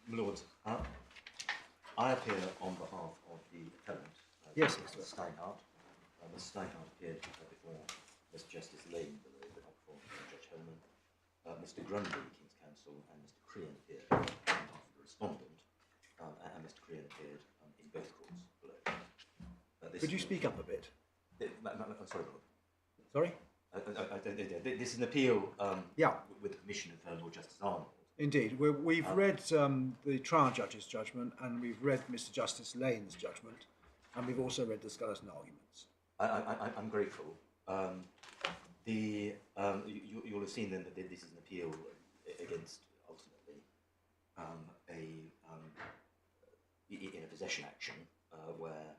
My Lord, I appear on behalf of the appellant, Yes, Mr. Steinhardt. Mr. Steinhardt appeared before Mr. Justice Lane, but not before Judge Hellman. Mr. Grundy, King's Counsel, and Mr. Crean appeared on behalf of the respondent, and Mr. Crean appeared in both courts below. Could you speak up a bit? I'm sorry, Lord. Sorry? This is an appeal Yeah. with the permission of Lord Justice Arnold. Indeed. We've read the trial judge's judgment, and we've read Mr. Justice Lane's judgment, and we've also read the skeleton arguments. I'm grateful. You'll have seen then that this is an appeal against, ultimately, in a possession action where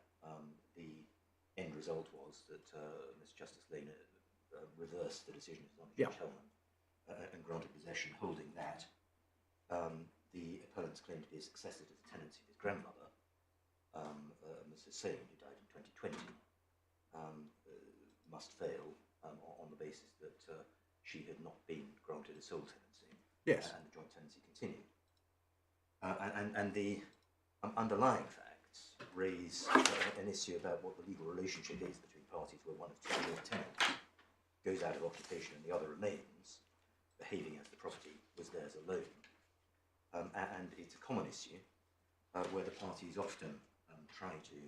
the end result was that Mr. Justice Lane reversed the decision of Judge Hellman and granted possession, holding that the appellant's claim to be a successor to the tenancy of his grandmother, Ms. Hussain, who died in 2020, must fail on the basis that she had not been granted a sole tenancy. Yes. And the joint tenancy continued. And the underlying facts raise an issue about what the legal relationship is between parties where one of two joint tenants goes out of occupation and the other remains, behaving as the property was theirs alone. And it's a common issue where the parties often try to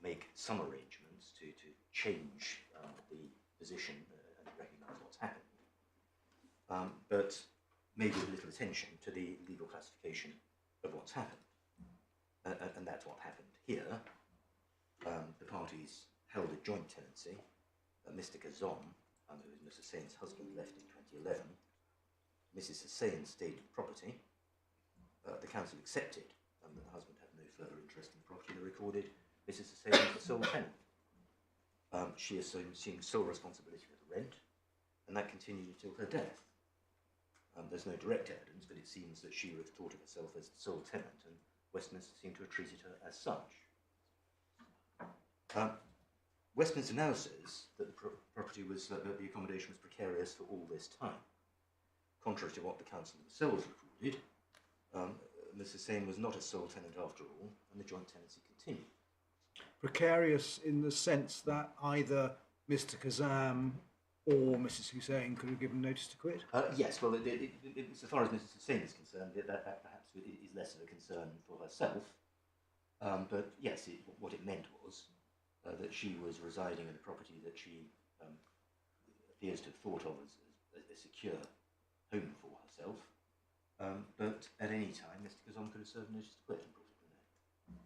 make some arrangements to change the position and recognise what's happened, but maybe with little attention to the legal classification of what's happened. And that's what happened here. The parties held a joint tenancy. Mr. Gazon, who was Mrs. Hussain's husband, left in 2011. Mrs. Hussain stayed in property. The council accepted that the husband had no further interest in the property. They recorded Mrs. Hussain as the sole tenant. She assumed sole responsibility for the rent, and that continued until her death. There's no direct evidence, but it seems that she would have thought of herself as the sole tenant, and Westminster seemed to have treated her as such. Westminster now says that the property was, the accommodation was precarious for all this time. Contrary to what the council themselves recorded, Mrs. Hussain was not a sole tenant after all, and the joint tenancy continued. Precarious in the sense that either Mr. Kazam or Mrs. Hussain could have given notice to quit? Yes, well, so far as Mrs. Hussain is concerned, that perhaps is less of a concern for herself. But yes, what it meant was that she was residing in a property that she appears to have thought of as a secure home for herself. But at any time, Mr. Kazam could have served notice to quit and brought it to an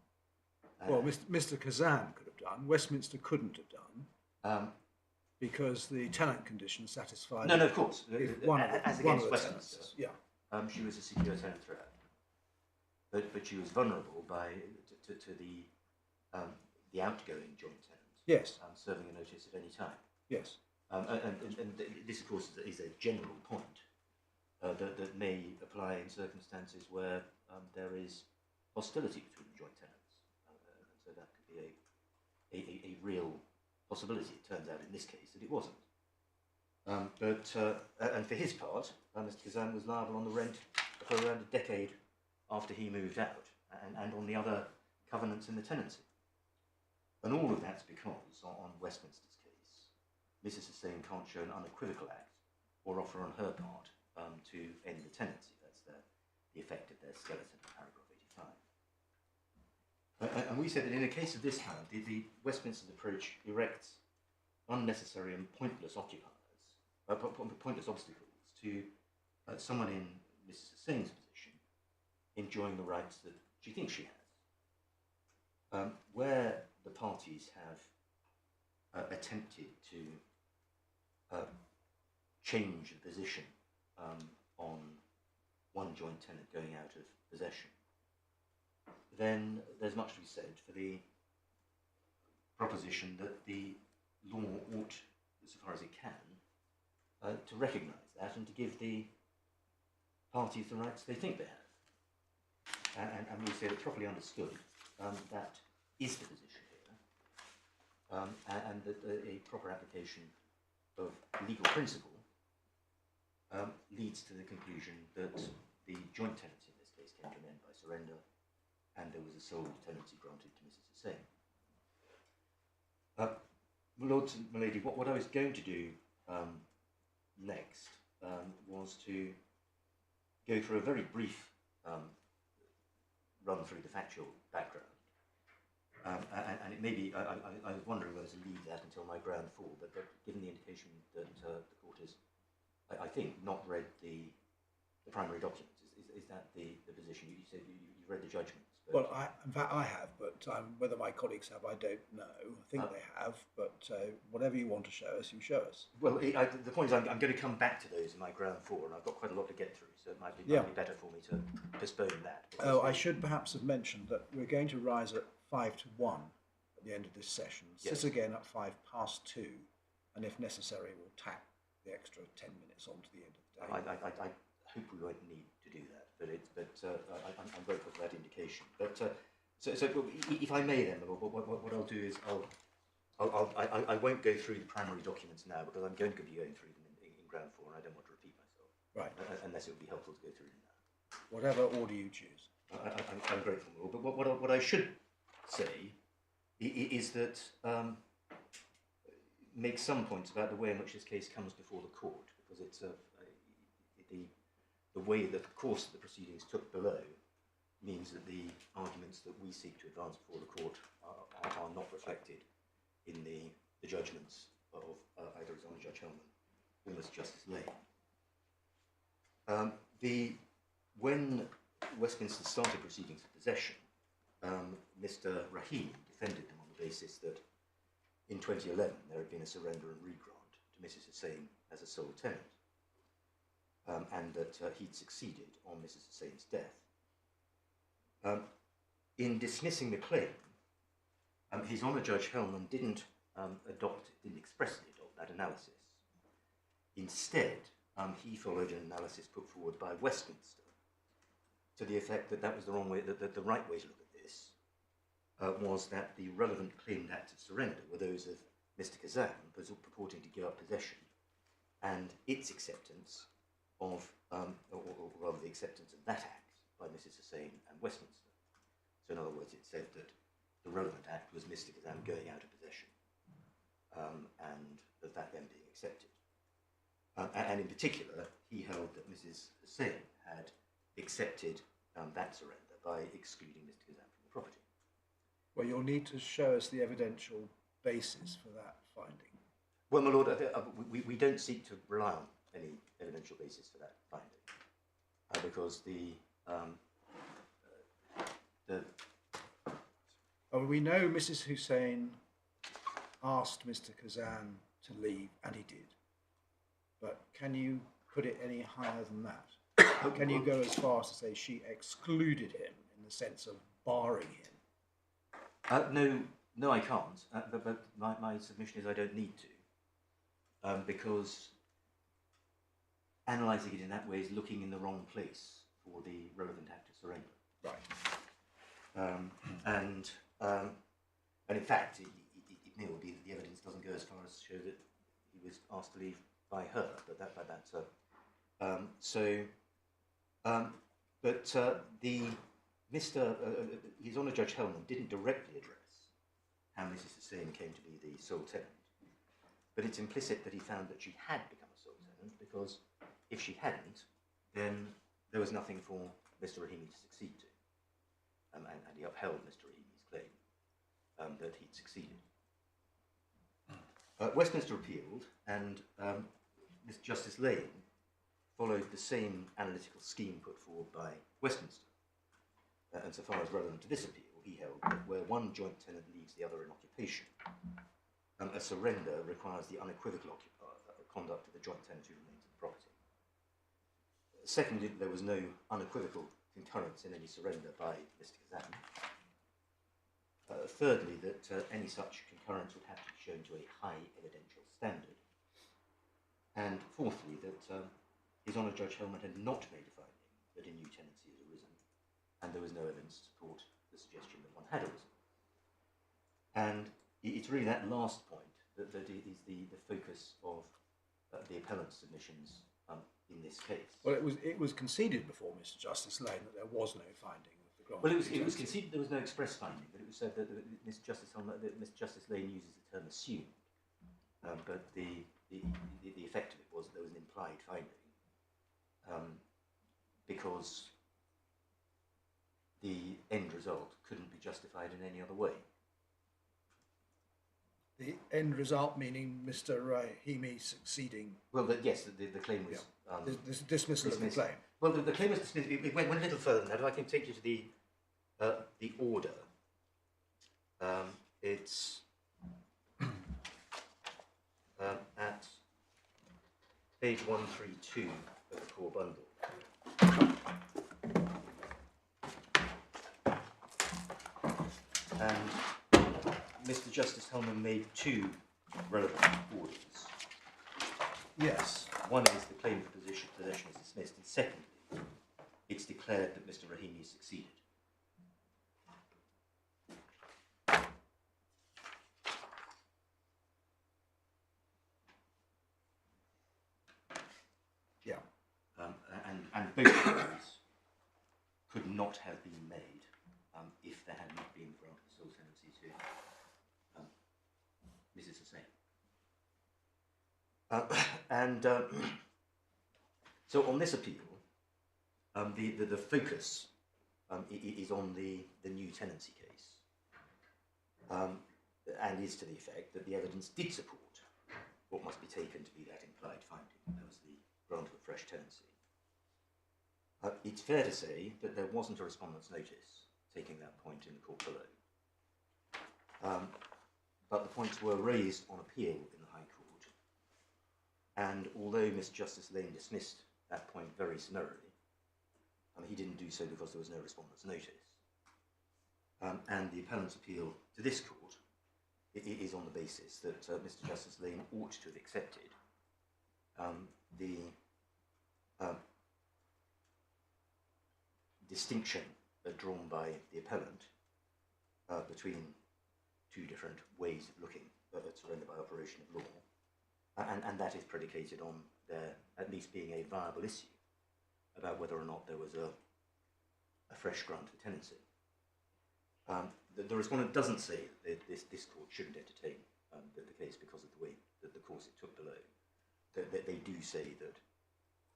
end. Well, Mr. Kazam could have done. Westminster couldn't have done. Because the tenant condition satisfied. No, of course. As against Westminster, she was a secure tenant throughout, but she was vulnerable to the outgoing joint tenant. Yes. Serving a notice at any time. Yes. And this, of course, is a general point that may apply in circumstances where there is hostility between the joint tenants, and so that could be a real possibility. It turns out in this case that it wasn't. And for his part, Mr. Kazan was liable on the rent for around a decade after he moved out, and on the other covenants in the tenancy. And all of that's because, on Westminster's case, Mrs. Hussain can't show an unequivocal act or offer on her part to end the tenancy. That's the effect of their skeleton in paragraph 85. And we said that in a case of this kind, the Westminster's approach erects unnecessary and pointless pointless obstacles to someone in Mrs. Hussain's position enjoying the rights that she thinks she has. Where the parties have attempted to change the position on one joint tenant going out of possession, then there's much to be said for the proposition that the law ought, as far as it can, to recognise that and to give the parties the rights they think they have. And we say that properly understood, that is the position here, and that a proper application of legal principle leads to the conclusion that the joint tenancy in this case came to an end by surrender, and there was a sole tenancy granted to Mrs. Hussain. My lords and my lady, what I was going to do next was to go through a very brief run through the factual background. And it may be, I was wondering whether to leave that until my ground four, but given the indication that the court has, I think, not read the primary documents, is that the position? You said you've read the judgments. But Well, in fact, I have, but whether my colleagues have, I don't know. I think they have, but whatever you want to show us, you show us. Well, the point is I'm going to come back to those in my ground four, and I've got quite a lot to get through, so it might be better for me to postpone that. Oh, I should perhaps have mentioned that we're going to rise at 5 to 1 at the end of this session, Yes. sit again at 2:05, and if necessary, we'll tack the extra 10 minutes on to the end of the day. I hope we won't need to do that, but I'm grateful for that indication. But so if I may then, what I'll do is I won't go through the primary documents now, because I'm going to be going through them in ground four, and I don't want to repeat myself. Right. Unless it would be helpful to go through them now. Whatever order you choose. I'm grateful, Lord. But what I should say is that make some points about the way in which this case comes before the court, because it's the way that the course of the proceedings took below means that the arguments that we seek to advance before the court are not reflected in the judgments of either His Honour Judge Hellman or Mr. Justice Lane. When Westminster started proceedings for possession, Mr. Rahimi defended them on the basis that in 2011 there had been a surrender and regrant to Mrs. Hussain as a sole tenant, and that he'd succeeded on Mrs. Hussain's death. In dismissing the claim, His Honour Judge Hellman didn't expressly adopt that analysis. Instead, he followed an analysis put forward by Westminster to the effect that that was the wrong way, that the right way to look at this was that the relevant claimed acts of surrender were those of Mr. Kazan, purporting to give up possession, and its acceptance of, or rather the acceptance of that act by Mrs. Hussain and Westminster. So in other words, it said that the relevant act was Mr. Kazan going out of possession, and that then being accepted. And in particular, he held that Mrs. Hussain had accepted that surrender by excluding Mr. Kazan from the property. Well, you'll need to show us the evidential basis for that finding. Well, my lord, we don't seek to rely on any evidential basis for that finding, because we know Mrs. Hussain asked Mr. Kazan to leave, and he did. But can you put it any higher than that? Can you go as far as to say she excluded him in the sense of barring him? No, I can't. But my submission is I don't need to, because analysing it in that way is looking in the wrong place for the relevant act of surrender. Right. And in fact, it may well be that the evidence doesn't go as far as to show that he was asked to leave by her, but that's His Honour Judge Hellman didn't directly address how Mrs. Hussain came to be the sole tenant, but it's implicit that he found that she had become a sole tenant, because if she hadn't, then there was nothing for Mr. Rahimi to succeed to, and he upheld Mr. Rahimi's claim that he'd succeeded. Westminster appealed, and Mr. Justice Lane followed the same analytical scheme put forward by Westminster. And so far as relevant to this appeal, he held that where one joint tenant leaves the other in occupation, a surrender requires the unequivocal conduct of the joint tenant who remains in the property. Secondly, there was no unequivocal concurrence in any surrender by Mr. Kazan. Thirdly, that any such concurrence would have to be shown to a high evidential standard. And fourthly, that His Honour Judge Hellman had not made a finding that a new tenancy had arisen, and there was no evidence to support the suggestion that one had arisen. And it's really that last point that is the focus of the appellant's submissions in this case. Well, it was conceded before Mr. Justice Lane that there was no finding of grant. Well, it was conceded there was no express finding, but it was said that Mr. Justice Lane uses the term assumed, but the effect of it was that there was an implied finding, because the end result couldn't be justified in any other way. The end result meaning Mr. Rahimi succeeding. Well, yes, the claim was The dismissal of the claim. Well, the claim was dismissed. It went a little further than that. If I can take you to the order, it's at page 132 of the core bundle. And Mr. Justice Hellman made two relevant orders. Yes. One is the claim for possession is dismissed, and secondly, it's declared that Mr. Rahimi succeeded. Yeah. And both of those could not have been made if there had not been granted sole tenancy to Mrs. Hussain. So on this appeal, the focus is on the new tenancy case, and is to the effect that the evidence did support what must be taken to be that implied finding. That was the grant of a fresh tenancy. It's fair to say that there wasn't a respondent's notice taking that point in the court below. But the points were raised on appeal in the High Court, and although Mr. Justice Lane dismissed that point very summarily, he didn't do so because there was no respondent's notice. And the appellant's appeal to this court is on the basis that Mr. Justice Lane ought to have accepted the distinction drawn by the appellant between two different ways of looking at surrender by operation of law, and that is predicated on there at least being a viable issue about whether or not there was a fresh grant of tenancy. The respondent doesn't say that this court shouldn't entertain the case because of the way that the course it took below. That they do say that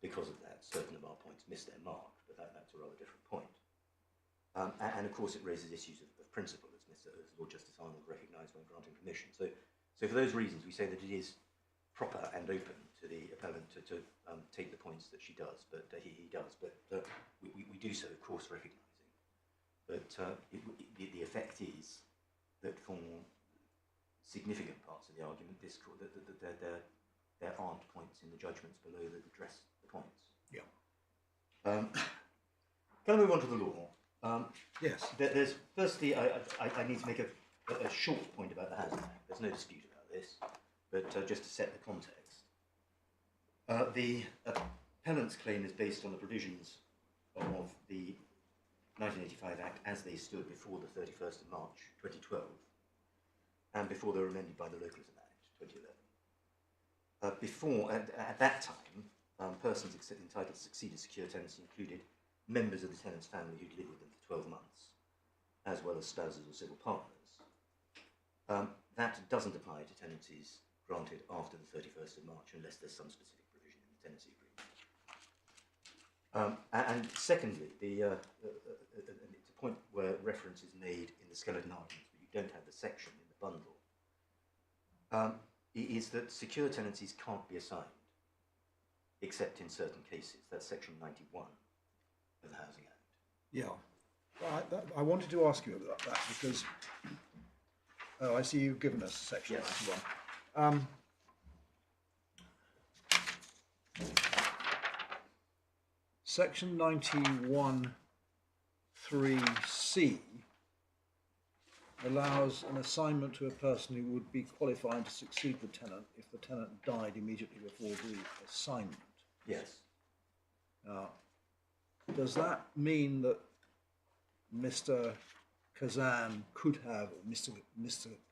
because of that, certain of our points missed their mark, but that's a rather different point. And of course, it raises issues of principle, as Lord Justice Arnold recognised when granting permission. So for those reasons, we say that it is proper and open to the appellant to take the points that she does, but he does. But we do so, of course, recognising that the effect is that for significant parts of the argument, this court, that there aren't points in the judgments below that address the points. Yeah. Can I move on to the law? Yes. There's firstly, I need to make a short point about the Housing Act. There's no dispute about this, but just to set the context, the appellant's claim is based on the provisions of the 1985 Act as they stood before the 31st of March 2012, and before they were amended by the Localism Act 2011. At that time, persons entitled to succeed as secure tenants included members of the tenant's family who'd lived with them for 12 months, as well as spouses or civil partners. That doesn't apply to tenancies granted after the 31st of March unless there's some specific provision in the tenancy agreement. And secondly, it's a point where reference is made in the skeleton arguments, but you don't have the section in the bundle, is that secure tenancies can't be assigned except in certain cases. That's section 91 of the Housing Act. Yeah. I wanted to ask you about that because I see you've given us section 91. Section 91(3)(c) allows an assignment to a person who would be qualified to succeed the tenant if the tenant died immediately before the assignment. Yes. Does that mean that Mr. Kazan could have, or Mr.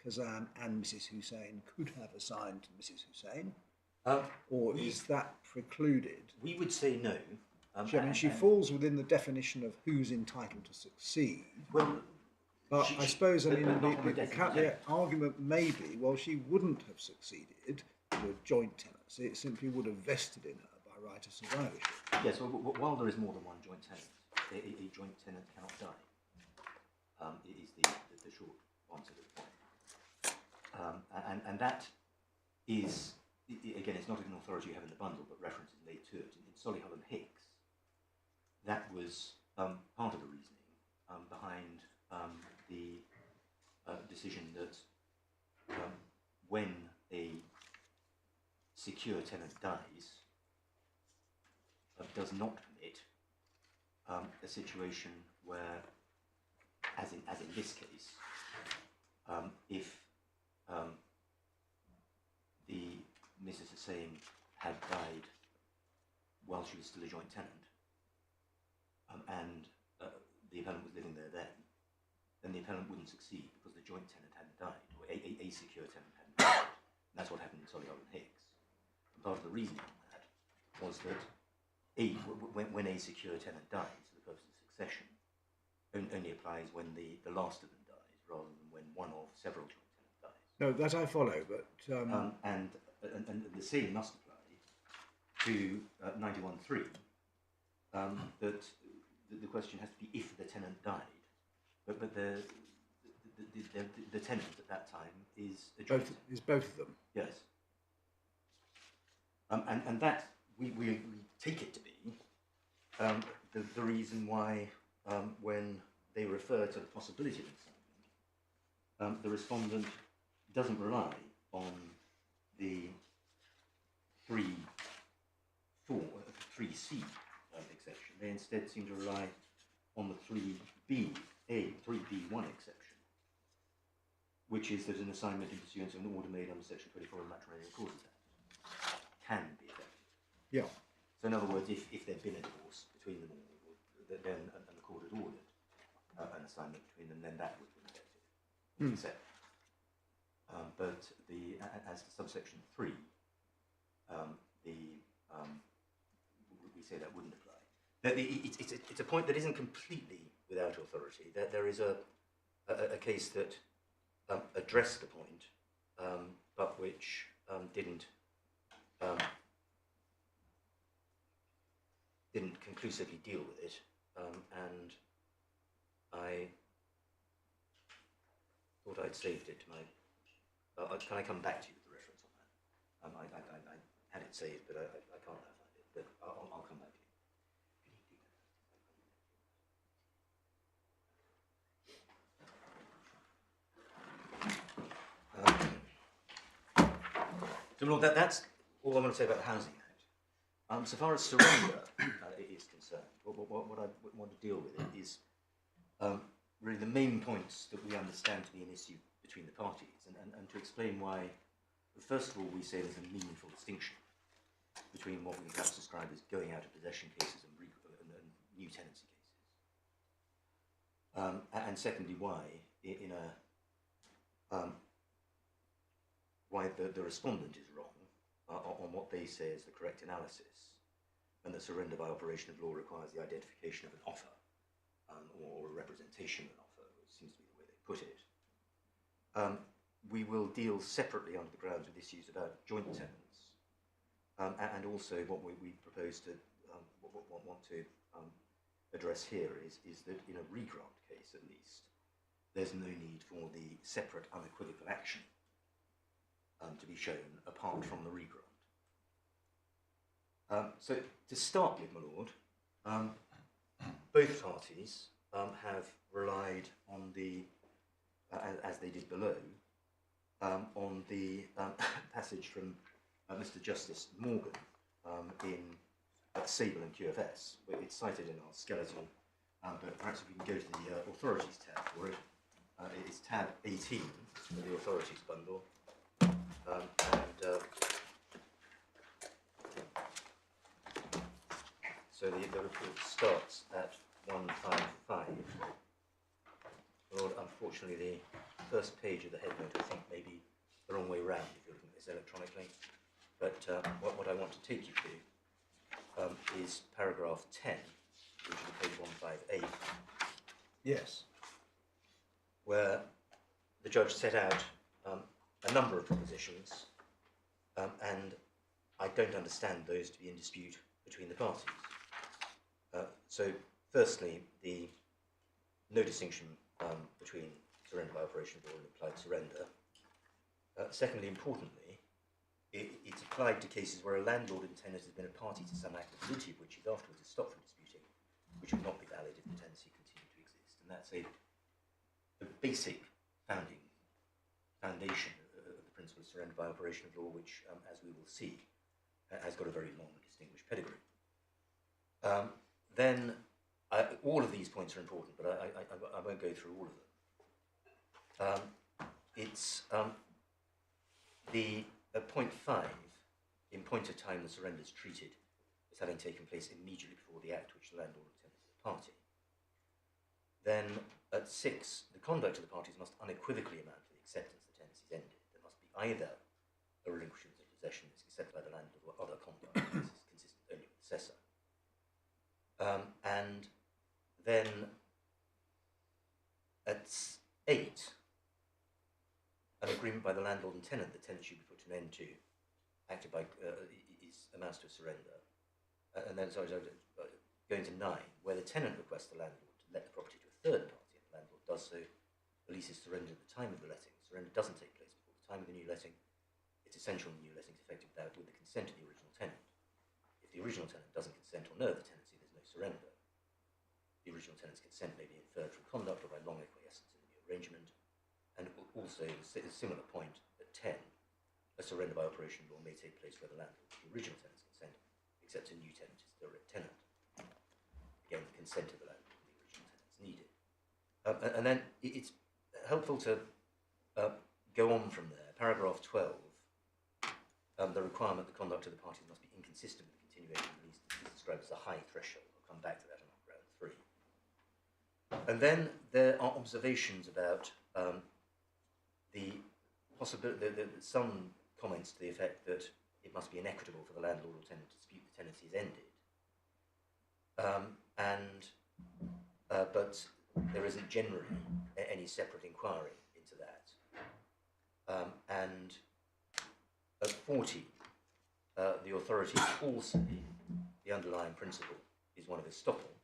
Kazan and Mrs. Hussain could have assigned to Mrs. Hussain? Or is that precluded? We would say no, She falls within the definition of who's entitled to succeed. Well, but I suppose, but not on the death of the the argument may be, well, she wouldn't have succeeded with joint tenancy. It simply would have vested in her by right of survivorship. Yes, well, while there is more than one joint tenant, a joint tenant cannot die. Is the short answer to the point. And that is, again, it's not an authority you have in the bundle, but reference is made to it. In Solihull and Hicks, that was part of the reasoning behind the decision that when a secure tenant dies, does not permit a situation where, as in this case, if the Mrs. Hussain had died while she was still a joint tenant, and the appellant was living there then the appellant wouldn't succeed because the joint tenant hadn't died, or a secure tenant hadn't died. And that's what happened in Solihull and Hicks. And part of the reasoning on that was that when a secure tenant dies for the purpose of succession, only applies when the last of them dies, rather than when one of several joint tenants dies. No, that I follow, but... And the same must apply to 91.3, that the question has to be if the tenant died, but the tenant at that time is a joint tenant. Is both of them. Yes. And that we take it to be the reason why when they refer to the possibility of assignment, the respondent doesn't rely on the 3C exception. They instead seem to rely on the 3B1 exception, which is that an assignment in pursuance of an order made under Section 24 of the Matrimonial Causes Act can be effective. Yeah. So in other words, if there'd been a divorce between them all, then and the court had ordered an assignment between them, then that would have been effective. Except, but as to subsection 3, we say that wouldn't apply. It's a point that isn't completely without authority. There is a case that addressed the point, but which didn't conclusively deal with it, and I thought I'd saved it to my. Can I come back to you with the reference on that? I had it saved, but I can't now find it. But I'll come back to you. So, Lord, that's all I want to say about the Housing Act. So far as surrender is concerned, what I want to deal with is really the main points that we understand to be an issue between the parties, and to explain why, first of all, we say there's a meaningful distinction between what we can perhaps describe as going out of possession cases and new tenancy cases. And secondly, why why the respondent is wrong on what they say is the correct analysis, and that surrender by operation of law requires the identification of an offer, or a representation of an offer, which seems to be the way they put it. We will deal separately under the grounds with issues about joint tenants, and also what we propose to want to address here is that in a regrant case, at least, there's no need for the separate unequivocal action to be shown apart from the regrant. So to start with, my lord, both parties have relied on the, as they did below, on the passage from Mr. Justice Morgan in Sable and QFS. It's cited in our skeleton, but perhaps if we can go to the authorities tab for it. It's tab 18 of the authorities bundle. So the report starts at 155. Lord, unfortunately, the first page of the headnote, I think, may be the wrong way round if you're looking at this electronically. But what I want to take you to is paragraph 10, which is on page 158, Yes. where the judge set out a number of propositions, and I don't understand those to be in dispute between the parties. So, firstly, no distinction between surrender by operation of law and implied surrender. Secondly, importantly, it's applied to cases where a landlord and tenant has been a party to some act of validity which is afterwards stopped from disputing, which would not be valid if the tenancy continued to exist. And that's a basic foundation of the principle of surrender by operation of law, which, as we will see, has got a very long and distinguished pedigree. Then, all of these points are important, but I won't go through all of them. It's at point 5, in point of time, the surrender is treated as having taken place immediately before the act which the landlord or tenant is a party. Then, at 6, the conduct of the parties must unequivocally amount to the acceptance the tenancy is ended. There must be either a relinquishment of possession that's accepted by the landlord or other conduct that is consistent only with the cessor. And then at 8, an agreement by the landlord and tenant that tenant should be put an end to, acted by, amounts to a surrender. And then, going to 9, where the tenant requests the landlord to let the property to a third party, and the landlord does so, the lease is surrendered at the time of the letting. The surrender doesn't take place before the time of the new letting. It's essential the new letting is effected with the consent of the original tenant. If the original tenant doesn't consent or know of the tenancy, there's no surrender. The original tenant's consent may be inferred from conduct or by long acquiescence in the new arrangement. And also, a similar point at 10, a surrender by operation of law may take place where the landlord, the original tenant's consent, except a new tenant is the direct tenant. Again, the consent of the landlord and the original tenant is needed. And then it's helpful to go on from there. Paragraph 12, the requirement the conduct of the parties must be inconsistent with the continuation of the lease is described as a high threshold. I'll come back to that on ground 3. And then there are observations about the possibility, some comments to the effect that it must be inequitable for the landlord or tenant to dispute the tenancy is ended. But there isn't generally any separate inquiry into that. And at 40, the authorities all say the underlying principle is one of estoppel,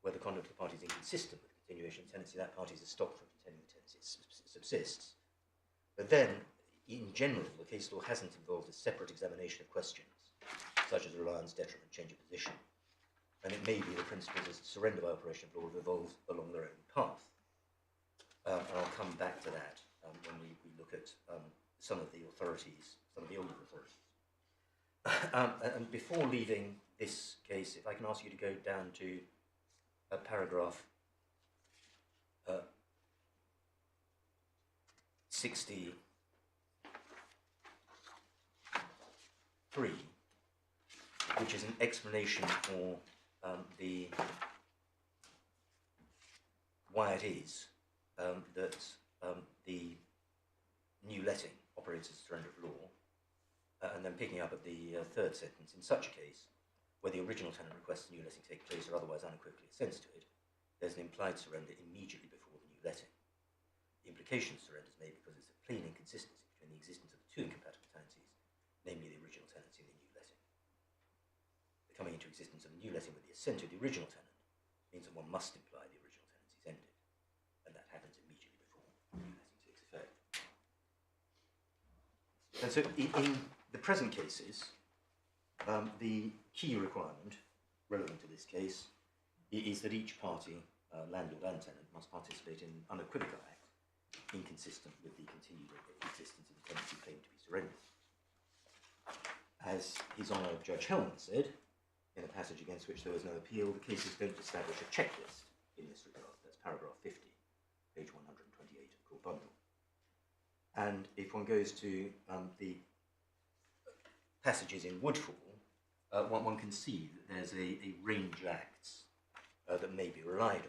where the conduct of the party is inconsistent with the continuation of tenancy, that party is estopped from continuing the tenancy, it subsists. But then, in general, the case law hasn't involved a separate examination of questions, such as reliance, detriment, change of position. And it may be the principles of surrender by operation of law have evolved along their own path. And I'll come back to that when we look at some of the authorities, some of the older authorities. And before leaving this case, if I can ask you to go down to paragraph 63, which is an explanation for why it is that the new letting operates as a surrender of law, and then picking up at the third sentence, in such a case, where the original tenant requests the new letting take place or otherwise unequivocally assents to it, there's an implied surrender immediately before the new letting. The implication of surrender is made because it's a plain inconsistency between the existence of the two incompatible tenancies, namely the original tenancy and the new letting. The coming into existence of a new letting with the assent of the original tenant means that one must imply the original tenancy is ended, and that happens immediately before the new letting takes effect. And so in the present cases, the key requirement relevant to this case is that each party, landlord and tenant, must participate in an unequivocal act inconsistent with the continued existence of the tenancy claimed to be surrendered. As His Honour Judge Hellman said, in a passage against which there was no appeal, the cases don't establish a checklist in this regard. That's paragraph 50, page 128 of Court Bundle. And if one goes to the passages in Woodfall, one can see that there's a range of acts that may be relied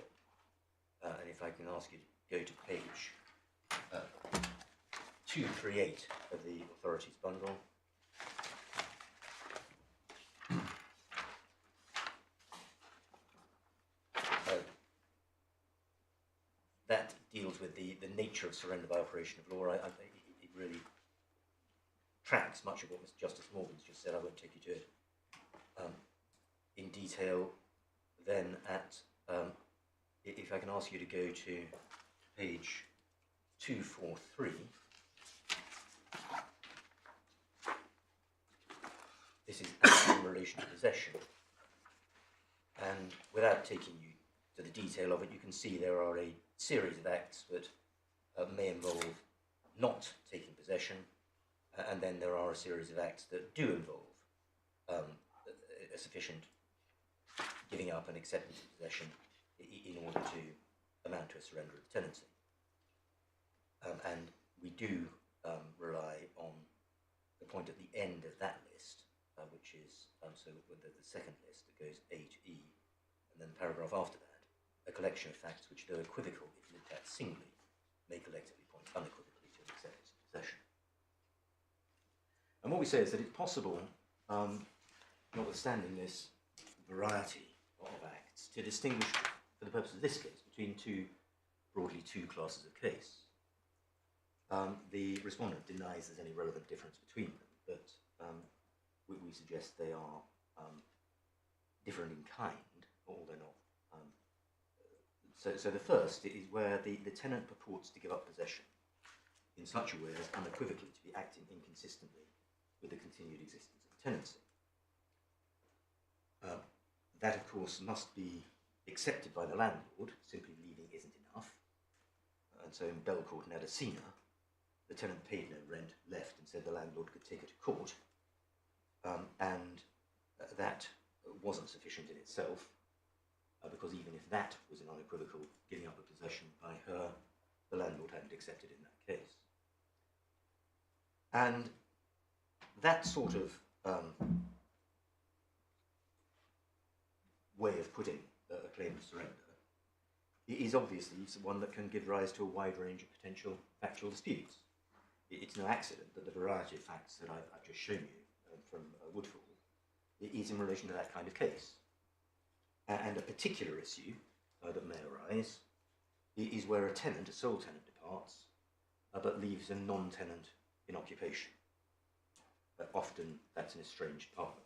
on. And if I can ask you to go to page 238 of the Authorities Bundle. deals with the nature of surrender by operation of law. It really tracks much of what Mr. Justice Morgan's just said. I won't take you to it in detail. Then if I can ask you to go to page 243. This is acts in relation to possession. And without taking you to the detail of it, you can see there are a series of acts that may involve not taking possession, and then there are a series of acts that do involve a sufficient giving up and acceptance of possession in order to amount to a surrender of tenancy. And we do rely on the point at the end of that list, which is so with the second list that goes A to E, and then the paragraph after that, a collection of facts which, though equivocal if looked at singly, may collectively point unequivocally to an acceptance of possession. And what we say is that it's possible, notwithstanding this variety of acts, to distinguish, for the purpose of this case, between broadly two classes of case. The respondent denies there's any relevant difference between them, but we suggest they are different in kind, although not. So the first is where the tenant purports to give up possession in such a way as unequivocally to be acting inconsistently with the continued existence of the tenancy. That, of course, must be accepted by the landlord. Simply leaving isn't enough. And so in Belcourt and Adesina, the tenant paid no rent, left, and said the landlord could take her to court. And that wasn't sufficient in itself, because even if that was an unequivocal giving up of possession by her, the landlord hadn't accepted in that case. And that sort of way of putting a claim of surrender is obviously one that can give rise to a wide range of potential factual disputes. It's no accident that the variety of facts that I've just shown you from Woodfall is in relation to that kind of case. And a particular issue that may arise is where a tenant, a sole tenant, departs, but leaves a non-tenant in occupation. Often that's an estranged partner.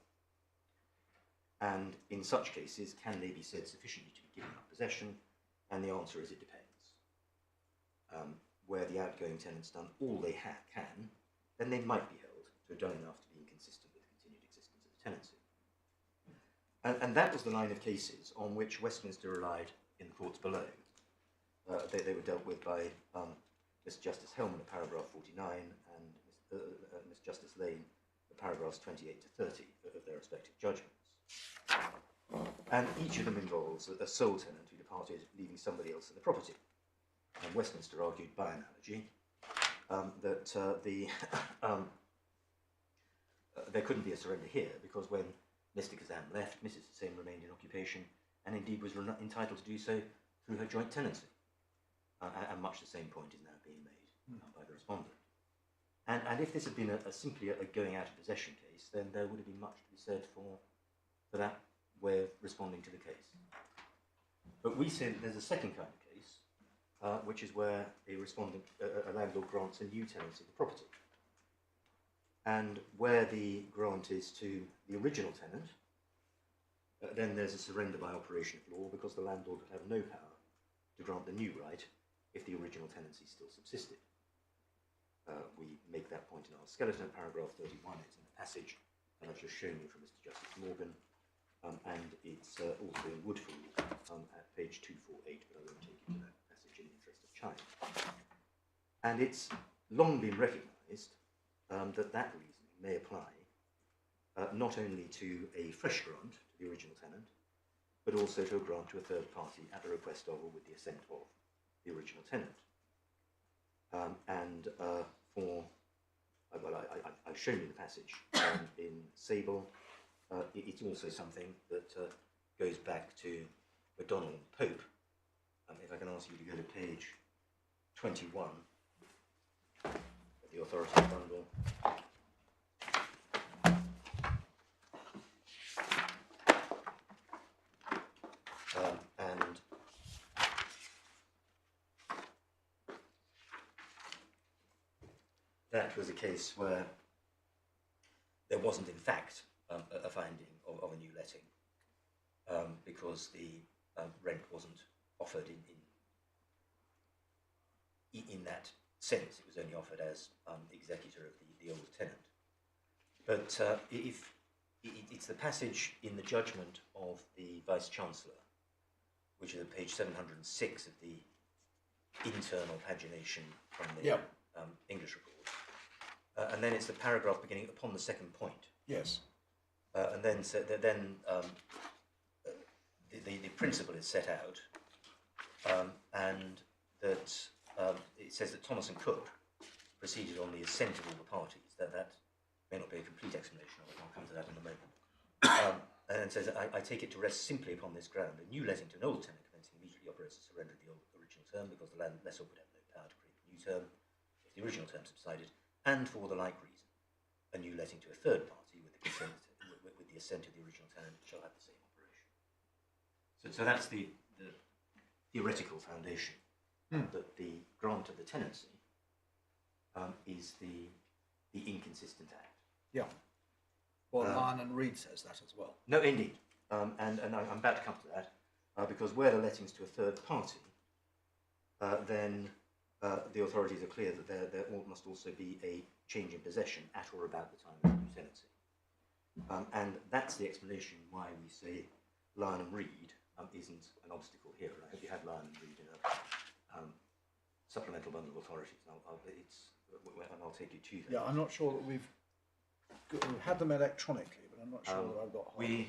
And in such cases, can they be said sufficiently to be given up possession? And the answer is it depends. Where the outgoing tenant's done all they can, then they might be held to have done enough to be inconsistent with the continued existence of the tenancy. And that was the line of cases on which Westminster relied in the courts below. They were dealt with by Mr. Justice Hellman at paragraph 49 and Mr. Justice Lane at paragraphs 28 to 30 of their respective judgments. And each of them involves a sole tenant who departed, leaving somebody else in the property. And Westminster argued by analogy that there couldn't be a surrender here because when Mr. Kazan left, Mrs. Hussain remained in occupation and indeed was entitled to do so through her joint tenancy. And much the same point is now being made by the respondent. And if this had been simply a going out of possession case, then there would have been much to be said for that way of responding to the case. But we say that there's a second kind of case, which is where a landlord grants a new tenancy of the property. And where the grant is to the original tenant, then there's a surrender by operation of law because the landlord would have no power to grant the new right if the original tenancy still subsisted. We make that point in our skeleton. Paragraph 31 is in the passage that I've just shown you from Mr. Justice Morgan, and it's also in Woodfall at page 248, but I won't take you to that passage in the interest of time. And it's long been recognised that reasoning may apply not only to a fresh grant to the original tenant, but also to a grant to a third party at the request of or with the assent of the original tenant. I've shown you the passage in Sable. It's also something that goes back to MacDonald and Pope. If I can ask you to go to page 21 of the authority bundle. that was a case where there wasn't, in fact, a finding of a new letting because the rent wasn't offered in that sense. It was only offered as executor of the old tenant. But if it's the passage in the judgment of the Vice-Chancellor, which is at page 706 of the internal pagination from the English report. And then it's the paragraph beginning upon the second point. Yes. And then the principle is set out, and that it says that Thomas and Cook proceeded on the assent of all the parties. That may not be a complete explanation of it. I'll come to that in a moment. And it says, I take it to rest simply upon this ground. A new letting to an old tenant commencing immediately operates to surrender the original term because the lessor would have no power to create a new term if the original term subsided, and for the like reason, a new letting to a third party with the consent, with the assent of the original tenant shall have the same operation. So that's the theoretical foundation that the grant of the tenancy is the inconsistent act. Yeah. Well, Lyon and Reed says that as well. No, indeed. And I'm about to come to that, because where the letting's to a third party, then the authorities are clear that there must also be a change in possession at or about the time of the new tenancy. And that's the explanation why we say Lyon and Reed isn't an obstacle here. And I hope you have Lyon and Reed in a supplemental bundle of authorities. And I'll take you to them. Yeah, I'm not sure that we've had them electronically, but I'm not sure that I've got hard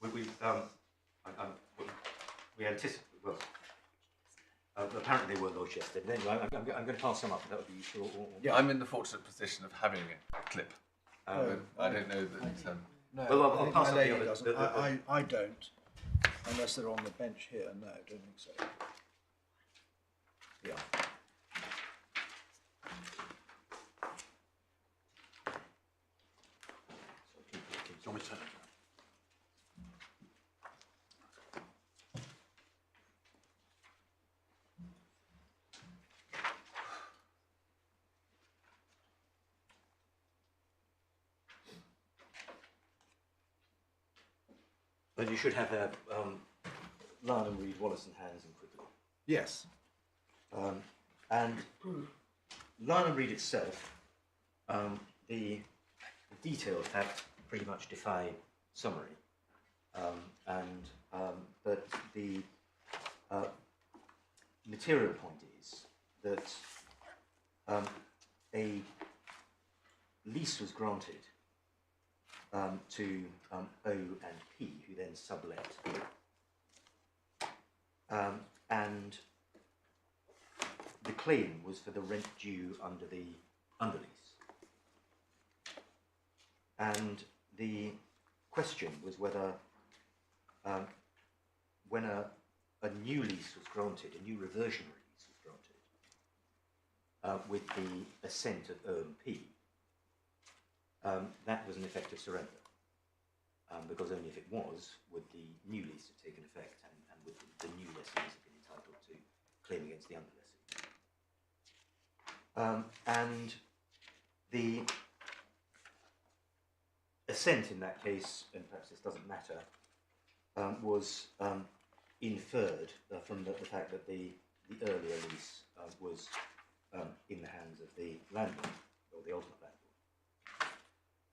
copies. We anticipate, well, apparently they were lodged yesterday. Anyway, I'm going to pass some up. That would be useful. Yeah, I'm in the fortunate position of having a clip. I don't know that. No, well, I'll pass my on lady the doesn't. other. I don't, unless they're on the bench here. No, I don't think so. Yeah. Do you want me to turn it around? But you should have Lyon and Reed, Wallace and Hands and Quigley. Yes. And Lyon and Reed itself, the detailed fact pretty much defy summary. But the material point is that a lease was granted to O and P, who then sublet. And the claim was for the rent due under the underlease. And the question was whether, when a new lease was granted, a new reversionary lease was granted, with the assent of O and P, that was an effective surrender. Because only if it was, would the new lease have taken effect, and would the new lessees have been entitled to claim against the underlessee. And the assent in that case, and perhaps this doesn't matter, was inferred from the fact that the earlier lease was in the hands of the landlord, or the ultimate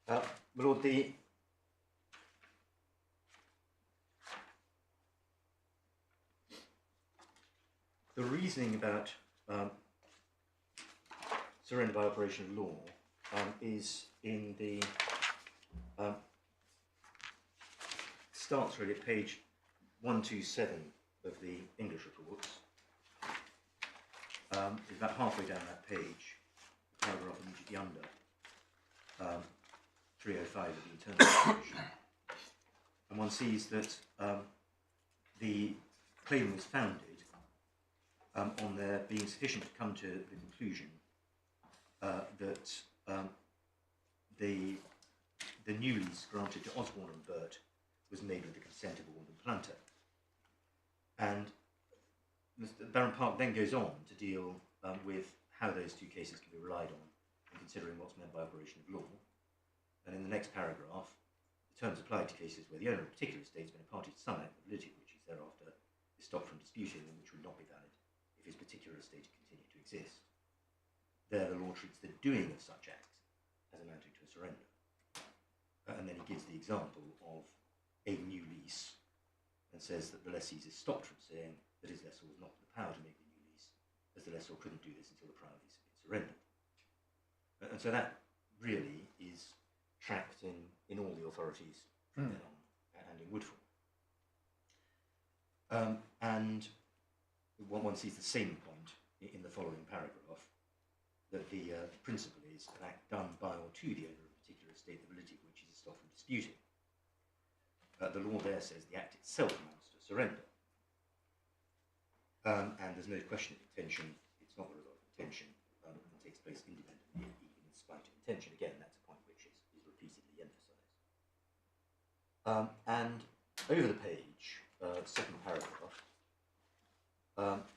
landlord. My Lord, the reasoning about surrender by operation of law is in the starts really at page 127 of the English reports. It's about halfway down that page, the paragraph immediately under 305 of the internal constitution. And one sees that the claim was founded on there being sufficient to come to the conclusion that the new lease granted to Osborne and Burt was made with the consent of all the planter. And Mr. Baron Park then goes on to deal with how those two cases can be relied on and considering what's meant by operation of law. And in the next paragraph, the terms applied to cases where the owner of a particular estate has been a party to some act of validity which is thereafter is stopped from disputing and which would not be valid if his particular estate had continued to exist. There the law treats the doing of such acts as amounting to a surrender. And then he gives the example of a new lease and says that the lessee is stopped from saying that his lessor was not in the power to make the new lease, as the lessor couldn't do this until the prior lease had been surrendered. And so that really is tracked in all the authorities from then on, and in Woodfall. And one sees the same point in the following paragraph, that the principle is an act done by or to the owner of a particular estate, the validity of which is stopped from disputing. The law there says the act itself amounts to a surrender. And there's no question of intention, it's not the result of intention, and takes place independently, even in spite of intention. Again, that's a point which is repeatedly emphasised. And over the page, second paragraph,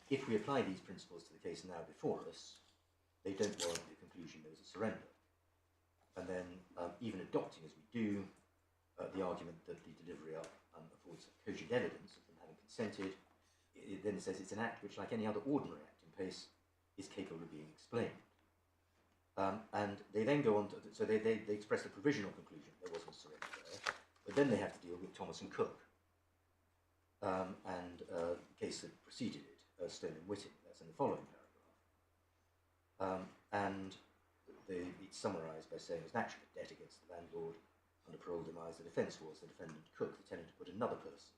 if we apply these principles to the case now before us, they don't warrant the conclusion there was a surrender. And then, even adopting as we do the argument that the delivery affords cogent evidence of them having consented, it then says it's an act which, like any other ordinary act in pace, is capable of being explained. And they then go on to, so they express the provisional conclusion there wasn't a surrender there, but then they have to deal with Thomas and Cook, and the case that preceded it, Stone and Whitting. That's in the following paragraph. And it's summarised by saying it was naturally a debt against the landlord. Under parole demise, the defence was the defendant Cook, the tenant, to put another person,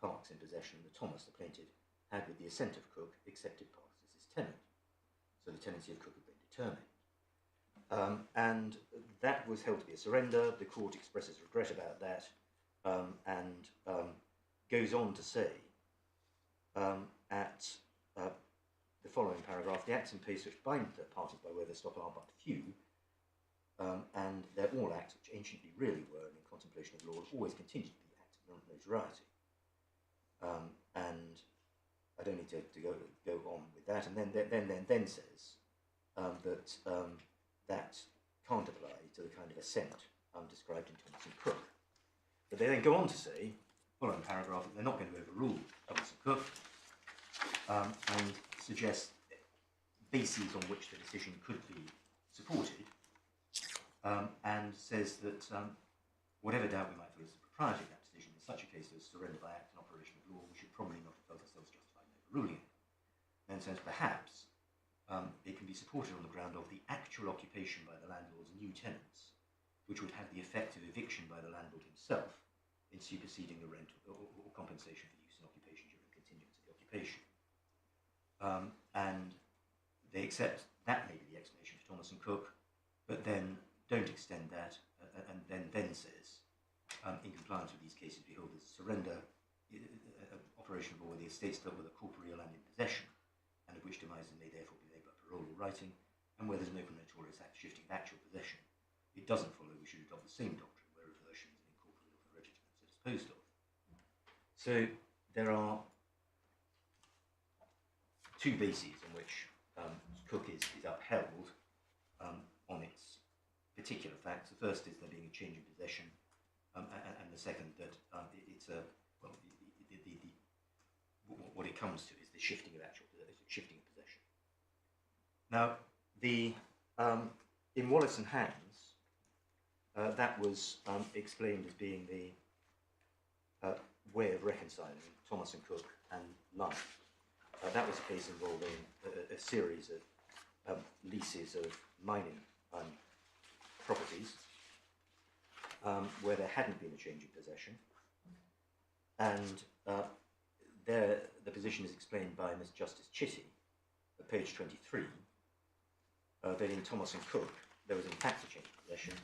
Parks, in possession. The Thomas, the plaintiff, had, with the assent of Cook, accepted Parks as his tenant. So the tenancy of Cook had been determined. And that was held to be a surrender. The court expresses regret about that, and goes on to say at the following paragraph, the acts in pace which bind the parties by way of the stop are but few, and they're all acts which anciently really were, and in contemplation of law, always continue to be acts of notoriety. And I don't need to go on with that. And then says that that can't apply to the kind of assent described in Thomas and Cook. But they then go on to say, following paragraph, that they're not going to overrule Thomas and Cook, and suggest bases on which the decision could be supported, and says that whatever doubt we might feel as to the propriety of that decision, in such a case as surrender by act and operation of law, we should probably not have felt ourselves justified in overruling it. Then says perhaps it can be supported on the ground of the actual occupation by the landlord's new tenants, which would have the effect of eviction by the landlord himself in superseding the rent or compensation for use and occupation during continuance of the occupation. And they accept that may be the explanation for Thomas and Cook, but then don't extend that, and then says, in compliance with these cases, behold, as surrender, operation of law where the estates dealt with a corporeal and in possession, and of which demise may therefore be made by parole or writing, and where there's an open notorious act shifting of actual possession, it doesn't follow we should adopt the same doctrine where reversion is an incorporeal hereditary so disposed of. So there are two bases on which Cook is upheld on its particular facts. The first is there being a change in possession, and the second that it's a what it comes to is the shifting of shifting of possession. Now, in Wallace and Hands, that was explained as being the way of reconciling Thomas and Cook and life. That was a case involving a series of leases of mining properties where there hadn't been a change in possession, and the position is explained by Miss Justice Chitty at page 23, that in Thomas and Cook there was in fact a change in possession.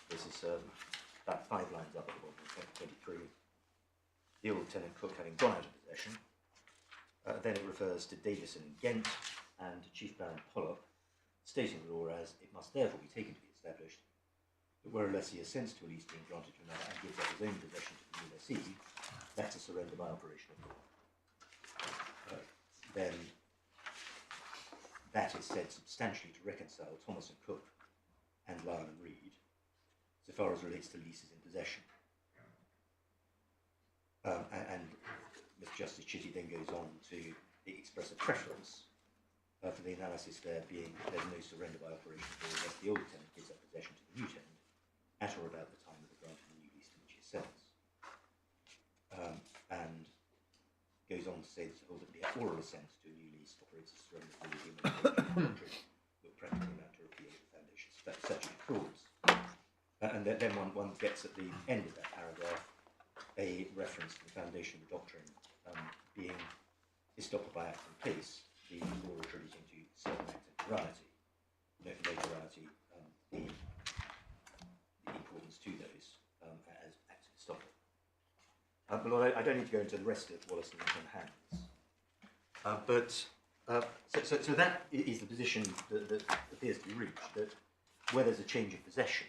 This is about 5 lines up at the bottom of 23. The old tenant Cook having gone out of possession. Then it refers to Davison and Ghent and Chief Baron Pollock, stating the law as it must therefore be taken to be established that where a lessee assents to a lease being granted to another and gives up his own possession to the new lessee, that's a surrender by operation of law. Then that is said substantially to reconcile Thomas and Cook and Lyon and Reed, so far as relates to leases in possession. And Mr. Justice Chitty then goes on to express a preference for the analysis there being there's no surrender by operation of law unless the old tenant gives up possession to the new tenant at or about the time of the grant of the new lease to which he sells. And goes on to say that the oral assent to a new lease operates as surrender for the will practically amount to repeal of the foundation's statutory clause. And then one gets at the end of that paragraph a reference to the foundation of the doctrine being estoppel by act and place, the law attributing to certain acts of morality. Notoriety, the importance to those as acts of estoppel. But I don't need to go into the rest of Wallace and Hans. So that is the position that appears to be reached, that where there's a change of possession,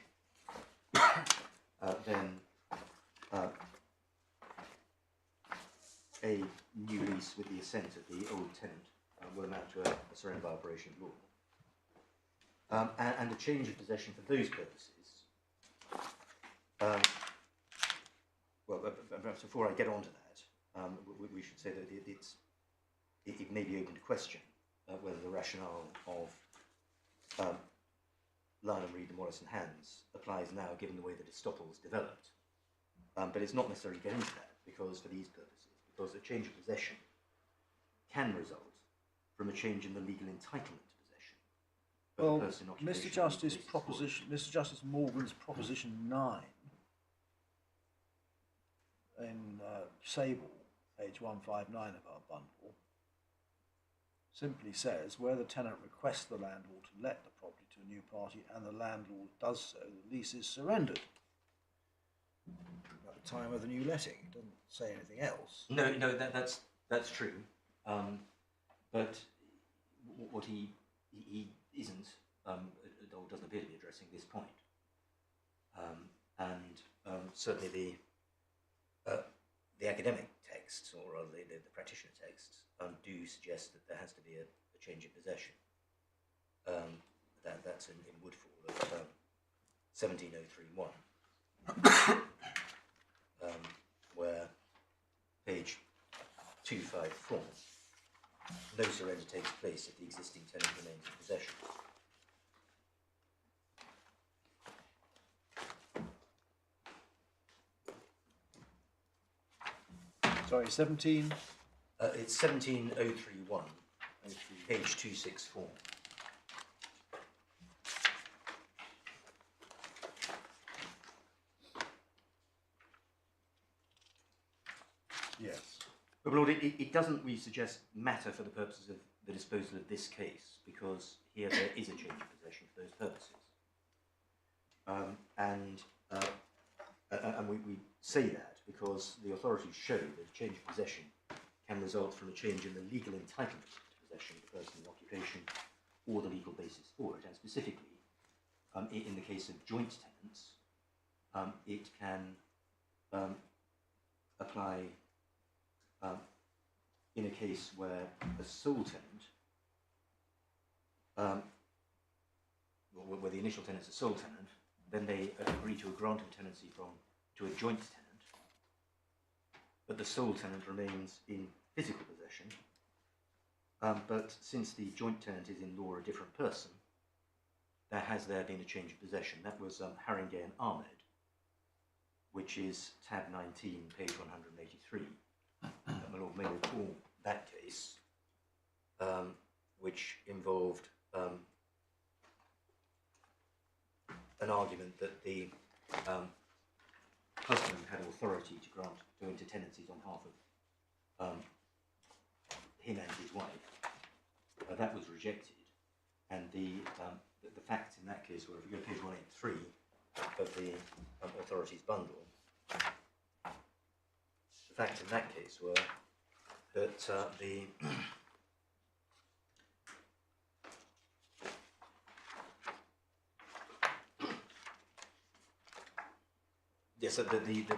then a new lease with the assent of the old tenant will amount to a surrender by operation of law. And a change of possession for those purposes. Well, perhaps before I get on to that, we should say that it may be open to question whether the rationale of Lyon and Reed and Wallace and Hans applies now, given the way that estoppel's developed. But it's not necessary to get into that because for these purposes, because a change of possession can result from a change in the legal entitlement to possession. Well, Mr. Justice Morgan's Proposition 9 in Sable, page 159 of our bundle, simply says, where the tenant requests the landlord to let the property to a new party and the landlord does so, the lease is surrendered. At the time of the new letting, it doesn't say anything else. No, that's true. But what he isn't, or doesn't appear to be addressing this point. Certainly the academic texts, or rather the practitioner texts, do suggest that there has to be a change of possession. That's in Woodfall of 17031, where page 254, no surrender takes place if the existing tenant remains in possession. Sorry, 17? It's 17031, page 264. Yes. But Lord, it doesn't, we suggest, matter for the purposes of the disposal of this case, because here there is a change of possession for those purposes. And we say that because the authorities show that a change of possession can result from a change in the legal entitlement to possession of the person in occupation or the legal basis for it. And specifically, in the case of joint tenants, it can apply in a case where a sole tenant, where the initial tenant's a sole tenant, then they agree to a grant of tenancy to a joint tenant, but the sole tenant remains in physical possession. But since the joint tenant is in law a different person, there has been a change of possession. That was Haringey and Ahmed, which is tab 19, page 183. My Lord may recall that case, which involved an argument that the husband had authority to grant joint tenancies on behalf of him and his wife. That was rejected, and the facts in that case were, if you go to page 183 of the authorities bundle, the facts in that case were that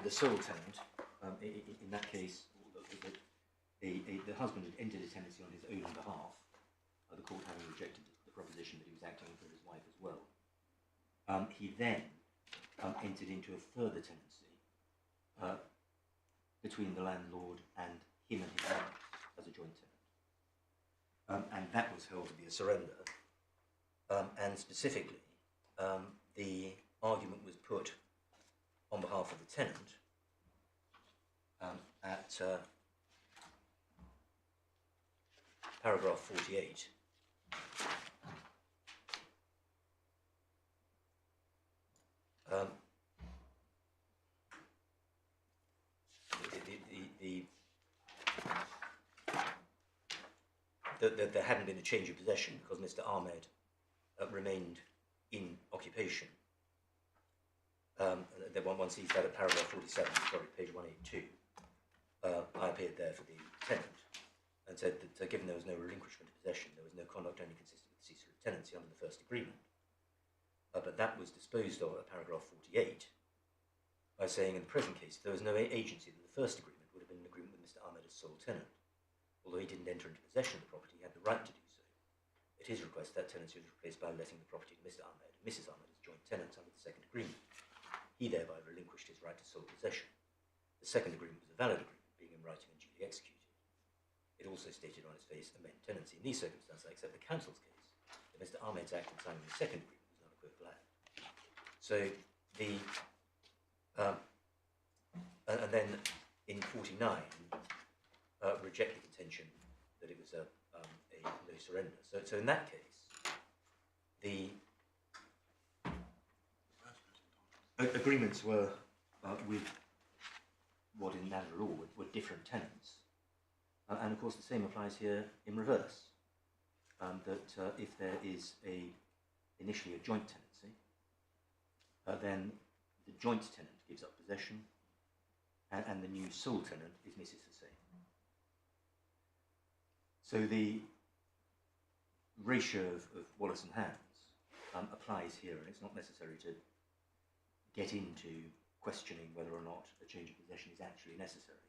the sole tenant, in that case, the husband had entered a tenancy on his own behalf, the court having rejected the proposition that he was acting for his wife as well. He then entered into a further tenancy between the landlord and him and his wife as a joint tenant. And that was held to be a surrender. And specifically, the argument was put on behalf of the tenant at paragraph 48. There hadn't been a change of possession because Mr. Ahmed remained in occupation. Then one sees that at paragraph 47, sorry, page 182. I appeared there for the tenant and said that given there was no relinquishment of possession, there was no conduct only consistent with the ceasure of tenancy under the first agreement. But that was disposed of at paragraph 48 by saying in the present case, if there was no agency, then the first agreement would have been an agreement with Mr. Ahmed as sole tenant. Although he didn't enter into possession of the property, he had the right to do so. At his request, that tenancy was replaced by letting the property to Mr. Ahmed and Mrs. Ahmed as joint tenants under the second agreement. He thereby relinquished his right to sole possession. The second agreement was a valid agreement, being in writing and duly executed. It also stated on its face amend tenancy. In these circumstances, I accept the council's case that Mr. Ahmed's act in signing the second agreement was not a equivocal act. So the and then in 49 reject the contention that it was a no surrender. So in that case, the agreements were with what in natural law were different tenants. And of course the same applies here in reverse, that if there is initially a joint tenancy, then the joint tenant gives up possession and the new sole tenant is Mrs. Hussain. So the ratio of Wallace and Hands applies here, and it's not necessary to get into questioning whether or not a change of possession is actually necessary.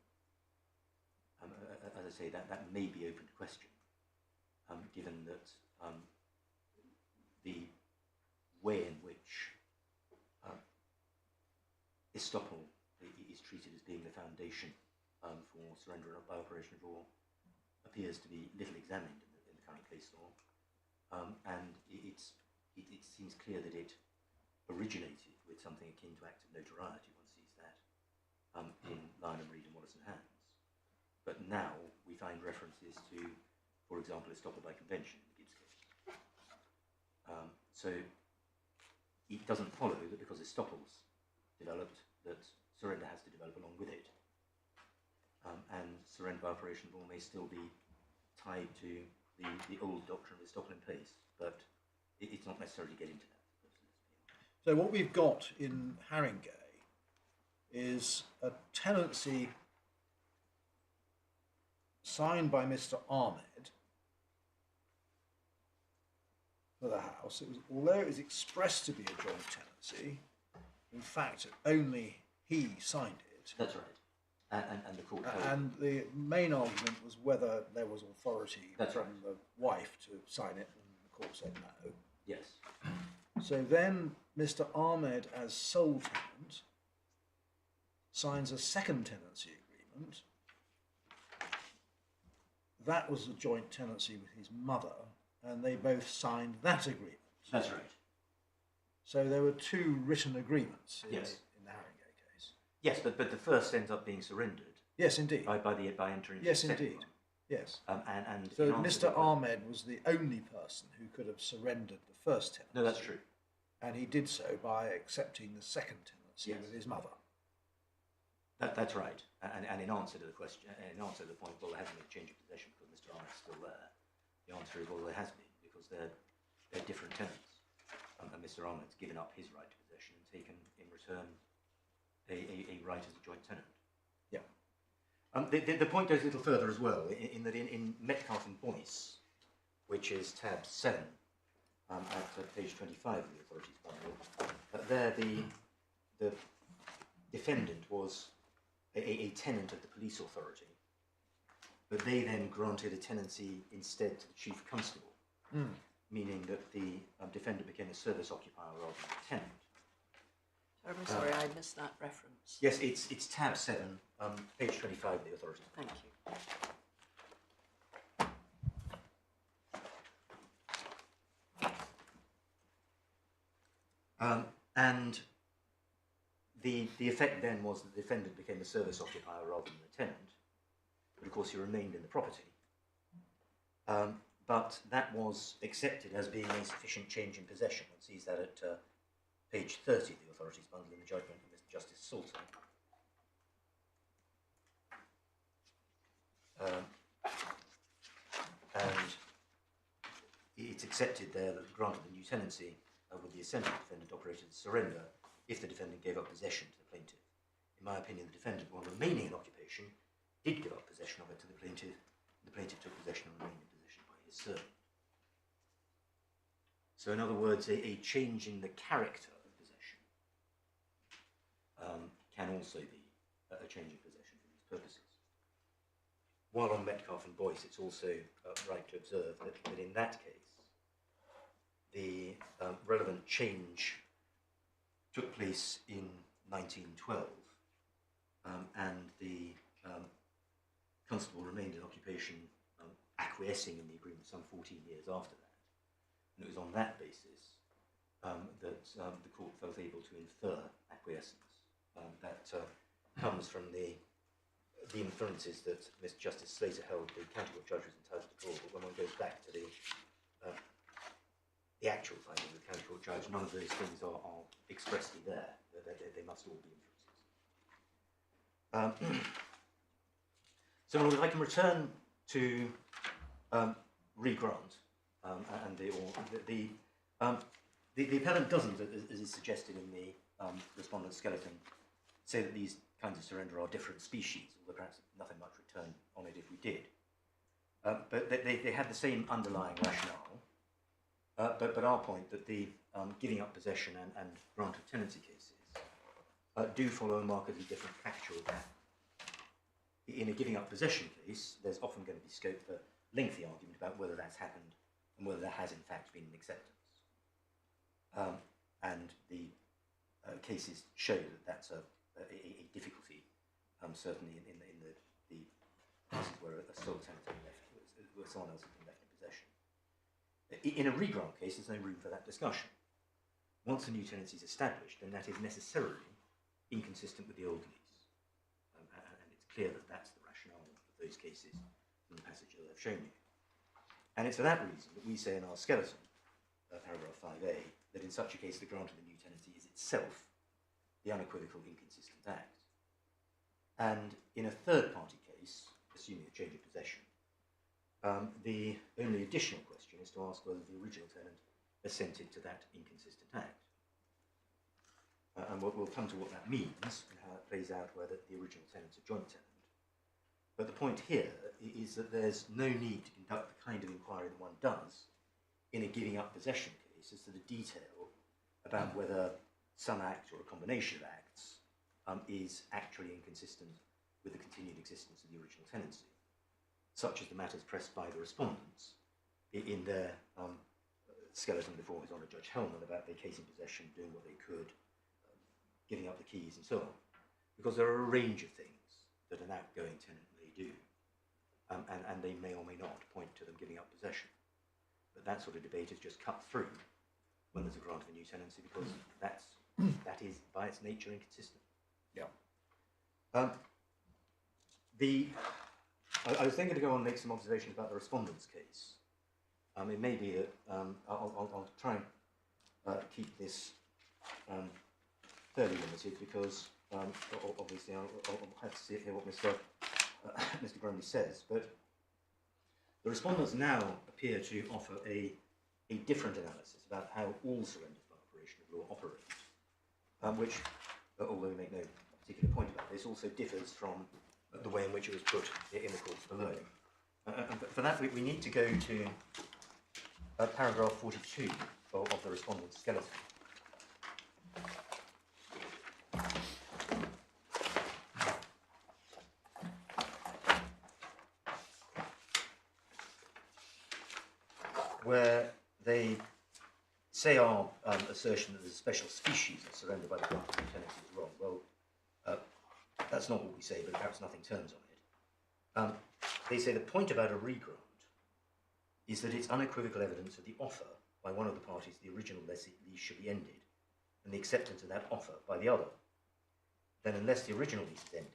As I say, that may be open to question, given that the way in which estoppel is treated as being the foundation for surrender by operation of law appears to be little examined in the current case law, and it seems clear that it originated with something akin to active notoriety. One sees that in Lynham, Reed and Wallace and Hands. But now we find references to, for example, estoppel by convention in the Gibbs case. So it doesn't follow that because estoppel's developed, that surrender has to develop along with it. And surrender by operation of law may still be tied to the old doctrine of estoppel in place, but it's not necessary to get into that. So what we've got in Haringey is a tenancy signed by Mr. Ahmed for the house. Although it was expressed to be a joint tenancy, in fact, only he signed it. That's right. And the court and the main argument was whether there was authority from the wife to sign it, and the court said no. Yes. So then Mr. Ahmed, as sole tenant, signs a second tenancy agreement. That was a joint tenancy with his mother, and they both signed that agreement. That's right. So there were two written agreements in the Haringey case. Yes, but the first ends up being surrendered. Yes, indeed. By entering. Yes, indeed. Yes. And so Mr. Ahmed was the only person who could have surrendered the first tenancy. No, that's true. And he did so by accepting the second tenancy with his mother. That's right. And in answer to the question, in answer to the point, well, there hasn't been a change of possession because Mr. Ahmed's still there. The answer is, well, there has been, because they're different tenants. And Mr. Ahmed's given up his right to possession and taken in return a right as a joint tenant. Yeah. The point goes a little further as well, in that in Metcalfe and Boyce, which is tab 7, at page 25 of the authorities manual, there the defendant was a tenant of the police authority, but they then granted a tenancy instead to the chief constable. meaning that the defendant became a service occupier rather than a tenant. Terribly sorry, I missed that reference. Yes, it's tab 7, page 25 of the authority. Thank you. And the effect then was that the defendant became a service occupier rather than a tenant, but of course he remained in the property. But that was accepted as being a sufficient change in possession. One sees that at page 30 of the authority's bundle in the judgment of Mr. Justice Salter. And it's accepted there that the grant of the new tenancy with the assent of the defendant operated as surrender if the defendant gave up possession to the plaintiff. In my opinion, the defendant, while remaining in occupation, did give up possession of it to the plaintiff. The plaintiff took possession and remained in possession by his servant. So in other words, a change in the character of possession can also be a change in possession for these purposes. While on Metcalfe and Boyce, it's also right to observe that in that case, the relevant change took place in 1912, and the constable remained in occupation, acquiescing in the agreement some 14 years after that. And it was on that basis that the court felt able to infer acquiescence. That comes from the inferences that Mr. Justice Slater held the county court judge was entitled to draw, but when one goes back to the actual finding of the county court judge, none of those things are expressly there. They must all be inferences. So if I can return to regrant, and the appellant doesn't, as is suggested in the respondent's skeleton, say that these kinds of surrender are different species, although perhaps nothing much return on it if we did. But they had the same underlying rationale. But our point that the giving up possession and grant of tenancy cases do follow a markedly different factual pattern. In a giving up possession case, there's often going to be scope for lengthy argument about whether that's happened and whether there has in fact been an acceptance. And the cases show that that's a difficulty, certainly in the cases where a sole tenant has been left, where someone else has been left in possession. In a regrant case, there's no room for that discussion. Once a new tenancy is established, then that is necessarily inconsistent with the old lease. And it's clear that that's the rationale of those cases in the passage that I've shown you. And it's for that reason that we say in our skeleton, paragraph 5a, that in such a case the grant of the new tenancy is itself the unequivocal inconsistent act. And in a third-party case, assuming a change of possession, the only additional question is to ask whether the original tenant assented to that inconsistent act. And we'll come to what that means and how it plays out whether the original tenant's a joint tenant. But the point here is that there's no need to conduct the kind of inquiry that one does in a giving up possession case as to the detail about whether some act or a combination of acts is actually inconsistent with the continued existence of the original tenancy, such as the matters pressed by the respondents in their skeleton before His Honour Judge Hellman about vacating possession, doing what they could, giving up the keys and so on. Because there are a range of things that an outgoing tenant may do, and they may or may not point to them giving up possession. But that sort of debate is just cut through when there's a grant of a new tenancy, because that is by its nature inconsistent. Yeah. I was thinking to go on and make some observations about the respondent's case. It may be that I'll try and keep this fairly limited, because obviously I'll have to hear what Mr. Bromley says. But the respondents now appear to offer a different analysis about how all surrenders by operation of law operate, which, although we make no particular point about this, also differs from the way in which it was put in the courts below. But for that, we need to go to paragraph 42 of the respondent's skeleton. Where they say our assertion that there's a special species of surrender by the grant of new tenancy is wrong. Well, that's not what we say, but perhaps nothing turns on it. They say the point about a regrant is that it's unequivocal evidence of the offer by one of the parties the original lease should be ended, and the acceptance of that offer by the other. Then unless the original lease is ended,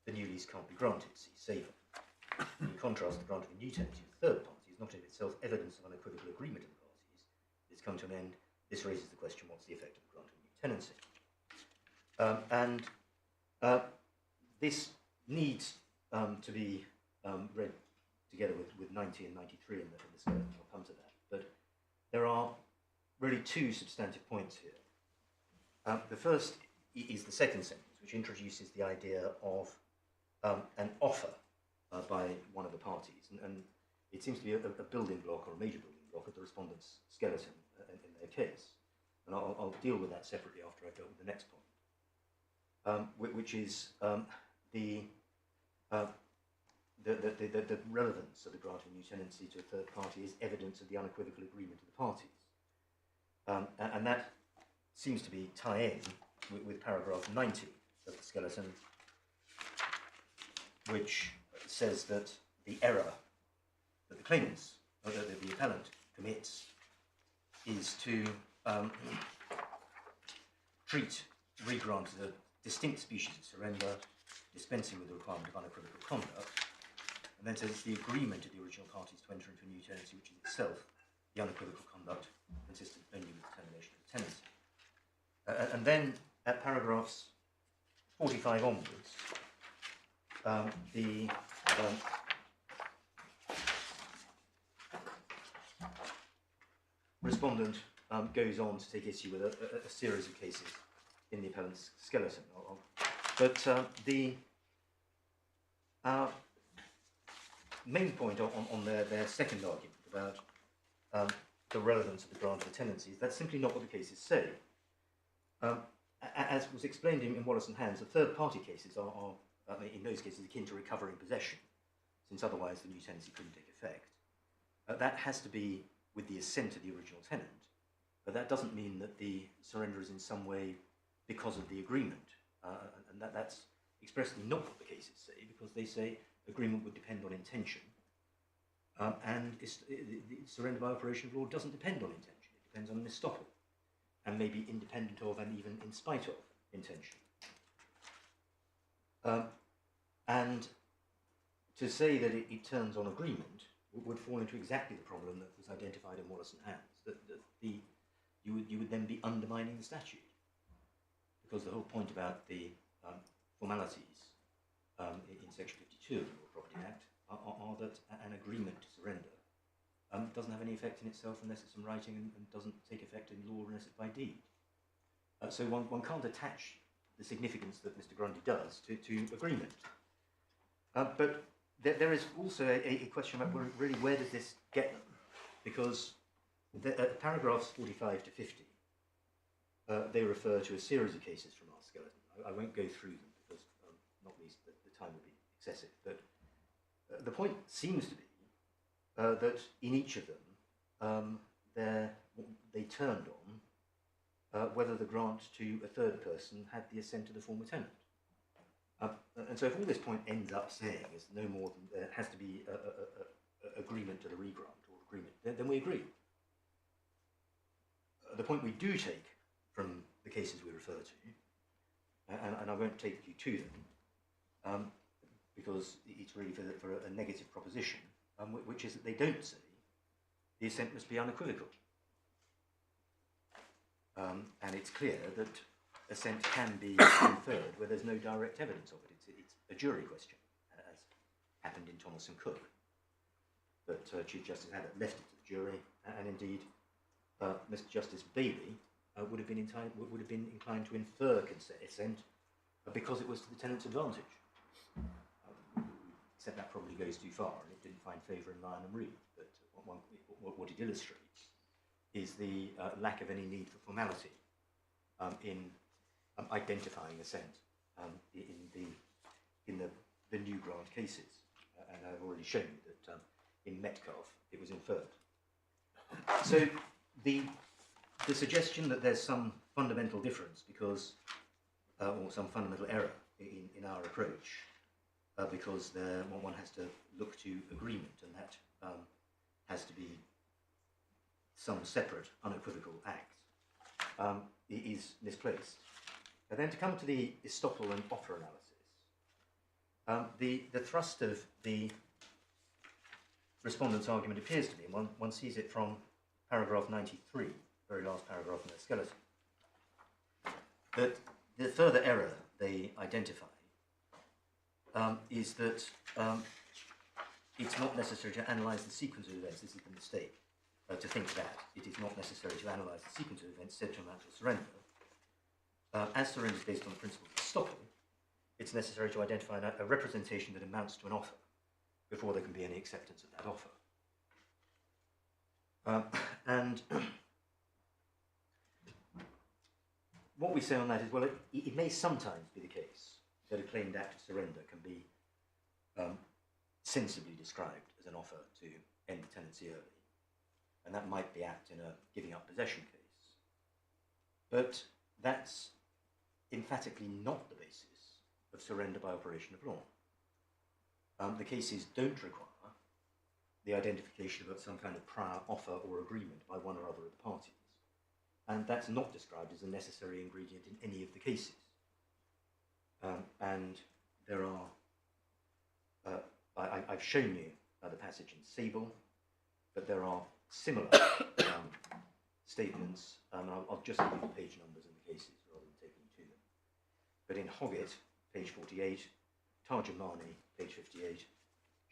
the new lease can't be granted, see Saver. In contrast, the grant of a new tenancy to a third party is not in itself evidence of unequivocal agreement of the parties. It's come to an end. This raises the question, what's the effect of the grant of a new tenancy? This needs to be read together with 90 and 93 in the skeleton. I'll come to that. But there are really two substantive points here. The first is the second sentence, which introduces the idea of an offer by one of the parties. And it seems to be a building block, or a major building block, of the respondent's skeleton in their case. And I'll deal with that separately after I've dealt with the next point, which is the relevance of the grant of new tenancy to a third party is evidence of the unequivocal agreement of the parties. And that seems to be tie-in with paragraph 90 of the skeleton, which says that the error that the claimants, or that the appellant commits, is to treat regrant as a distinct species of surrender, dispensing with the requirement of unequivocal conduct, and then says it's the agreement of the original parties to enter into a new tenancy, which is itself the unequivocal conduct consistent only with the termination of the tenancy. And then at paragraphs 45 onwards, the respondent goes on to take issue with a series of cases in the appellant's skeleton. But the main point on their second argument about the relevance of the grant of the tenancies, that's simply not what the cases say. As was explained in Wallace and Hands, the third-party cases are in those cases akin to recovering possession, since otherwise the new tenancy couldn't take effect. That has to be with the assent of the original tenant, but that doesn't mean that the surrender is in some way because of the agreement, and that's expressly not what the cases say, because they say agreement would depend on intention, and the surrender by operation of law doesn't depend on intention, it depends on an estoppel, and may be independent of and even in spite of intention. And to say that it turns on agreement would fall into exactly the problem that was identified in Wallace and Hands, that you would then be undermining the statute, because the whole point about the formalities in Section 52 of the Law Property Act are that an agreement to surrender doesn't have any effect in itself unless it's in writing, and doesn't take effect in law unless it's by deed. So one can't attach the significance that Mr. Grundy does to agreement. But there is also a question about really where does this get them? Because paragraphs 45 to 50, they refer to a series of cases from our skeleton. I won't go through them because not least the time would be excessive. But the point seems to be that in each of them, they turned on whether the grant to a third person had the assent of the former tenant. And so if all this point ends up saying is no more than there has to be agreement to the regrant or agreement, then we agree. The point we do take from the cases we refer to, and I won't take you to them, because it's really for a negative proposition, which is that they don't say the assent must be unequivocal. And it's clear that assent can be inferred where there's no direct evidence of it. It's a jury question, as happened in Thomas and Cook. But Chief Justice Abbott left it to the jury, and indeed Mr. Justice Bailey would have been inclined to infer assent because it was to the tenant's advantage. Except that probably goes too far, and it didn't find favour in Lyon and Reed. But what it illustrates is the lack of any need for formality in identifying assent in the new grant cases. And I've already shown you that in Metcalfe it was inferred. So the suggestion that there's some fundamental difference because, or some fundamental error in our approach, because one has to look to agreement, and that has to be some separate, unequivocal act, is misplaced. And then to come to the estoppel and offer analysis, the thrust of the respondent's argument appears to be, and one sees it from paragraph 93, very last paragraph in the skeleton, that the further error they identify is that it's not necessary to analyse the sequence of events. This is the mistake, to think that it is not necessary to analyse the sequence of events said to amount to a surrender. As surrender is based on the principle of estoppel, it's necessary to identify a representation that amounts to an offer before there can be any acceptance of that offer. And what we say on that is, well, it may sometimes be the case that a claimed act of surrender can be sensibly described as an offer to end the tenancy early, and that might be apt in a giving up possession case. But that's emphatically not the basis of surrender by operation of law. The cases don't require the identification of some kind of prior offer or agreement by one or other of the parties. And that's not described as a necessary ingredient in any of the cases. And there are, I've shown you the passage in Sable, but there are similar statements, and I'll just give you the page numbers in the cases rather than taking you to them. But in Hoggett, page 48, Tarjamani, page 58,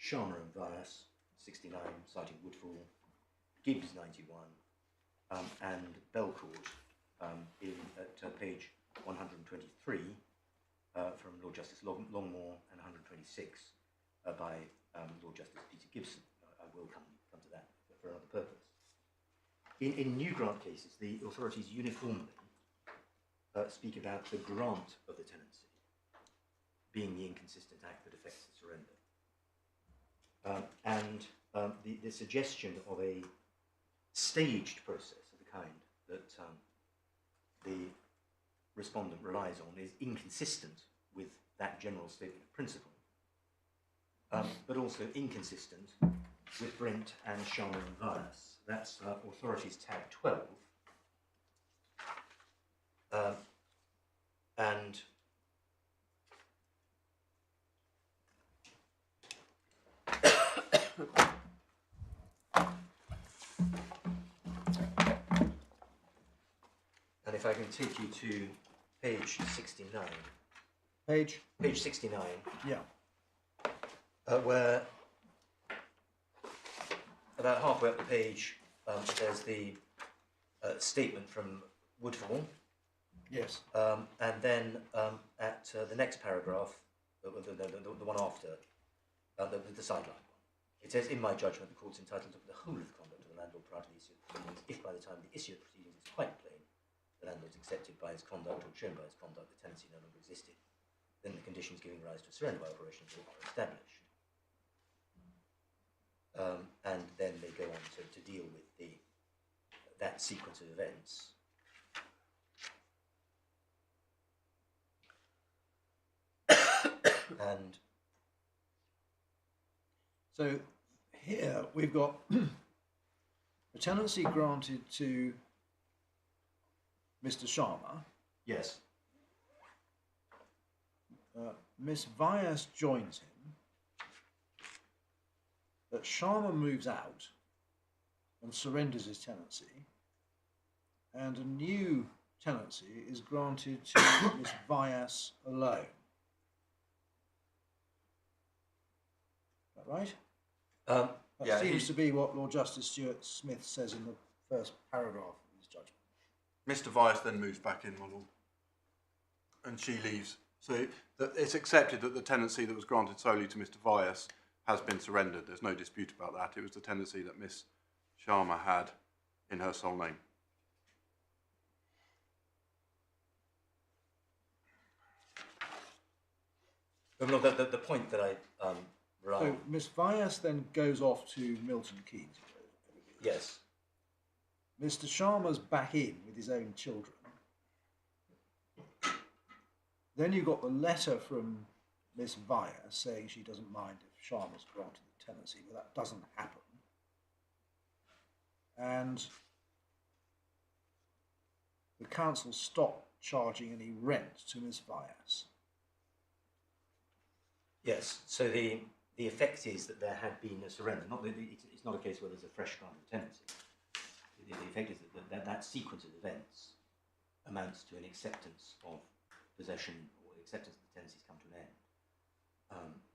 Sharma and Vyas, 69, citing Woodfall, Gibbs, 91, and Belcourt at page 123 from Lord Justice Longmore and 126 by Lord Justice Peter Gibson. I will come to that for another purpose. In new grant cases, the authorities uniformly speak about the grant of the tenancy being the inconsistent act that affects the surrender. And the suggestion of a staged process of the kind that the respondent relies on is inconsistent with that general statement of principle, but also inconsistent with Brent and Sharma and Vyas. That's authorities tab 12. And if I can take you to page 69. Page 69. Yeah. Where about halfway up the page, there's the statement from Woodfall. Yes. And then at the next paragraph, the one after, the sideline one, it says, in my judgment, the court's entitled to the whole of the conduct of the landlord prior to the issue of proceedings, if by the time the issue of proceedings is quite plain, the landlord's accepted by his conduct or shown by his conduct the tenancy no longer existed, then the conditions giving rise to a surrender by operation of law are established. And then they go on to deal with that sequence of events. And so here we've got a tenancy granted to Mr. Sharma. yes, Miss Vyas joins him. That Sharma moves out and surrenders his tenancy, and a new tenancy is granted to Miss Vyas alone. Is that right? That yeah, seems to be what Lord Justice Stuart Smith says in the first paragraph of his judgment. Mr. Vyas then moves back in, my lord, and she leaves. So it's accepted that the tenancy that was granted solely to Mr. Vyas has been surrendered. There's no dispute about that. It was the tenancy that Miss Sharma had in her sole name. no, the point that I rely So on, Miss Vyas then goes off to Milton Keynes. yes, Mr. Sharma's back in with his own children. Then you got the letter from Miss Vire saying she doesn't mind if Sharma's granted the tenancy, but that doesn't happen. And the council stopped charging any rent to Miss Vyas. Yes, so the effect is that there had been a surrender. It's not a case where there's a fresh grant of tenancy. The effect is that sequence of events amounts to an acceptance of possession, or acceptance that the tenancies come to an end.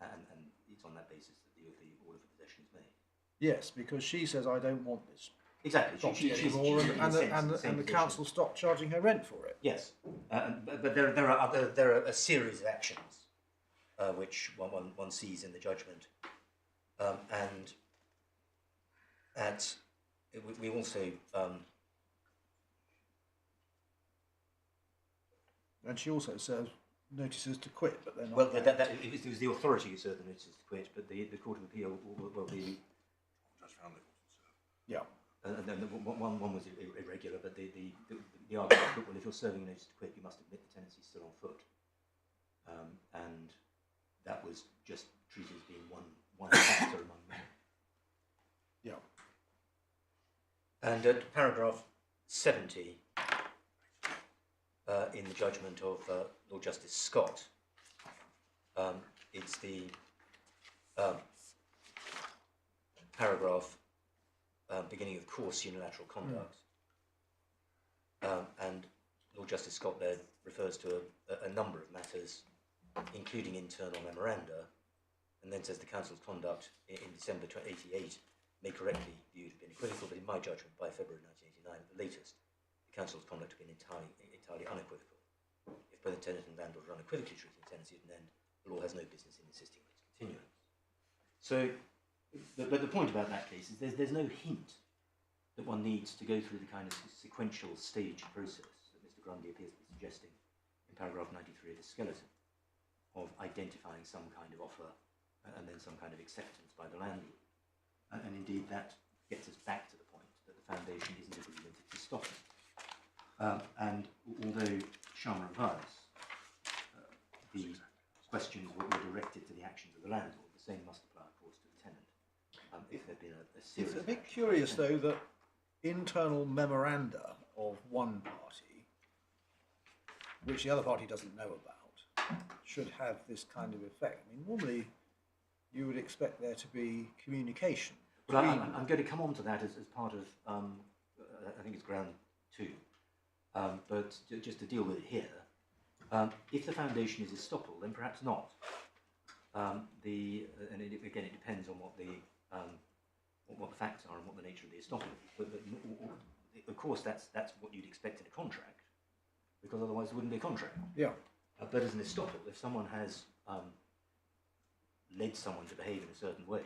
And it's on that basis that the order for possession is made. Yes, because she says, I don't want this. Exactly. And the council stopped charging her rent for it. Yes, but there are a series of actions which one sees in the judgment, and we also. And she also serves notices to quit, but they're not. Well, it was the authority who served the notices to quit, but the Court of Appeal will be. Yeah. And then one was irregular, but the argument that, well, if you're serving a notice to quit, you must admit the tenancy is still on foot, and that was just treated as being one factor among many. Yeah. And at paragraph 70 in the judgment of Lord Justice Scott, it's the paragraph beginning of course unilateral conduct, and Lord Justice Scott there refers to a number of matters, including internal memoranda, and then says the council's conduct in December 1988 may correctly viewed have been equivocal, but in my judgment by February 1989 at the latest, the council's conduct had been entirely unequivocal. If both the tenant and landlord are unequivocally treating the tenancy at an end, the law has no business in insisting on its continuance. So, but the point about that case is there's no hint that one needs to go through the kind of sequential stage process that Mr. Grundy appears to be suggesting in paragraph 93 of the skeleton, of identifying some kind of offer and then some kind of acceptance by the landlord. And indeed that gets us back to the point that the foundation isn't agreement, it's a stopper. And although Sharma advised the questions were directed to the actions of the landlord, the same must apply, of course, to the tenant. If there'd been a series. It's a bit curious, though, that internal memoranda of one party, which the other party doesn't know about, should have this kind of effect. I mean, normally you would expect there to be communication. Well, I'm going to come on to that as part of, I think it's ground 2. But just to deal with it here, if the foundation is estoppel, then perhaps not. And again, it depends on what the facts are and what the nature of the estoppel is. But of course, that's what you'd expect in a contract, because otherwise there wouldn't be a contract. Yeah. But as an estoppel, if someone has led someone to behave in a certain way,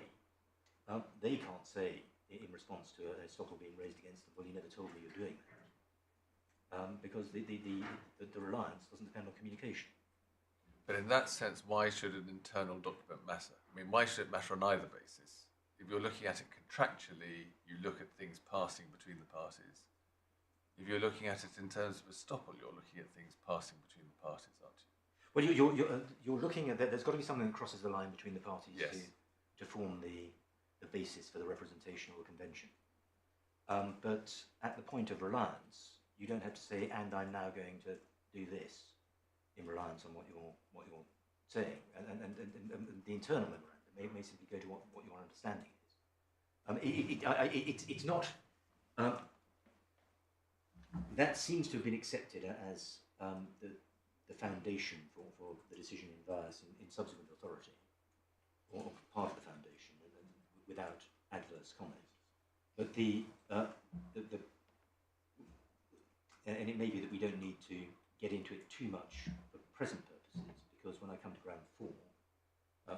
they can't say in response to an estoppel being raised against them, well, you never told me you're doing that. Because the reliance doesn't depend on communication. But in that sense, why should an internal document matter? I mean, why should it matter on either basis? If you're looking at it contractually, you look at things passing between the parties. If you're looking at it in terms of estoppel, you're looking at things passing between the parties, aren't you? Well, you're looking at that. There's got to be something that crosses the line between the parties to form the basis for the representation or the convention. But at the point of reliance, you don't have to say, and I'm now going to do this in reliance on what you're saying. And the internal memorandum may simply go to what your understanding is. It's not. That seems to have been accepted as the foundation for the decision in Vyas in subsequent authority, or part of the foundation, without adverse comment. But and it may be that we don't need to get into it too much for present purposes, because when I come to ground 4, I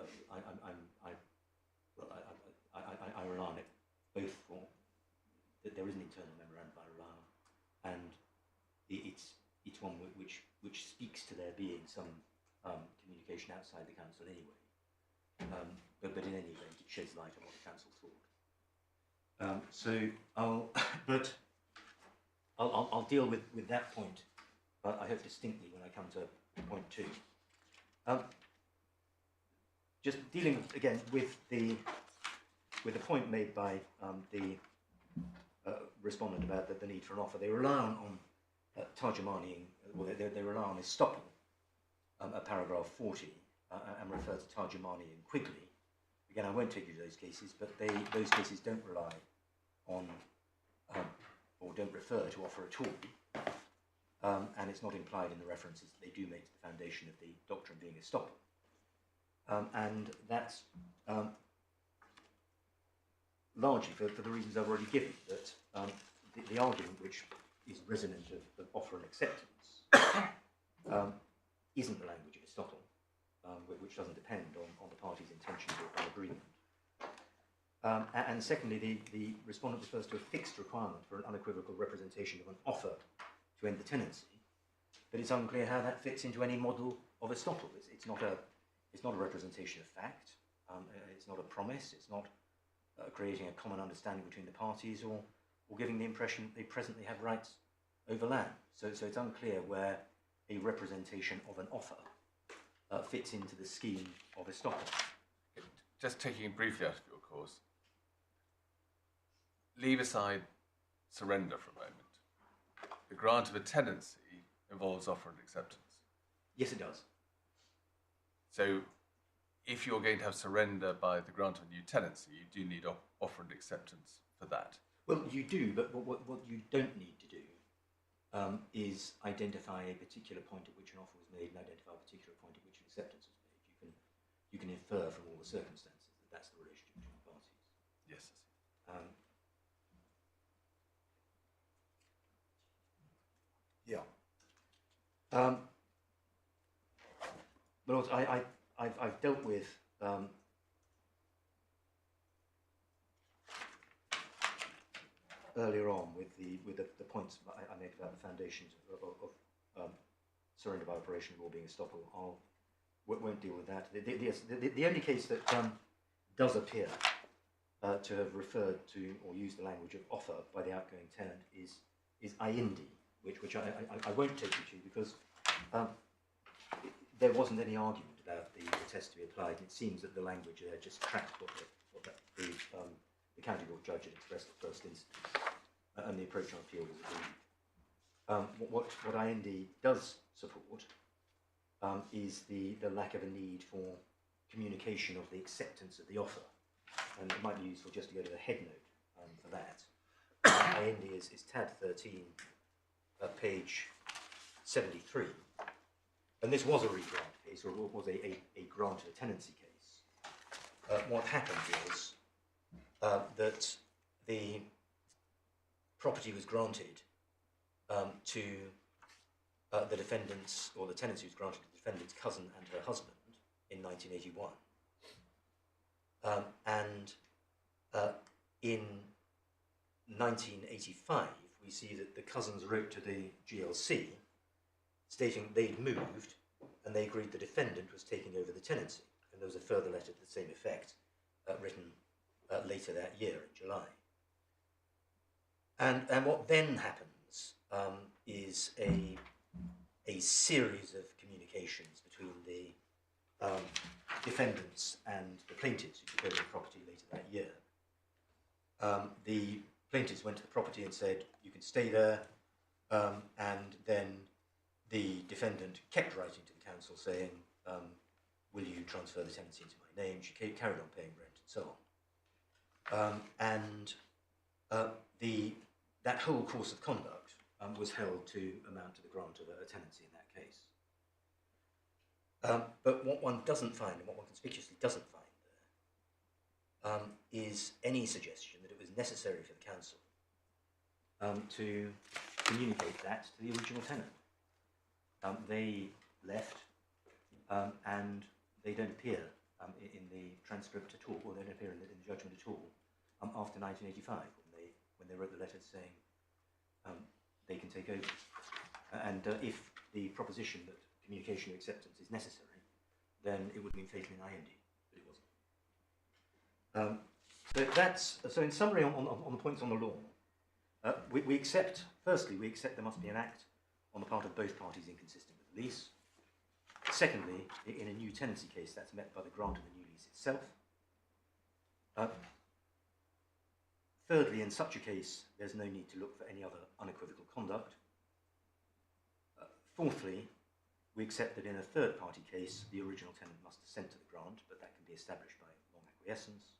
rely on it both for that there is an internal memorandum I rely on, and it's one which speaks to there being some communication outside the council anyway. But in any event, it sheds light on what the council thought. I'll deal with that point, but I hope distinctly when I come to point 2. Just dealing again with the point made by the respondent about the need for an offer. They rely on tarjumaniing, well, they rely on estoppel at paragraph 40 and refer to tarjumani and Quigley. Again, I won't take you to those cases, but those cases don't rely on or don't refer to offer at all, and it's not implied in the references that they do make to the foundation of the doctrine being estoppel. And that's largely for the reasons I've already given, that the argument which is resonant of offer and acceptance isn't the language of estoppel, which doesn't depend on the party's intentions or agreement. And secondly, the respondent refers to a fixed requirement for an unequivocal representation of an offer to end the tenancy, but it's unclear how that fits into any model of estoppel. It's not a representation of fact, it's not a promise, it's not creating a common understanding between the parties or giving the impression that they presently have rights over land. So it's unclear where a representation of an offer fits into the scheme of estoppel. Just taking it briefly out of your course, leave aside surrender for a moment. The grant of a tenancy involves offer and acceptance. Yes, it does. So if you're going to have surrender by the grant of a new tenancy, you do need offer and acceptance for that. Well, you do, but what you don't need to do is identify a particular point at which an offer was made and identify a particular point at which an acceptance was made. You can infer from all the circumstances that that's the relationship between the parties. Yes. But also, I've dealt with earlier on with the points I made about the foundations of surrender by operation law being estoppel. Won't deal with that. The only case that does appear to have referred to or used the language of offer by the outgoing tenant is Indi, which I won't take you to because there wasn't any argument about the test to be applied. It seems that the language there just tracked what the county court judge had expressed at first instance, and the approach on appeal was agreed. What Indi does support is the lack of a need for communication of the acceptance of the offer, and it might be useful just to go to the head note for that. Indi is tab 13, page 73. And this was a re-grant case, or it was a grant of a tenancy case. What happened was that the property was granted to the defendant's, or the tenancy was granted to the defendant's cousin and her husband in 1981. In 1985, we see that the cousins wrote to the GLC stating they'd moved and they agreed the defendant was taking over the tenancy. And there was a further letter to the same effect written later that year in July. And what then happens is a series of communications between the defendants and the plaintiffs who took over the property later that year. The plaintiffs went to the property and said, you can stay there, and then the defendant kept writing to the council saying, will you transfer the tenancy into my name? She carried on paying rent and so on. That whole course of conduct was held to amount to the grant of a tenancy in that case. But what one doesn't find, and what one conspicuously doesn't find there, is any suggestion that it was necessary for the council to communicate that to the original tenant. They left, and they don't appear in the transcript at all, or they don't appear in the judgment at all after 1985, when they wrote the letter saying they can take over. And if the proposition that communication of acceptance is necessary, then it would have been fatal in IND, but it wasn't. So in summary, on the points on the law, We accept, firstly, we accept there must be an act on the part of both parties inconsistent with the lease. Secondly, in a new tenancy case, that's met by the grant of the new lease itself. Thirdly, in such a case, there's no need to look for any other unequivocal conduct. Fourthly, we accept that in a third-party case, the original tenant must assent to the grant, but that can be established by long acquiescence.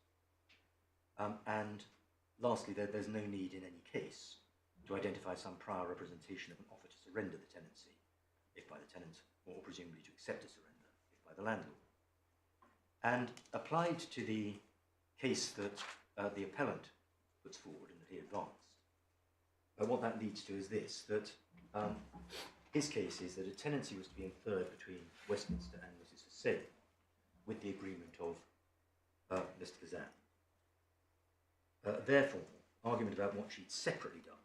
And lastly, there's no need in any case to identify some prior representation of an offer to surrender the tenancy, if by the tenant, or presumably to accept a surrender, if by the landlord. And applied to the case that the appellant puts forward and that he advanced, what that leads to is this, that his case is that a tenancy was to be inferred between Westminster and Mrs. Hussain with the agreement of Mr. Kazan. Therefore, argument about what she'd separately done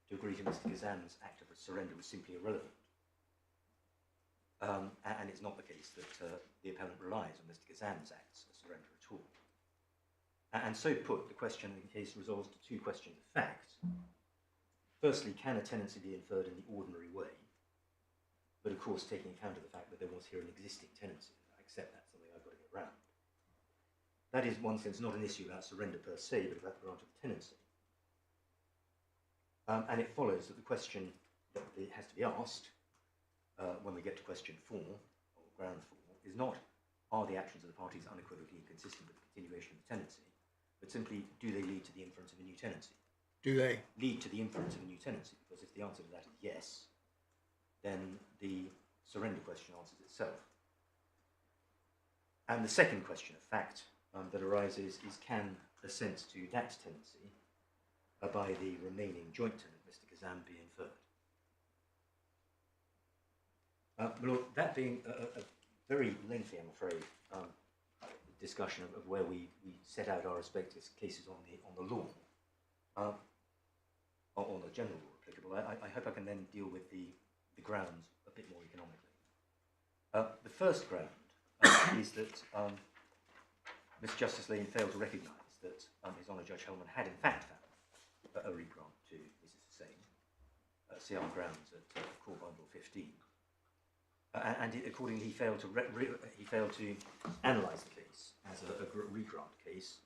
to agree to Mr. Kazan's act of surrender was simply irrelevant. And it's not the case that the appellant relies on Mr. Kazan's acts of surrender at all. And so put, the question in the case resolves to two questions of fact. Firstly, can a tenancy be inferred in the ordinary way? But of course, taking account of the fact that there was here an existing tenancy, I accept that's something I've got to get round. That is, in one sense, not an issue about surrender per se, but about the grant of the tenancy. And it follows that the question that has to be asked when we get to question 4, or ground 4, is not, are the actions of the parties unequivocally inconsistent with the continuation of the tenancy, but simply, do they lead to the inference of a new tenancy? Do they? Lead to the inference of a new tenancy, because if the answer to that is yes, then the surrender question answers itself. And the second question of fact that arises is, can assent to that tenancy by the remaining joint tenant, Mr. Kazan, be inferred? Well, that being a very lengthy, I'm afraid, discussion of where we set out our respective cases on the law, on the general law applicable, I hope I can then deal with the grounds a bit more economically. The first ground is that Miss Justice Lane failed to recognise that His Honour Judge Hellman had in fact found a regrant to Mrs. Hussain, see our grounds at Core Bundle 15. And accordingly, he failed to analyse the case as a regrant case,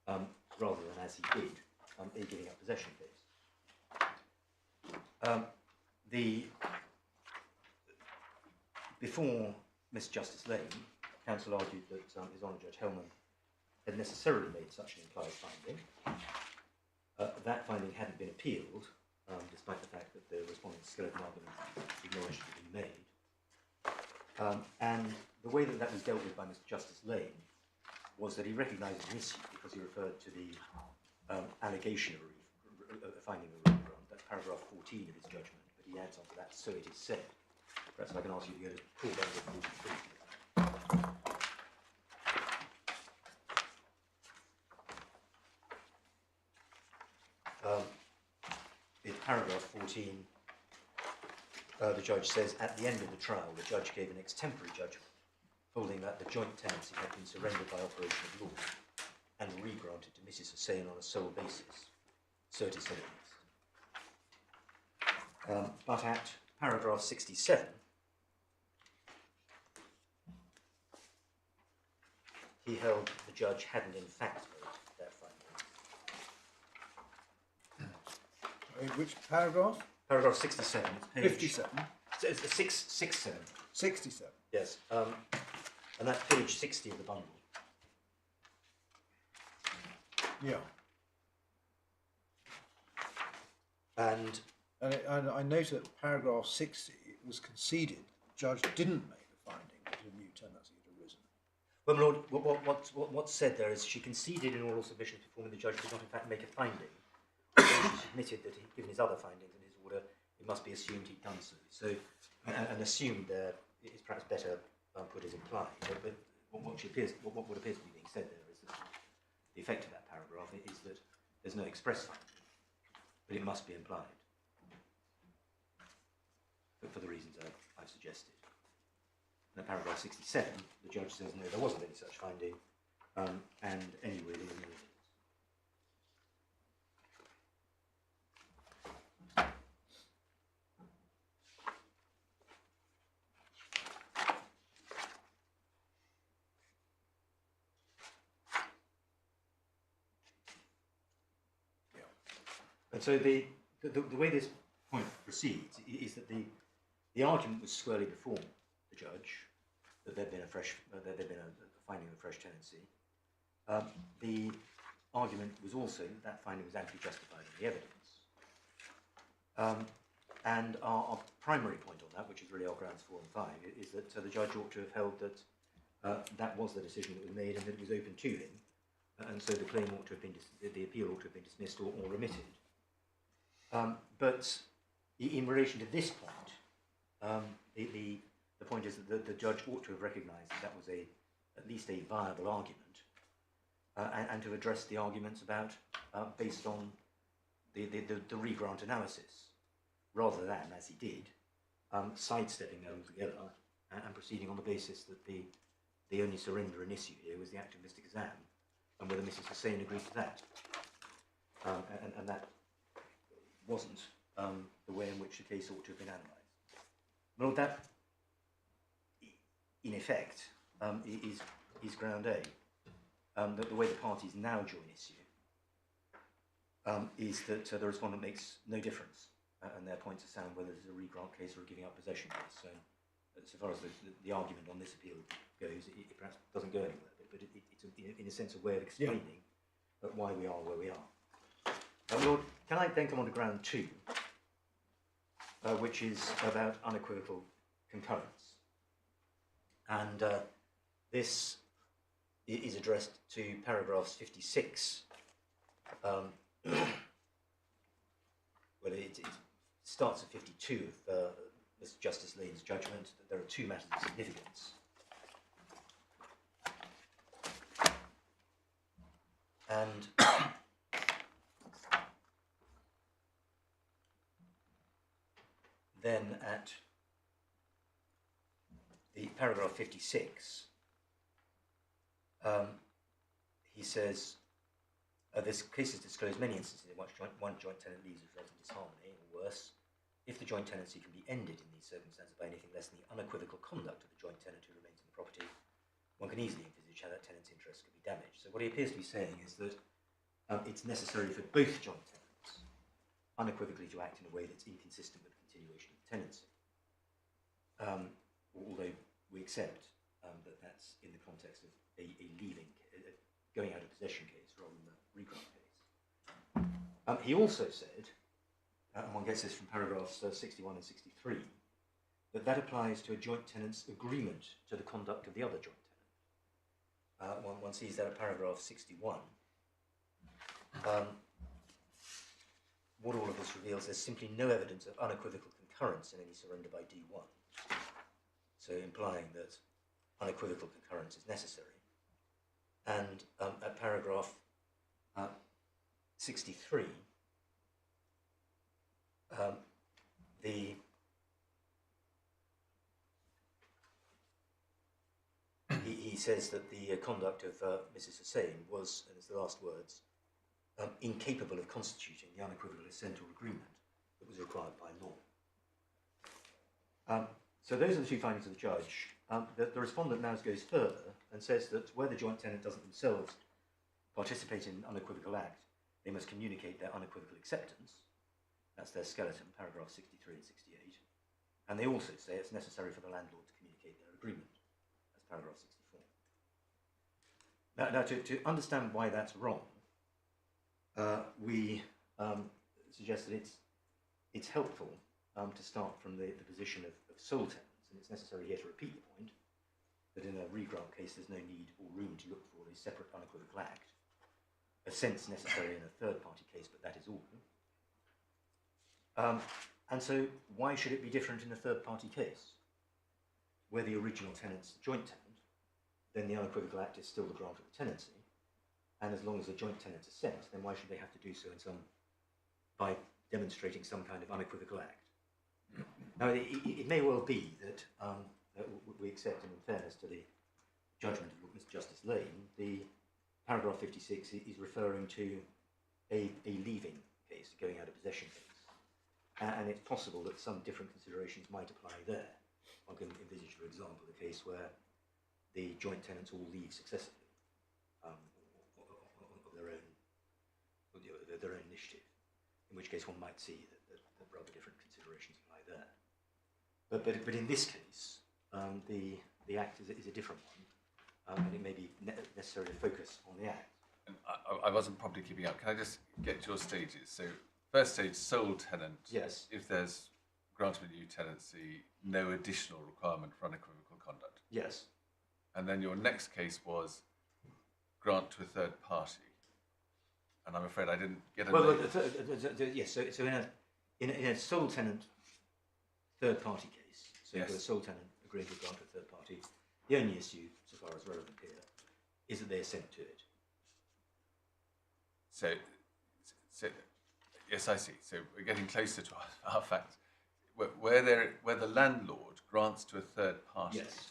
rather than as he did a giving up possession case. Before Miss Justice Lane, counsel argued that His Honour Judge Hellman had necessarily made such an implied finding. That finding hadn't been appealed, despite the fact that the respondent's skeleton argument acknowledged it had been made. And the way that was dealt with by Mr. Justice Lane was that he recognised an issue because he referred to the allegation of finding a regrant. That's paragraph 14 of his judgment, but he adds on to that, so it is said. Perhaps I can ask you to go to Core Bundle 43. In paragraph 14, the judge says, at the end of the trial, the judge gave an extempore judgment, holding that the joint tenancy had been surrendered by operation of law and re-granted to Mrs. Hussain on a sole basis. So it is said at least. But at paragraph 67, he held the judge hadn't in fact made that finding. Which paragraph? Paragraph 67. Page 57. 67. 67. Yes. And that's page 60 of the bundle. Yeah. And I note that paragraph 60, it was conceded the judge didn't make the finding that a new tenancy had arisen. well, my Lord, what's said there is she conceded in oral submissions before me the judge did not in fact make a finding. She admitted that he'd given his other findings in his order, it must be assumed he'd done so. So, and assumed there is perhaps better put as implied. But what would appears to be being said there is that the effect of that paragraph is that there's no express finding, but it must be implied. But for the reasons I've suggested. In paragraph 67, the judge says no, there wasn't any such finding, and anyway, there was no evidence. And so the way this point proceeds is that the argument was squarely before the judge that there'd been a finding of a fresh tenancy. The argument was also that that finding was amply justified in the evidence. And our primary point on that, which is really our grounds 4 and 5, is that the judge ought to have held that that was the decision that was made and that it was open to him, and so the claim ought to have been the appeal ought to have been dismissed or remitted. But in relation to this point, the point is that the judge ought to have recognised that that was at least a viable argument, and to address the arguments about based on the regrant analysis, rather than, as he did, sidestepping that altogether and proceeding on the basis that the only surrender in issue here was the act of Mr. Kazan, and whether Mrs. Hussain agreed to that. And that wasn't the way in which the case ought to have been analysed. Well, that, in effect, is ground A. That the way the parties now join issue is that the respondent makes no difference, and their points are sound whether there's a regrant case or a giving up possession case. So far as the argument on this appeal goes, it perhaps doesn't go anywhere, but it's in a sense a way of explaining why we are where we are. Lord, can I then come on to ground 2, which is about unequivocal concurrence, and this is addressed to paragraphs 56. Well, it starts at 52 of Mr. Justice Lane's judgment that there are 2 matters of significance. And then at the paragraph 56, he says, this case has disclosed many instances in which one joint tenant leaves as resulting disharmony, or worse, if the joint tenancy can be ended in these circumstances by anything less than the unequivocal conduct of the joint tenant who remains in the property, one can easily envisage how that tenant's interest could be damaged. So what he appears to be saying is that it's necessary for both joint tenants unequivocally to act in a way that's inconsistent with the continuation of the tenancy. Although we accept that that's in the context of a leaving, going out of possession case rather than a regrant case. He also said, and one gets this from paragraphs 61 and 63, that applies to a joint tenant's agreement to the conduct of the other joint tenant. One sees that at paragraph 61. What all of this reveals, there's simply no evidence of unequivocal concurrence in any surrender by D1. So implying that unequivocal concurrence is necessary. And at paragraph 63, he says that the conduct of Mrs. Hussain was, and it's the last words, incapable of constituting the unequivocal assent or agreement that was required by law. So those are the 2 findings of the judge. The respondent now goes further and says that where the joint tenant doesn't themselves participate in an unequivocal act, they must communicate their unequivocal acceptance. That's their skeleton, paragraph 63 and 68. And they also say it's necessary for the landlord to communicate their agreement. That's paragraph 64. Now to understand why that's wrong, we suggest that it's helpful to start from the position of sole tenants, and it's necessary here to repeat the point that in a regrant case there's no need or room to look for a separate unequivocal act. Assent's necessary in a third-party case, but that is all. And so why should it be different in a third-party case? Where the original tenant's the joint tenant, then the unequivocal act is still the grant of the tenancy, and as long as the joint tenants assent, then why should they have to do so by demonstrating some kind of unequivocal act? Now, it may well be that we accept, and in fairness to the judgment of Mr. Justice Lane, the paragraph 56 is referring to a leaving case, going out of possession case. And it's possible that some different considerations might apply there. One can envisage, for example, a case where the joint tenants all leave successively of their own initiative. in which case one might see that rather different considerations apply there. But in this case, the Act is a different one, and it may be necessary to focus on the Act. And I wasn't probably keeping up. Can I just get your stages? So first stage, sole tenant. Yes. If there's grant of a new tenancy, no additional requirement for unequivocal conduct. Yes. And then your next case was grant to a third party. And I'm afraid I didn't get a Well, name. yes. So in a sole tenant third party case, so you've got a Yes. sole tenant agreeing to grant to a third party. The only issue, so far as relevant here, is that they assent to it. So yes, I see. So we're getting closer to our facts. Where the landlord grants to a third party, Yes.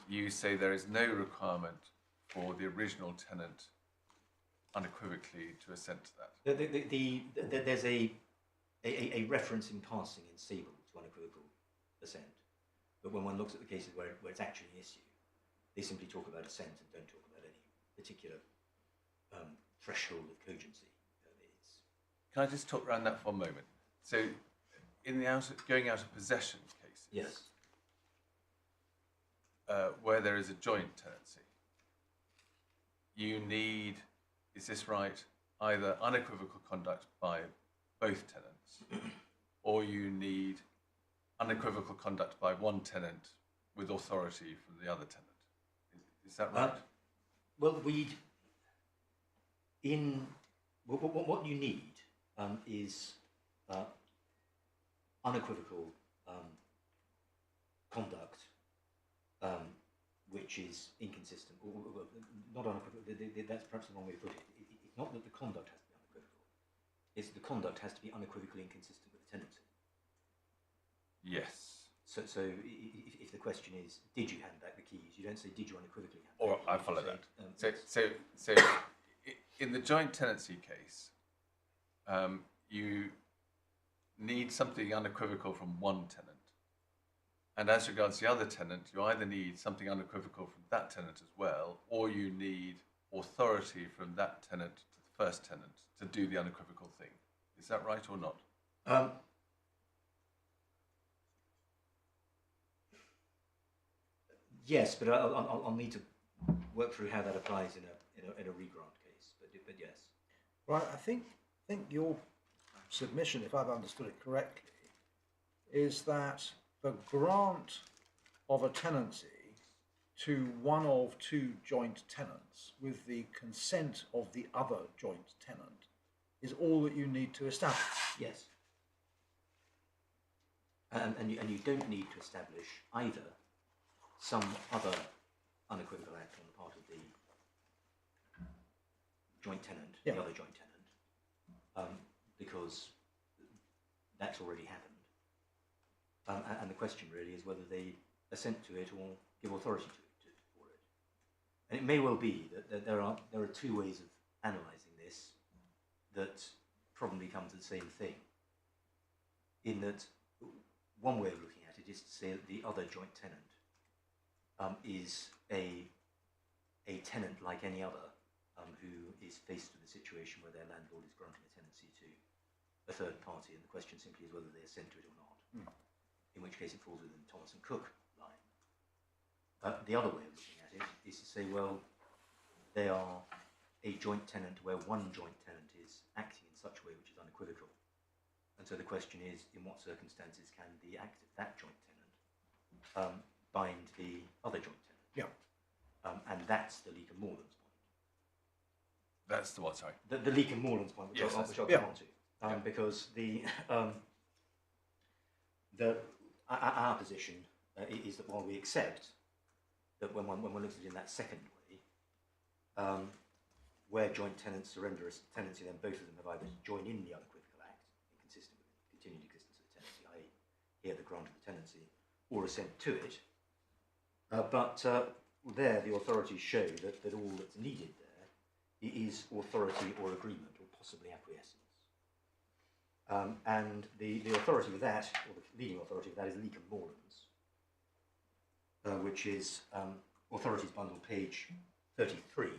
you say there is no requirement for the original tenant unequivocally to assent to that. There's a reference in passing in Sable to unequivocal assent, but when one looks at the cases where it's actually an issue, they simply talk about assent and don't talk about any particular threshold of cogency. Can I just talk around that for a moment? So, in the going out of possession cases, Yes. Where there is a joint tenancy, you need, is this right, either unequivocal conduct by both tenants, or you need unequivocal conduct by one tenant with authority from the other tenant. Is that right? Well, what you need is unequivocal conduct, which is inconsistent, or not unequivocal. That's perhaps the wrong way to put it. It's not that the conduct has to be unequivocal; it's the conduct has to be unequivocally inconsistent with the tenancy. Yes. So if the question is, did you hand back the keys? You don't say, did you unequivocally hand Or back the keys? I follow You that. say, So in the joint tenancy case, you need something unequivocal from one tenant. And as regards the other tenant, you either need something unequivocal from that tenant as well, or you need authority from that tenant to the first tenant to do the unequivocal thing. Is that right or not? Yes, but I'll need to work through how that applies in a regrant case. But yes. Right, I think your submission, if I've understood it correctly, is that the grant of a tenancy to one of two joint tenants with the consent of the other joint tenant is all that you need to establish. Yes. And you don't need to establish either some other unequivocal act on the part of the joint tenant, Yeah. the other joint tenant, because that's already happened. And the question really is whether they assent to it or give authority for it. And it may well be that there are two ways of analysing this that probably come to the same thing. In that one way of looking at it is to say that the other joint tenant is a tenant like any other who is faced with a situation where their landlord is granting a tenancy to a third party, and the question simply is whether they assent to it or not. In which case it falls within the Thomas and Cook line. The other way of looking at it is to say, well, they are a joint tenant where one joint tenant is acting in such a way which is unequivocal. And so the question is, in what circumstances can the act of that joint tenant bind the other joint tenant? Yeah. And that's the Leek and Morelands point. That's the what, sorry? The Leek and Morelands point, which Yes, I'll that's- come yeah. on to. Because our position is that while we accept that when one looks at it in that second way, where joint tenants surrender a tenancy, then both of them have either to join in the unequivocal act, inconsistent with the continued existence of the tenancy, i.e. here the grant of the tenancy, or assent to it. But there the authorities show that all that's needed there is authority or agreement, or possibly acquiescence. And the authority of that, or the leading authority of that, is Leek and Morelands, which is Authorities Bundle, page 33.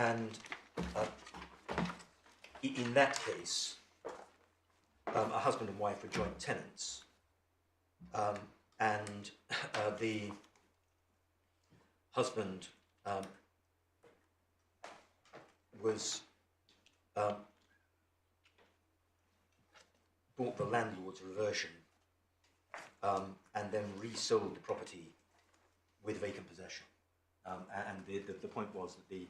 And in that case, a husband and wife were joint tenants, and the husband was bought the landlord's reversion and then resold the property with vacant possession. And the point was that the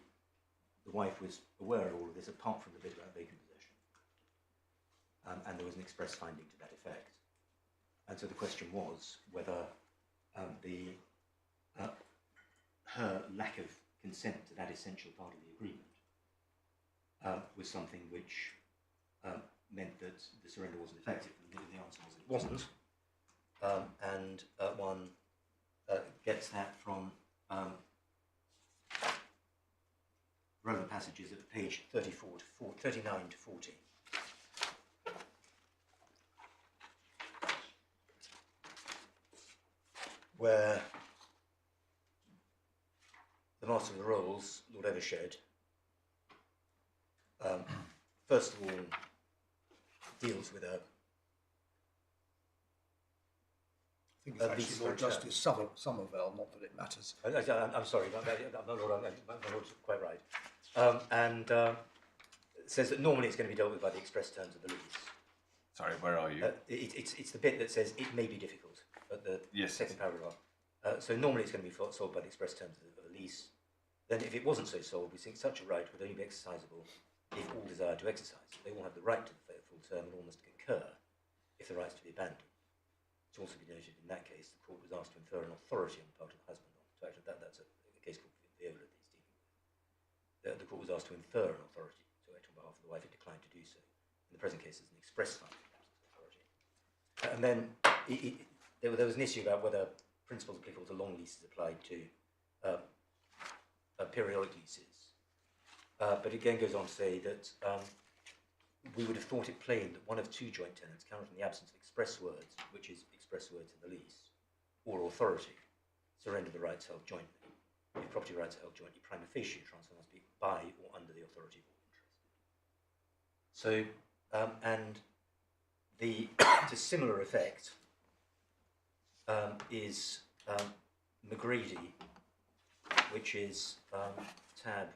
wife was aware of all of this, apart from the bit about vacant possession. And there was an express finding to that effect. And so the question was whether her lack of consent to that essential part of the agreement was something which meant that the surrender wasn't effective. And the answer was it wasn't. And one gets that from relevant passages at page 39 to 40. Where the Master of the Rolls, Lord Evershed, first of all deals with a I think it's actually Lord Justice Somerville, not that it matters. I'm sorry, my Lord's quite right. And says that normally it's going to be dealt with by the express terms of the lease. Sorry, where are you? It's the bit that says it may be difficult at the second paragraph. So normally it's going to be solved by the express terms of the lease. Then if it wasn't so solved, we think such a right would only be exercisable if all desire to exercise it. They all have the right to the full term and all must concur if the right is to be abandoned. It's also be noted in that case the court was asked to infer an authority on the part of the husband. In fact, that's a case called Viola that he's dealing with. The court was asked to infer an authority to act on behalf of the wife. It declined to do so. In the present case, there's an express finding of absence of authority. And then there was an issue about whether principles applicable to long leases applied to periodic leases. But again goes on to say that we would have thought it plain that one of two joint tenants cannot, in the absence of express words, which is express words in the lease, or authority, surrender the rights held jointly. If property rights are held jointly, prima facie transfer must be by or under the authority of all interested. So, and to similar effect is McGrady, which is tab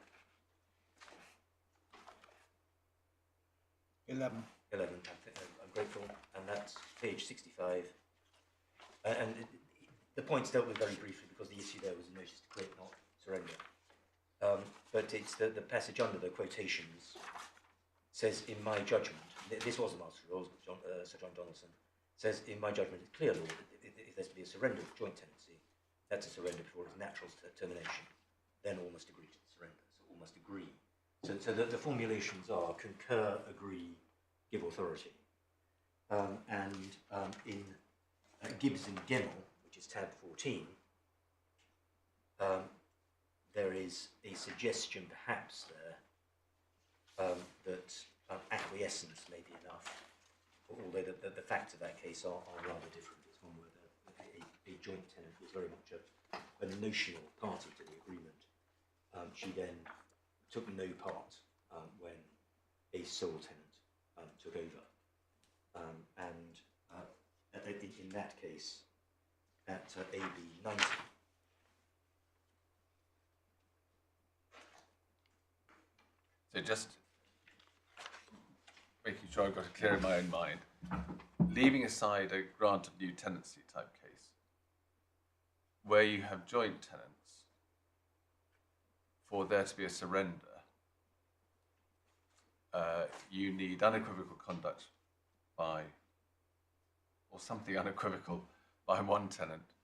11. I'm grateful, and that's page 65. And the point's dealt with very briefly because the issue there was a notice to quit, not surrender. But it's the passage under the quotations says, in my judgment, this was the Master of Rolls, but Sir John Donaldson, says, in my judgment, it's clear, Lord, that if there's to be a surrender of joint tenancy, that's a surrender before its natural termination. Then all must agree to the surrender. So all must agree. So the formulations are concur, agree, give authority. In Gibbs and Gemmell, which is tab 14, there is a suggestion perhaps there that acquiescence may be enough, although the facts of that case are rather different. It's one where a joint tenant was very much a notional party to the agreement. She then took no part when a sole tenant took over. In that case, at AB 90, so just making sure I've got it clear in my own mind, leaving aside a grant of new tenancy type case, where you have joint tenants, for there to be a surrender, you need unequivocal conduct by, or something unequivocal by one tenant,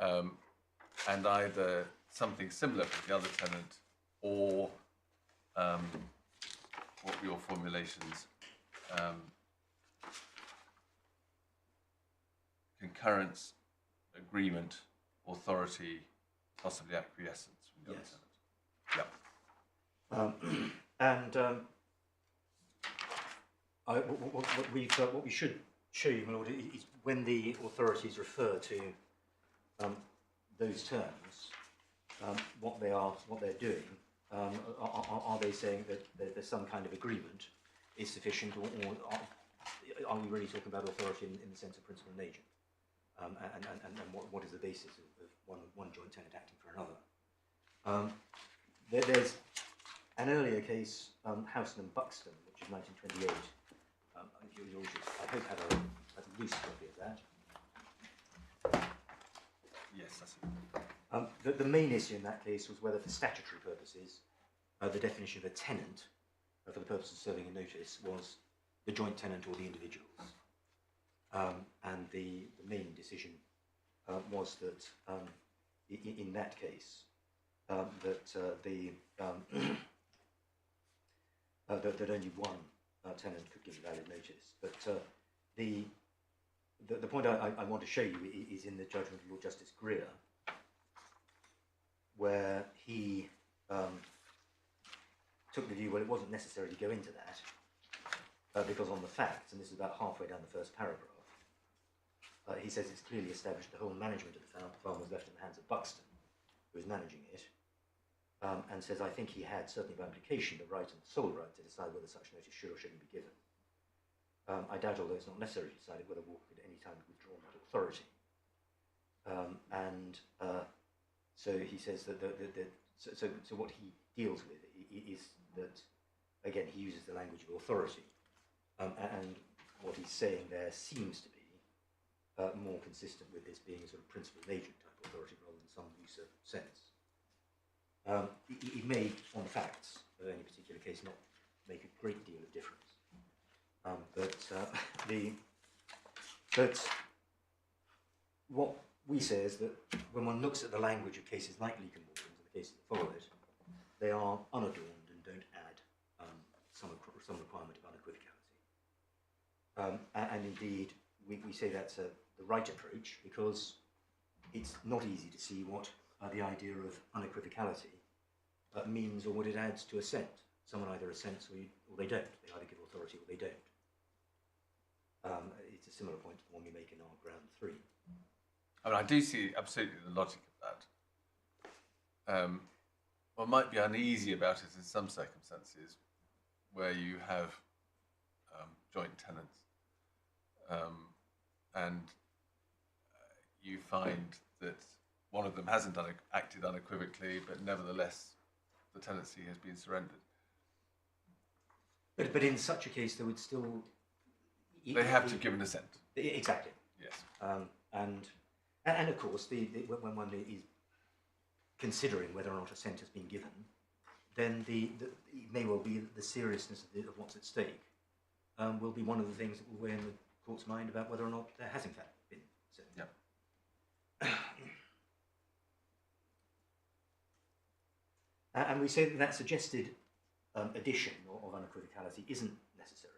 and either something similar for the other tenant, or what were your formulations? Concurrence, agreement, authority, possibly acquiescence from the other tenant. Yep. What we should show you, my Lord, is when the authorities refer to those terms, what they're doing Are they saying that there's some kind of agreement is sufficient, or are we really talking about authority in the sense of principal and agent? And what is the basis of one joint tenant acting for another? There's an earlier case, Housen and Buxton, which is 1928. You I hope have a loose copy of that. Yes, that's it. The main issue in that case was whether, for statutory purposes, the definition of a tenant, for the purpose of serving a notice, was the joint tenant or the individuals. And the main decision was that, in that case, that only one tenant could give valid notice. But the point I want to show you is in the judgment of Lord Justice Greer, where he took the view, well, it wasn't necessary to go into that, because on the facts, and this is about halfway down the first paragraph, he says it's clearly established the whole management of the farm was left in the hands of Buxton, who was managing it, and says, I think he had, certainly by implication, the right and the sole right to decide whether such notice should or shouldn't be given. I doubt, although it's not necessary to decide it, whether Walker could at any time withdraw that authority. So he says that so what he deals with is that, again, he uses the language of authority, and what he's saying there seems to be more consistent with this being a sort of principal and agent type authority rather than some looser sense. It may, on the facts of any particular case, not make a great deal of difference. But what we say is that when one looks at the language of cases like Leakin Morgan, and the cases that follow it, they are unadorned and don't add some requirement of unequivocality. And indeed, we say that's the right approach, because it's not easy to see what the idea of unequivocality means, or what it adds to assent. Someone either assents or they don't. They either give authority or they don't. It's a similar point to the one we make in our ground 3. I mean, I do see absolutely the logic of that. One might be uneasy about it in some circumstances where you have joint tenants, and you find that one of them hasn't acted unequivocally, but nevertheless the tenancy has been surrendered. But in such a case, there would still... They have to give an assent. Exactly. Yes. And of course, when one is considering whether or not assent has been given, then it may well be that the seriousness of what's at stake will be one of the things that will weigh in the court's mind about whether or not there has in fact been assent. Yeah. And we say that suggested addition of unequivocality isn't necessary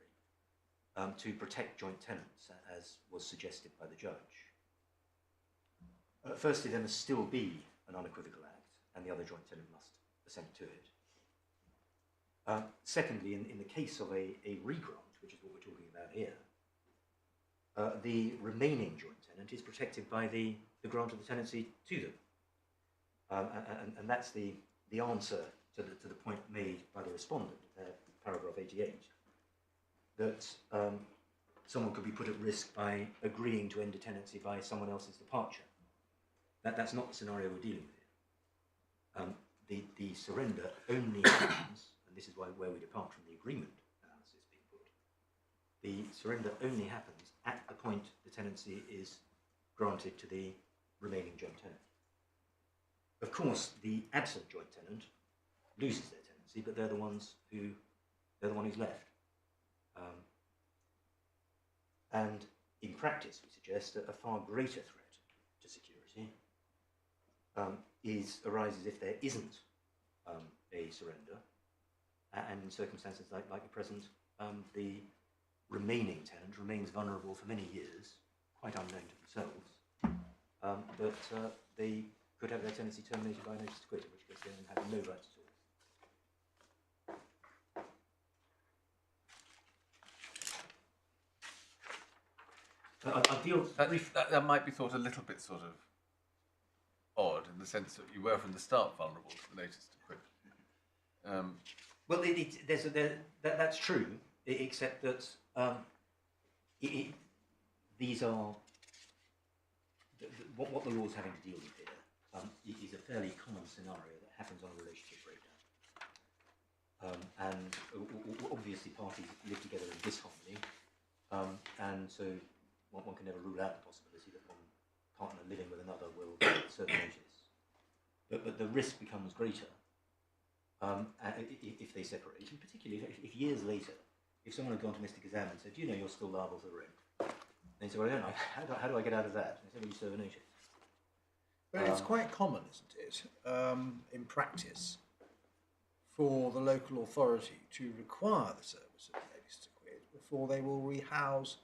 to protect joint tenants, as was suggested by the judge. Firstly, there must still be an unequivocal act, and the other joint tenant must assent to it. Secondly, in the case of a regrant, which is what we're talking about here, the remaining joint tenant is protected by the grant of the tenancy to them. And that's the answer to the point made by the respondent, paragraph 88, that someone could be put at risk by agreeing to end a tenancy by someone else's departure. That's not the scenario we're dealing with here. The surrender only happens, and this is where we depart from the agreement analysis being put, the surrender only happens at the point the tenancy is granted to the remaining joint tenant. Of course, the absent joint tenant loses their tenancy, but they're the one who's left. And in practice, we suggest that a far greater threat to security arises if there isn't a surrender, and in circumstances like the present, the remaining tenant remains vulnerable for many years, quite unknown to themselves, but they could have their tenancy terminated by notice to quit, in which case they then have no right at all. That might be thought a little bit sort of odd, in the sense that you were from the start vulnerable to the notice to quit. Well, that's true, except that these are what the law's having to deal with here is a fairly common scenario that happens on a relationship breakdown. And obviously parties live together in disharmony, and so one can never rule out the possibility that one partner living with another will serve notice. But the risk becomes greater if they separate, and particularly if years later, if someone had gone to Mr. Kazan and said, "Do you know you're still liable for the rent?" Then he said, "Well, I don't know. How do I get out of that?" And he said, "Well, you serve a notice." But it's quite common, isn't it, in practice, for the local authority to require the service of notice to quit before they will rehouse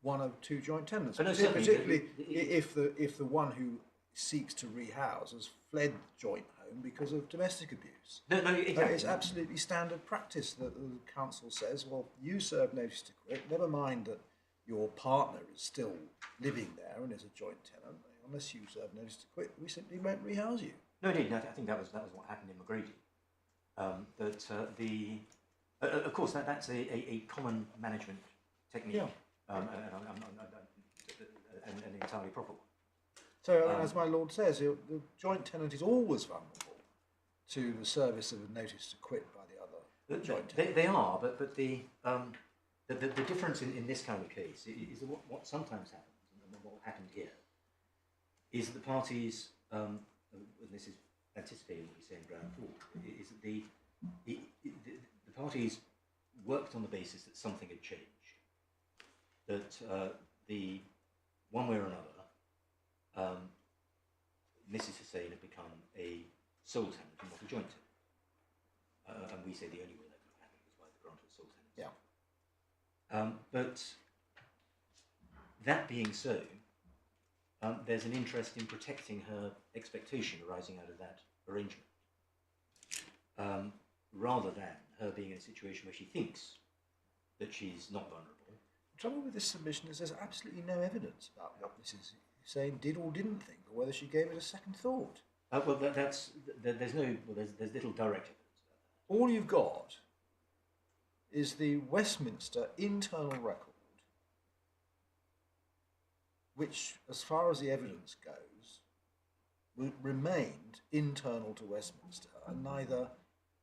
one of two joint tenants. Oh, no, particularly if the one who seeks to rehouse has fled the joint home because of domestic abuse. No, exactly. It's absolutely standard practice that the council says, well, you serve notice to quit, never mind that your partner is still living there and is a joint tenant. Unless you serve notice to quit, we simply won't rehouse you. No, indeed. I think that was what happened in McGrady. Of course, that's a common management technique, Yeah. and an entirely proper one. So, as my lord says, the joint tenant is always vulnerable to the service of a notice to quit by the other joint tenant. They are, but the difference in this kind of case is that what sometimes happens, and what happened here, is that the parties, and this is anticipating what you say in ground four, is that the parties worked on the basis that something had changed, that the one way or another, Mrs. Hussain had become a sole tenant and not a joint tenant, and we say the only way that could happen was by the grant of sole tenancy. Yeah. But that being so, there's an interest in protecting her expectation arising out of that arrangement, rather than her being in a situation where she thinks that she's not vulnerable. The trouble with this submission is there's absolutely no evidence about what Mrs. Hussain did or didn't think, or whether she gave it a second thought. Well, there's little direct evidence about that. All you've got is the Westminster internal record, which, as far as the evidence goes, remained internal to Westminster, and neither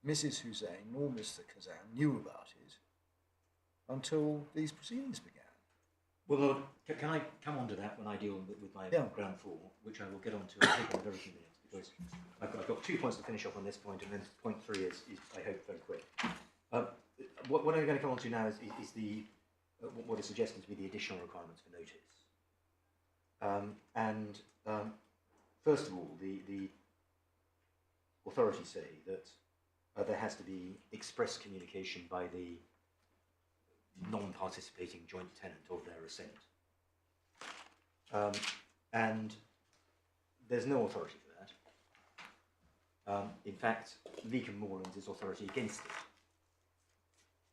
Mrs. Hussain nor Mr. Kazan knew about it until these proceedings began. Well, Lord, can I come on to that when I deal with my ground four, which I will get on to in a very few minutes, because I've got 2 points to finish off on this point, and then point 3 is I hope, very quick. What I'm going to come on to now is what is suggested to be the additional requirements for notice. First of all, the authorities say that there has to be express communication by the non-participating joint tenant of their assent. And there's no authority for that. In fact, Leakham Moorlands is authority against it,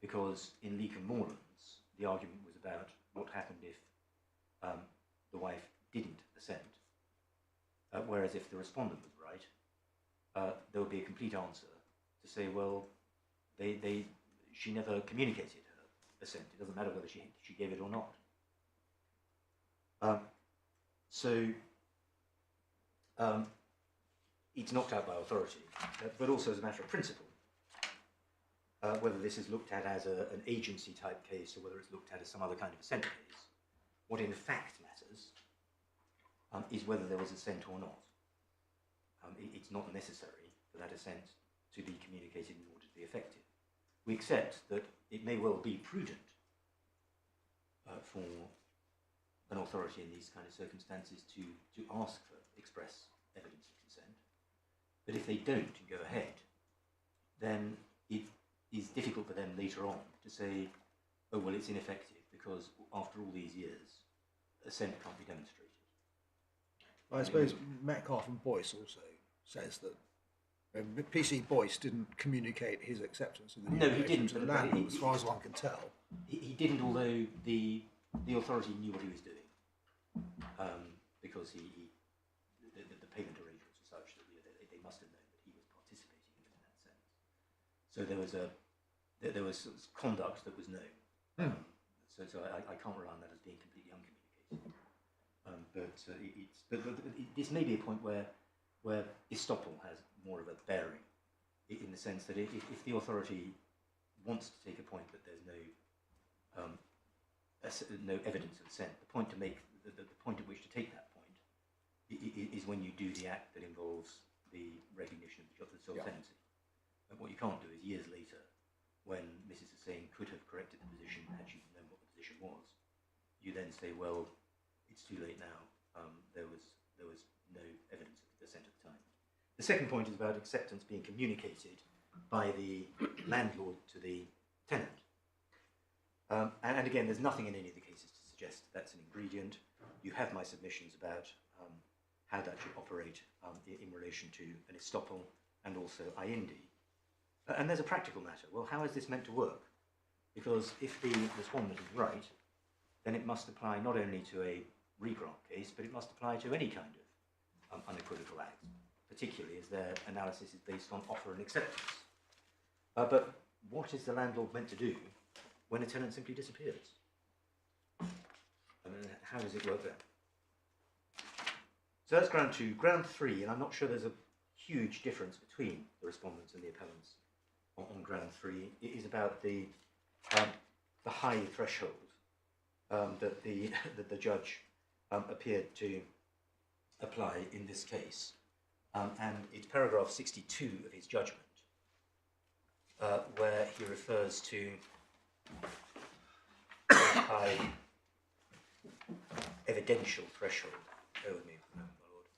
because in Leakham Moorlands, the argument was about what happened if the wife didn't assent, whereas if the respondent was right, there would be a complete answer to say, well, she never communicated her assent. It doesn't matter whether she gave it or not. It's knocked out by authority, but also as a matter of principle. Whether this is looked at as an agency type case or whether it's looked at as some other kind of assent case, what in fact matters is whether there was assent or not. It's not necessary for that assent to be communicated in order to be effective. We accept that it may well be prudent for an authority in these kind of circumstances to ask for express evidence of consent, but if they don't go ahead, then it is difficult for them later on to say, oh, well, it's ineffective because after all these years, assent can't be demonstrated. I suppose Metcalfe and Boyce also says that PC Boyce didn't communicate his acceptance of the No, he didn't, to the landlord, as far as one can tell. He didn't, although the authority knew what he was doing, because the payment arrangements were such that they must have known that he was participating in it in that sense. So there was conduct that was known. So I can't rely on that as being completely uncommunicated. But this may be a point where estoppel has more of a bearing, in the sense that if the authority wants to take a point that there's no evidence of assent, the point to make, the point at which to take that point is when you do the act that involves the recognition of the self-tenancy. And what you can't do is years later, when Mrs. Hussain could have corrected the position had she known what the position was, you then say, well, it's too late now. There was no evidence of assent at the time. The second point is about acceptance being communicated by the landlord to the tenant. And again, there's nothing in any of the cases to suggest that's an ingredient. You have my submissions about how that should operate in relation to an estoppel and also IND. And there's a practical matter. Well, how is this meant to work? Because if the respondent is right, then it must apply not only to a regrant case, but it must apply to any kind of unequivocal act, particularly as their analysis is based on offer and acceptance. But what is the landlord meant to do when a tenant simply disappears? I mean, how does it work there? So that's ground 2. Ground 3, and I'm not sure there's a huge difference between the respondents and the appellants on ground 3, it is about the high threshold that the judge appeared to apply in this case. And it's paragraph 62 of his judgment, where he refers to the high evidential threshold. Bear with me for a moment, my lord.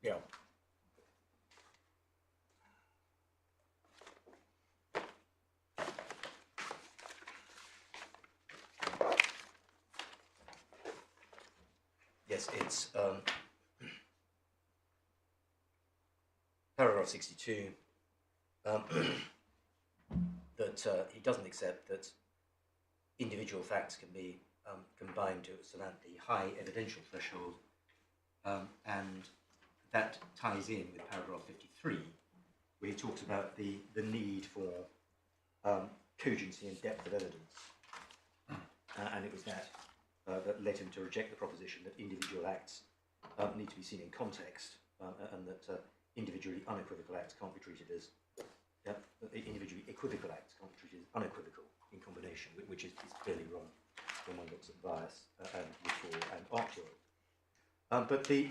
Yeah. Yes, it's paragraph 62, that he doesn't accept that individual facts can be combined to surmount the high evidential threshold, and that ties in with paragraph 53, where he talks about the need for cogency and depth of evidence, and it was that that led him to reject the proposition that individual acts need to be seen in context, and that individually unequivocal acts can't be treated as individually equivocal acts can't be treated as unequivocal in combination, which is clearly wrong when one looks at bias and reform and artwork. But the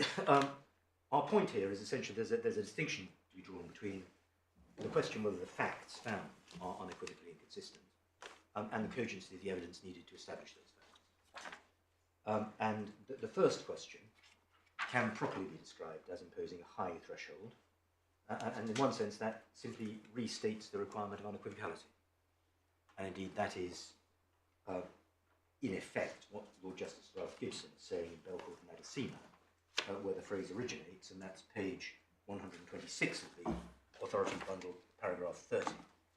our point here is essentially there's a distinction to be drawn between the question whether the facts found are unequivocally inconsistent and the cogency of the evidence needed to establish those facts. And the first question can properly be described as imposing a high threshold, and in one sense that simply restates the requirement of unequivocality. And indeed that is, in effect, what Lord Justice Ralph Gibson is saying in Belcourt and Adesina, where the phrase originates, and that's page 126 of the authority bundle, paragraph 30.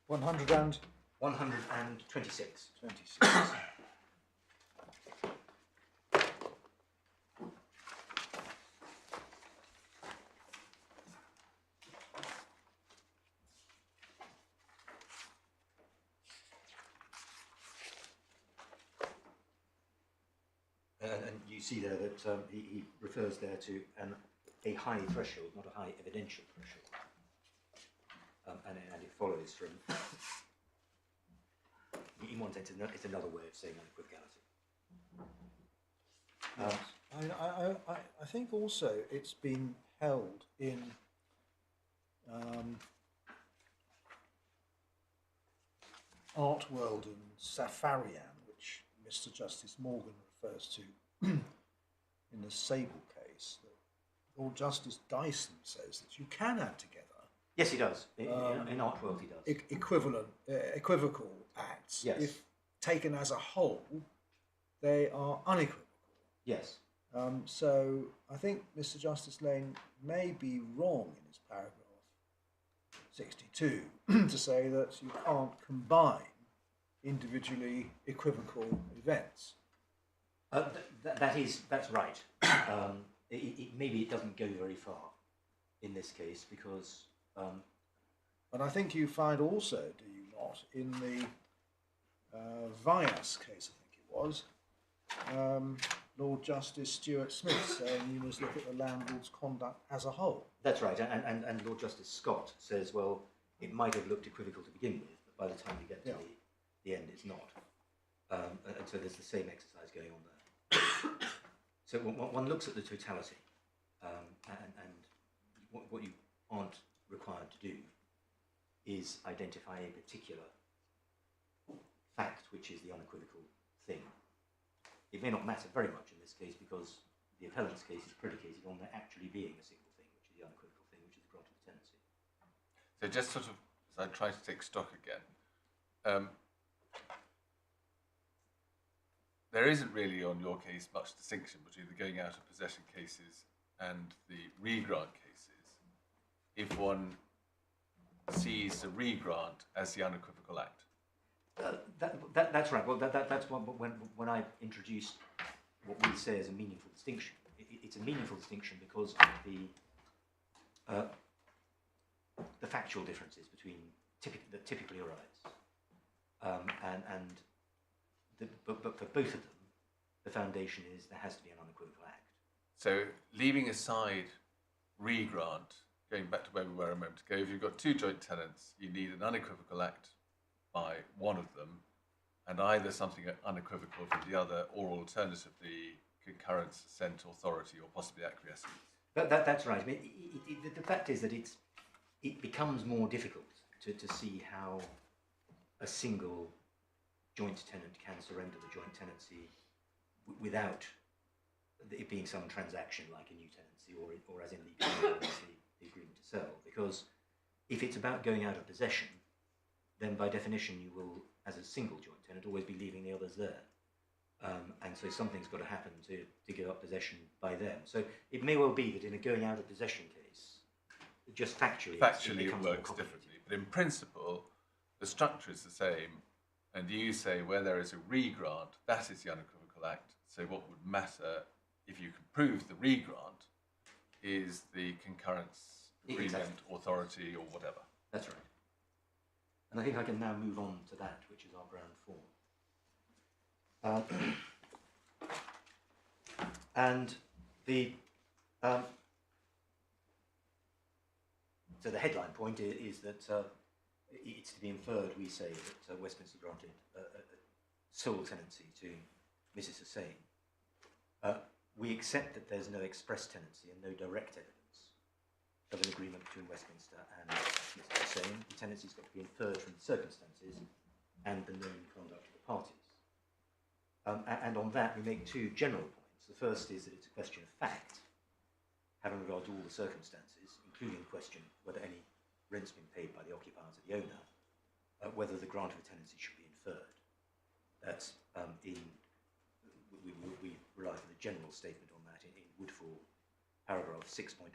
126. 26. And you see there that he refers there to a high threshold, not a high evidential threshold. And it follows from, in one sense, it's another way of saying unequivocality. I think also it's been held in Art World and Safarian, which Mr. Justice Morgan refers to in the Sable case, that Lord Justice Dyson says that you can add together. Yes, he does. In Art World, he does. Equivocal acts. Yes. If taken as a whole, they are unequivocal. Yes. So I think Mr. Justice Lane may be wrong in his paragraph 62 to say that you can't combine individually equivocal events. That's right. Maybe it doesn't go very far in this case because And I think you find also, do you not, in the Vyas case, I think it was, Lord Justice Stuart Smith saying you must look at the landlord's conduct as a whole. That's right, and Lord Justice Scott says, well, it might have looked equivocal to begin with, but by the time you get to the end, it's not. And so there's the same exercise going on there. So one looks at the totality, and what you aren't required to do is identify a particular fact, which is the unequivocal thing. It may not matter very much in this case because the appellant's case is predicated on there actually being a single thing, which is the unequivocal thing, which is the grant of the tenancy. So just sort of, as I try to take stock again, there isn't really on your case much distinction between the going out of possession cases and the regrant cases if one sees the regrant as the unequivocal act. That's right. Well, that's when I introduced what we say is a meaningful distinction. It's a meaningful distinction because of the factual differences between that typically arise, but for both of them, the foundation is there has to be an unequivocal act. So leaving aside regrant, going back to where we were a moment ago, if you've got two joint tenants, you need an unequivocal act by one of them, and either something unequivocal from the other, or alternatively concurrence, assent, authority, or possibly acquiescence. That's right. I mean, the fact is that it becomes more difficult to see how a single joint tenant can surrender the joint tenancy without it being some transaction like a new tenancy, or as in the agreement to sell. Because if it's about going out of possession, then by definition you will, as a single joint tenant, always be leaving the others there. And so something's got to happen to give up possession by them. So it may well be that in a going out of possession case, just factually it works differently. But in principle, the structure is the same. And you say where there is a regrant, that is the unequivocal act. So what would matter, if you can prove the regrant, is the concurrence, agreement, authority, or whatever. That's right. And I think I can now move on to that, which is our ground form. And so the headline point is that it's to be inferred, we say, that Westminster granted a sole tenancy to Mrs. Hussain. We accept that there's no express tenancy and no direct evidence of an agreement between Westminster and Mrs. Hussain. The tenancy's got to be inferred from the circumstances and the known conduct of the parties. And on that, we make two general points. The first is that it's a question of fact, having regard to all the circumstances, including the question whether any rent's been paid by the occupier to the owner, whether the grant of a tenancy should be inferred. That's we rely for the general statement on that in Woodfall, paragraph 6.037.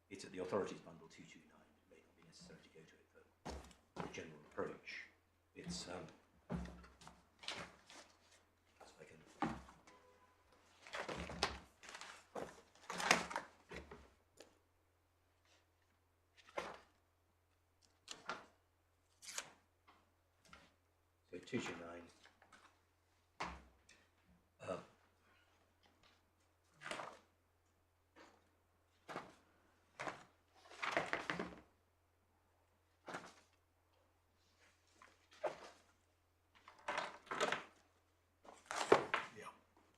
It's at the authorities bundle 229. It may not be necessary to go to it for the general approach. It's so 229.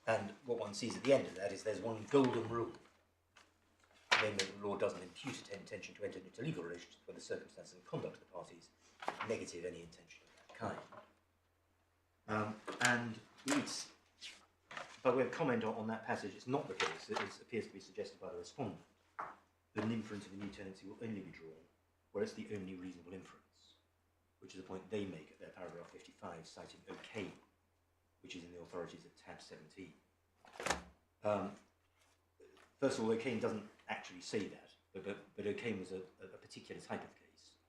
And what one sees at the end of that is there's one golden rule, namely that the law doesn't impute an intention to enter into legal relations when the circumstances and conduct of the parties negative any intention of that kind. And it's, by way of comment on that passage, it's not the case, it appears to be suggested by the respondent, that an inference of a new tenancy will only be drawn where it's the only reasonable inference, which is a point they make at their paragraph 55, citing O'Kane, which is in the authorities at tab 17. First of all, O'Kane doesn't actually say that, but O'Kane was a particular type of case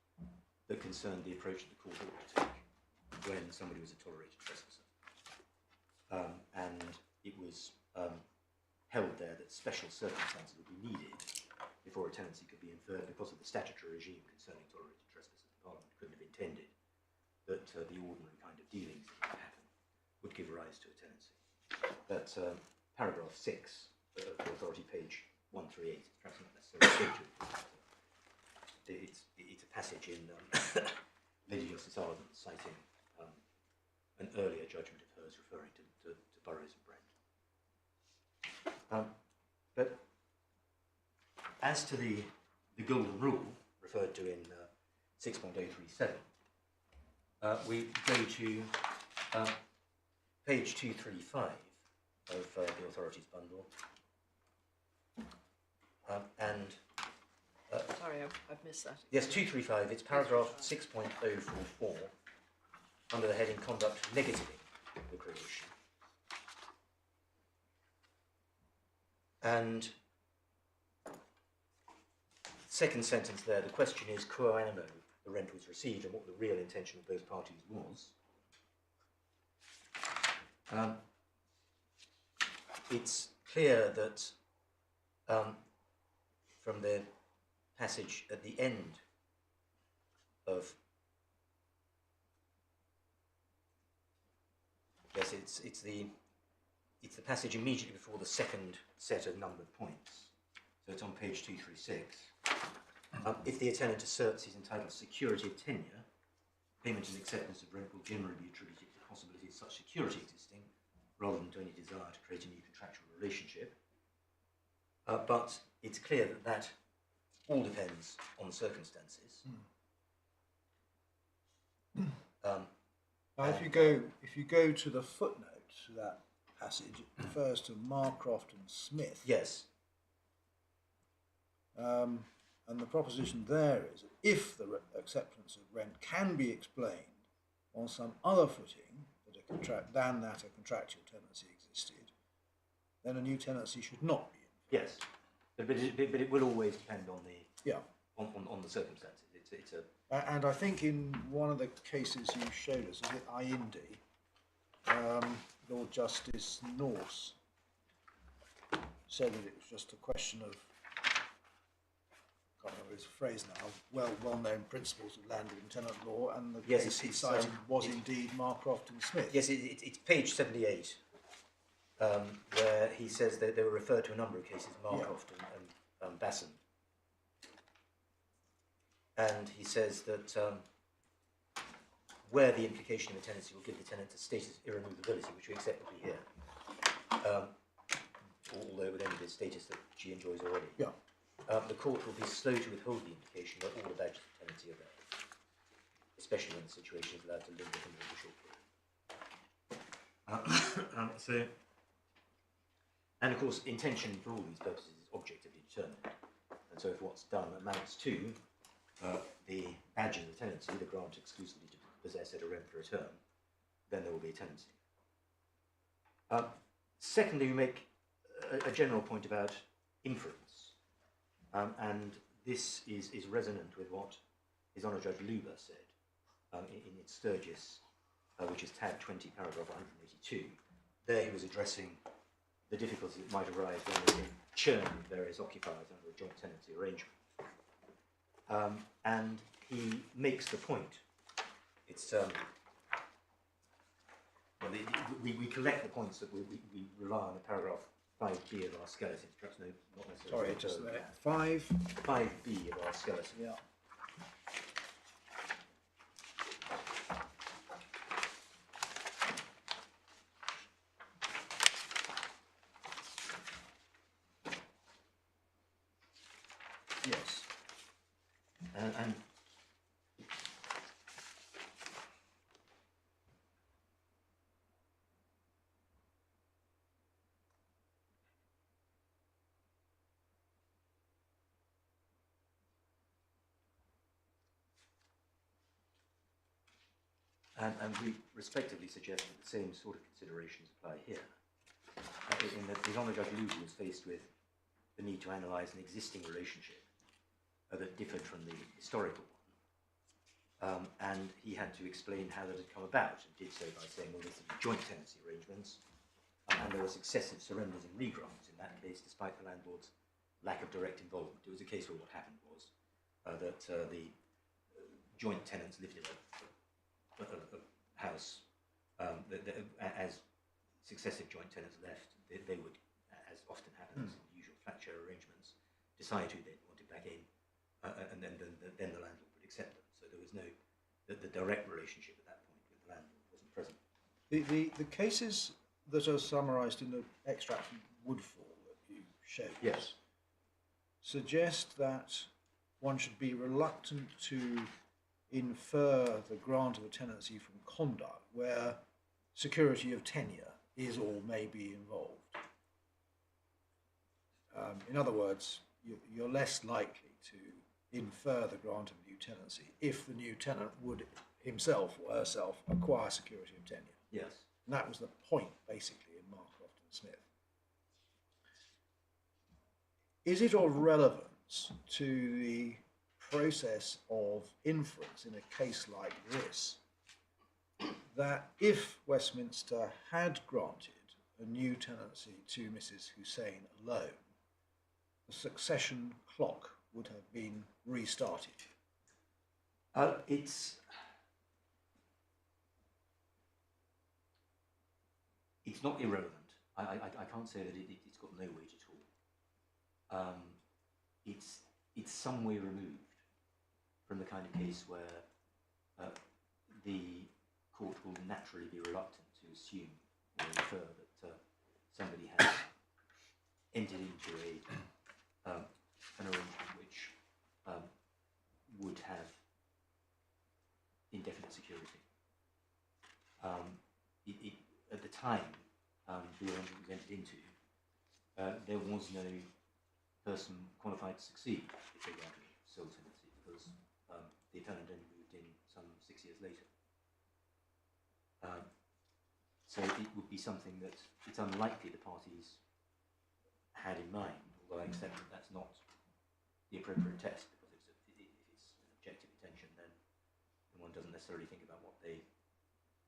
that concerned the approach that the court ought to take when somebody was a tolerated trespasser. And it was held there that special circumstances would be needed before a tenancy could be inferred because of the statutory regime concerning tolerated trespassers. The Parliament couldn't have intended that the ordinary kind of dealings that would happen would give rise to a tenancy. But paragraph 6 of the authority, page 138, it's perhaps not necessarily scheduled. It's a passage in Lady Justice Arden citing an earlier judgment of hers referring to Burroughs and Brent. But as to the golden rule referred to in 6.037, we go to page 235 of the authorities bundle, Sorry, I've missed that. yes, 235, it's paragraph 6.044 under the heading Conduct Negativing the Creation. And second sentence there, the question is quo animo the rent was received and what the real intention of both parties was. It's clear that from the passage at the end of, yes, it's the passage immediately before the second set of numbered points. So it's on page 236. If the tenant asserts he's entitled to security of tenure, payment and acceptance of rent will generally be attributed to the possibility of such security existing, rather than to any desire to create a new contractual relationship. But it's clear that that all depends on the circumstances. Now, if you go to the footnote to that passage, it refers to Marcroft and Smith. Yes. And the proposition there is that if the acceptance of rent can be explained on some other footing than that a contractual tenancy existed, then a new tenancy should not be inferred. Yes, but it will always depend on the on the circumstances. It's a And I think in one of the cases you showed us, is it Indi, Lord Justice Norse said that it was just a question of, I can't remember his phrase now, well-known principles of landlord and tenant law, and the case he cited was indeed Marcroft and Smith. Yes, it's page 78, where he says that they were referred to a number of cases, Marcroft and Basson. And he says that where the implication of a tenancy will give the tenant a status of irremovability, which we accept will be here, although with only the status that she enjoys already, the court will be slow to withhold the implication that all the badges of tenancy are there, especially when the situation is allowed to linger for a short period. And of course, intention for all these purposes is objectively determined. And so if what's done amounts to the badges of tenancy, the grant exclusively to possess at a rent for a term, then there will be a tenancy. Secondly, we make a general point about inference. And this is resonant with what His Honour Judge Luber said in its Sturgis, which is tab 20, paragraph 182. There he was addressing the difficulties that might arise when there's been churn with various occupiers under a joint tenancy arrangement. And he makes the point. It's we collect the points that we rely on the paragraph 5b of our skeleton. Perhaps not necessarily. Sorry, just a minute. 5b of our skeleton. Yeah. Yes. And we respectively suggest that the same sort of considerations apply here. In that His Honour Judge Luber was faced with the need to analyse an existing relationship that differed from the historical one. And he had to explain how that had come about, and did so by saying, well, there's joint tenancy arrangements, and there were successive surrenders and regrants in that case, despite the landlord's lack of direct involvement. It was a case where what happened was that the joint tenants lived in a house. As successive joint tenants left, they would, as often happens in the usual flat share arrangements, decide who they wanted back in, and then the landlord would accept them. So there was no the direct relationship at that point with the landlord wasn't present. The cases that are summarised in the extract from Woodfall that you showed Yes. suggest that one should be reluctant to infer the grant of a tenancy from conduct where security of tenure is or may be involved. In other words, you're less likely to infer the grant of a new tenancy if the new tenant would himself or herself acquire security of tenure. Yes. And that was the point, basically, in Marcroft and Smith. Is it of relevance to the process of inference in a case like this that if Westminster had granted a new tenancy to Mrs. Hussain alone, the succession clock would have been restarted? It's not irrelevant. I can't say that it's got no weight at all. It's some way removed from the kind of case where the court will naturally be reluctant to assume or infer that somebody has entered into an arrangement which would have indefinite security. At the time the arrangement was entered into, there was no person qualified to succeed if they granted sole tenancy because the appellant only moved in some 6 years later. So it would be something that it's unlikely the parties had in mind, although I accept that that's not the appropriate test, because if it's an objective intention, then one doesn't necessarily think about what they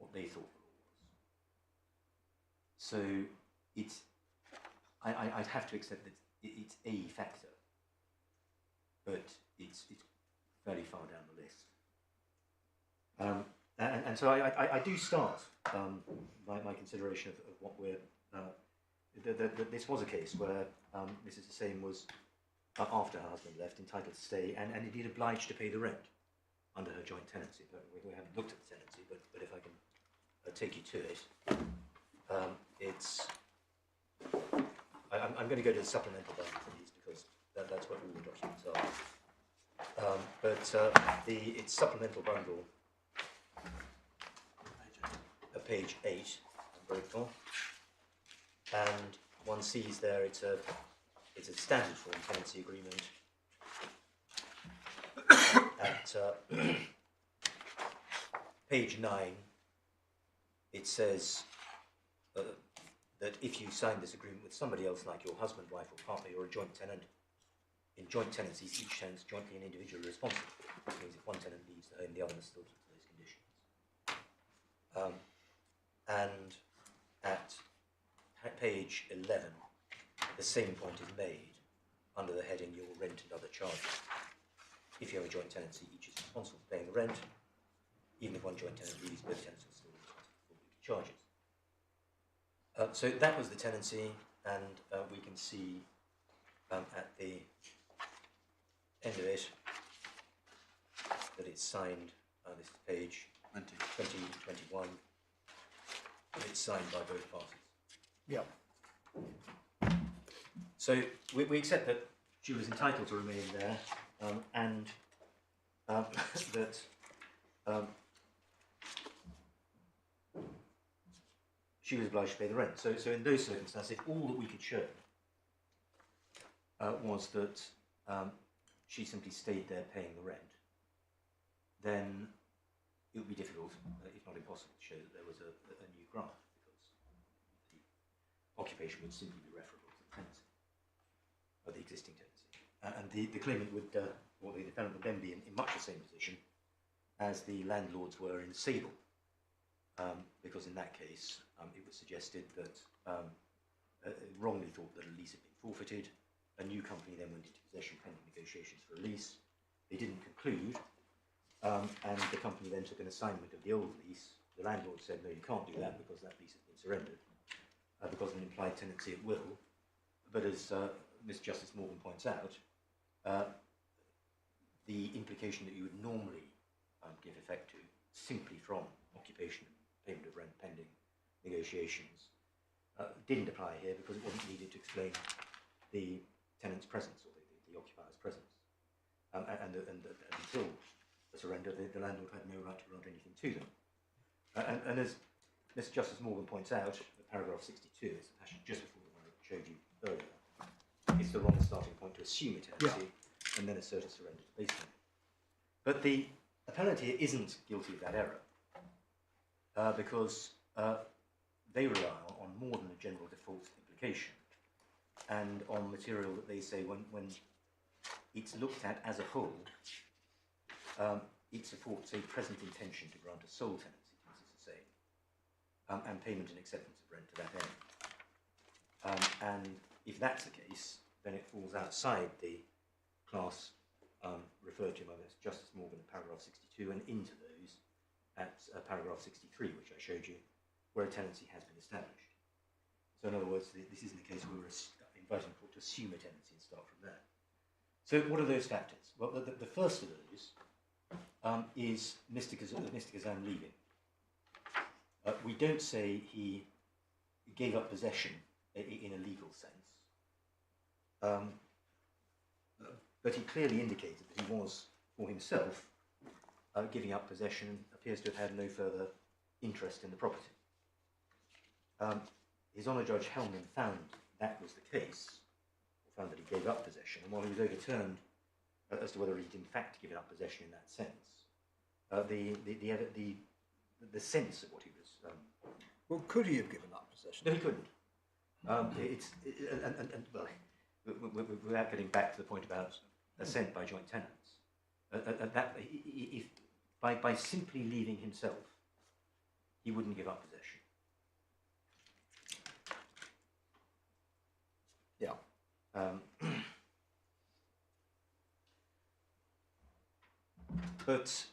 thought the law was. So I'd have to accept that it's a factor, but it's fairly far down the list. And so I do start my consideration of what we're that this was a case where Mrs. Hussain was, after her husband left, entitled to stay and indeed obliged to pay the rent under her joint tenancy. But we haven't looked at the tenancy, but if I can take you to it, I'm going to go to the supplemental bundle for these because that's what all the documents are. It's supplemental bundle. Page 8, I'm grateful, and one sees there it's a standard form tenancy agreement. At page 9, it says that if you sign this agreement with somebody else, like your husband, wife, or partner, you're a joint tenant. In joint tenancies, each tenant is jointly and individually responsible. Which means if one tenant leaves the home, the other must still keep to those conditions. And at page 11, the same point is made under the heading your rent and other charges. If you have a joint tenancy, each is responsible for paying the rent. Even if one joint tenant leaves, both tenants are still responsible for weekly charges. So that was the tenancy, and we can see at the end of it that it's signed. This is page 2021. It's signed by both parties. Yeah. So we accept that she was entitled to remain there, and that she was obliged to pay the rent. So in those circumstances, if all that we could show was that she simply stayed there paying the rent, then it would be difficult, if not impossible, to show that there was a new grant, because the occupation would simply be referable to the tenancy, or the existing tenancy. And the claimant would, or the defendant would then be in much the same position as the landlords were in Sable, because in that case it was suggested that, wrongly thought that a lease had been forfeited, a new company then went into possession pending negotiations for a lease. They didn't conclude, and the company then took an assignment of the old lease. The landlord said, no, you can't do that because that lease has been surrendered, because of an implied tenancy at will. But as Mr. Justice Morgan points out, the implication that you would normally give effect to simply from occupation and payment of rent pending negotiations didn't apply here because it wasn't needed to explain the tenant's presence or the occupier's presence. And until the surrender, the landlord had no right to grant anything to them. And as Mr. Justice Morgan points out, paragraph 62, it's the passage just before the one I showed you earlier, it's the wrong starting point to assume a tenancy and then assert a surrender based on it. But the appellant here isn't guilty of that error because they rely on more than a general default implication and on material that they say when it's looked at as a whole, it supports a present intention to grant a sole tenancy, as is saying, and payment and acceptance of rent to that end. And if that's the case, then it falls outside the class referred to by Mr. Justice Morgan in paragraph 62 and into those at paragraph 63, which I showed you, where a tenancy has been established. So in other words, this isn't a case where we're inviting the court to assume a tenancy and start from there. So what are those factors? Well, the first of those is Mr. Kazan leaving. We don't say he gave up possession in a legal sense, but he clearly indicated that he was, for himself, giving up possession and appears to have had no further interest in the property. His Honour Judge Hellman found that was the case, or found that he gave up possession, and while he was overturned as to whether he'd in fact given up possession in that sense, the sense of what he was... well, could he have given up possession? No, he couldn't. Without getting back to the point about assent by joint tenants, by simply leaving himself, he wouldn't give up possession. Yeah. But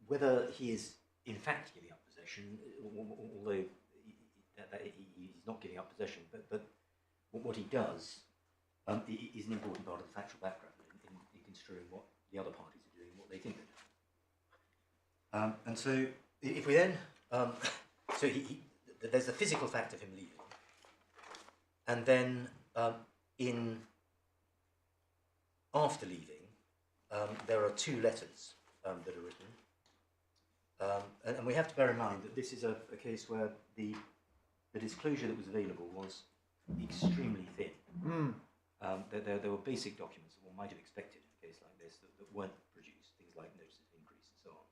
whether he is in fact giving up possession, although he's not giving up possession, but what he does is an important part of the factual background in construing what the other parties are doing, what they think they're doing. And so if we then, so there's the physical fact of him leaving, and then after leaving, there are two letters that are written, and we have to bear in mind that this is a case where the disclosure that was available was extremely thin. There were basic documents that one might have expected in a case like this that weren't produced, things like notices of increase and so on.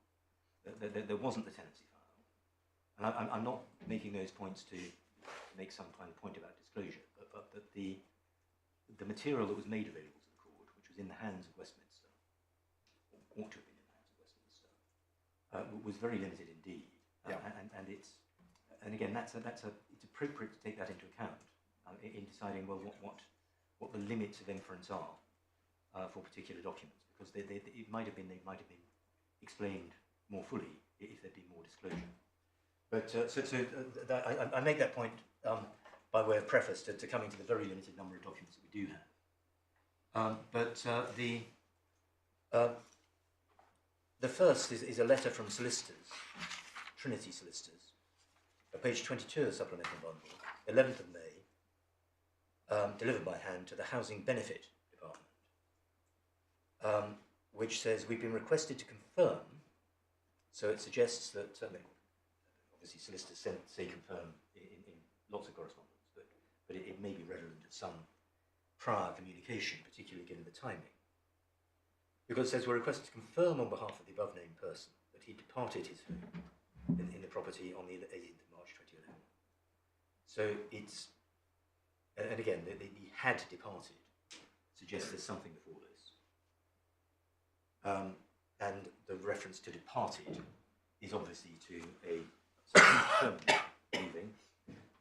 There wasn't the tenancy file. And I'm not making those points to make some kind of point about disclosure, but that the material that was made available to the court, which was in the hands of Westminster, or ought to have been in the hands of Westminster, was very limited indeed. And again, it's appropriate to take that into account in deciding well what the limits of inference are for particular documents, because it might have been explained more fully if there'd been more disclosure. But I make that point by way of preface to coming to the very limited number of documents that we do have. The first is a letter from solicitors, Trinity solicitors, page 22 of the supplemental bundle, 11th of May, delivered by hand to the Housing Benefit Department, which says we've been requested to confirm. So it suggests that obviously solicitors say confirm in lots of correspondence, but it may be redolent of some prior communication, particularly given the timing. Because it says we're requested to confirm on behalf of the above named person that he departed his home in the property on the 18th of March 2011. So it's, and again, he had departed suggests there's something before this. And the reference to departed is obviously to a permanent leaving,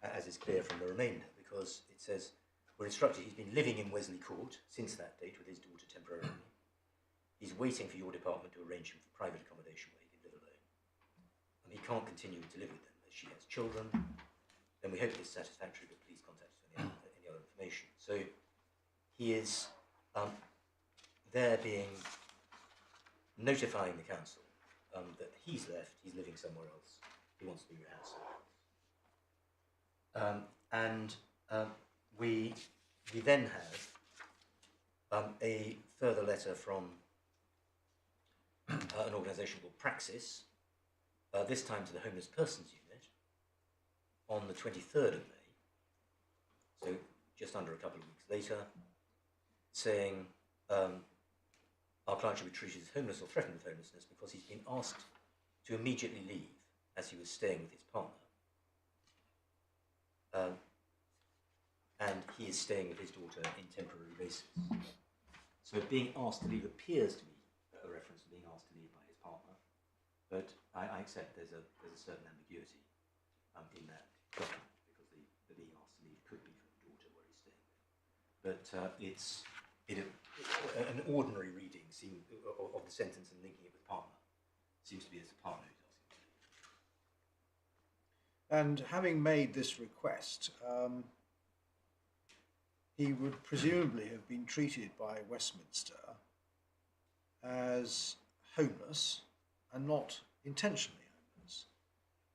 as is clear from the remainder, because it says we're instructed he's been living in Wesley Court since that date with his daughter temporarily. He's waiting for your department to arrange him for private accommodation where he can live alone. And he can't continue to live with them as she has children. Then we hope this is satisfactory, but please contact us for any other information. So he is there notifying the council that he's left, he's living somewhere else, he wants to be rehoused somewhere else. We then have a further letter from an organisation called Praxis, this time to the Homeless Persons Unit, on the 23rd of May, so just under a couple of weeks later, saying our client should be treated as homeless or threatened with homelessness because he's been asked to immediately leave as he was staying with his partner. And he is staying with his daughter in temporary basis. So being asked to leave appears to be a reference to being asked to leave by his partner, but I accept there's a certain ambiguity in that document, because the being asked to leave could be for the daughter where he's staying with. But an ordinary reading of the sentence and linking it with partner seems to be as a partner who's asking to leave. And having made this request, he would presumably have been treated by Westminster as homeless and not intentionally homeless,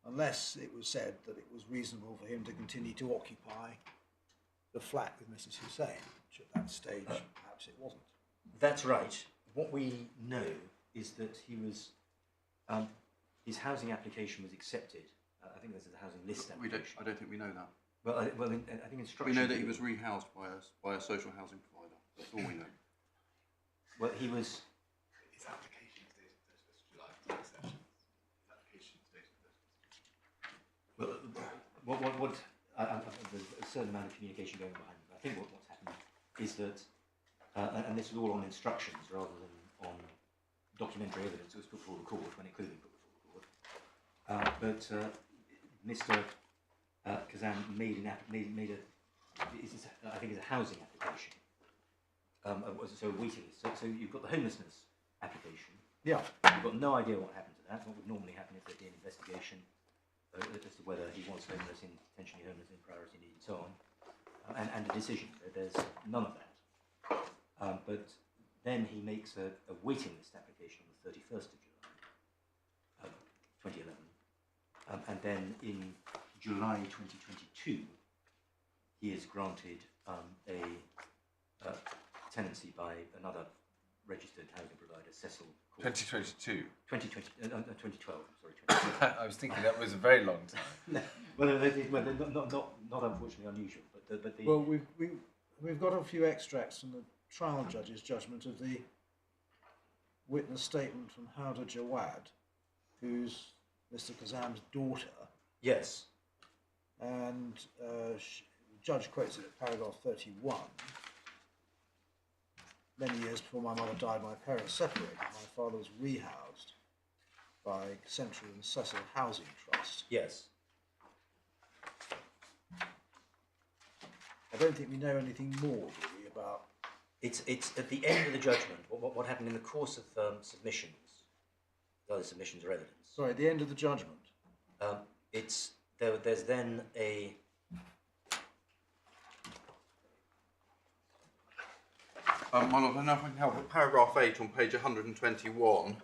unless it was said that it was reasonable for him to continue to occupy the flat with Mrs. Hussain, which at that stage perhaps it wasn't. That's right. What we know is that he was, his housing application was accepted. I think there's a housing list application. I don't think we know that. Well, I think instruction. We know that he was rehoused by a social housing provider. That's all we know. Well, he was. His application is dated 31st of July for the exception. His application is dated 31st of July. There's a certain amount of communication going behind it. I think what's happened is that, and this was all on instructions rather than on documentary evidence. It was put before the court when it could have been put before the court. But Mr. Kazan made a housing application. So a waiting list. So you've got the homelessness application. Yeah. You've got no idea what happened to that. What would normally happen if there'd be an investigation as to whether he was homeless, intentionally homeless, in priority need, and so on, and a decision. There's none of that. But then he makes a waiting list application on the 31st of July, 2011, and then in July 2022, he is granted a tenancy by another registered housing provider, Cecil. 2022. 2012. Sorry, 2012. I was thinking that was a very long time. No, well, not unfortunately unusual, but the. Well, we've got a few extracts from the trial judge's judgment of the witness statement from Howda Jawad, who's Mr. Kazam's daughter. Yes. And the judge quotes it at paragraph 31. Many years before my mother died, my parents separated. My father was rehoused by Central and Cecil Housing Trust. Yes. I don't think we know anything more, do we, about... It's at the end of the judgment, what happened in the course of submissions, other submissions or evidence. Sorry, at the end of the judgment. There's then a... My lord, I don't know if I can help. At paragraph 8 on page 121,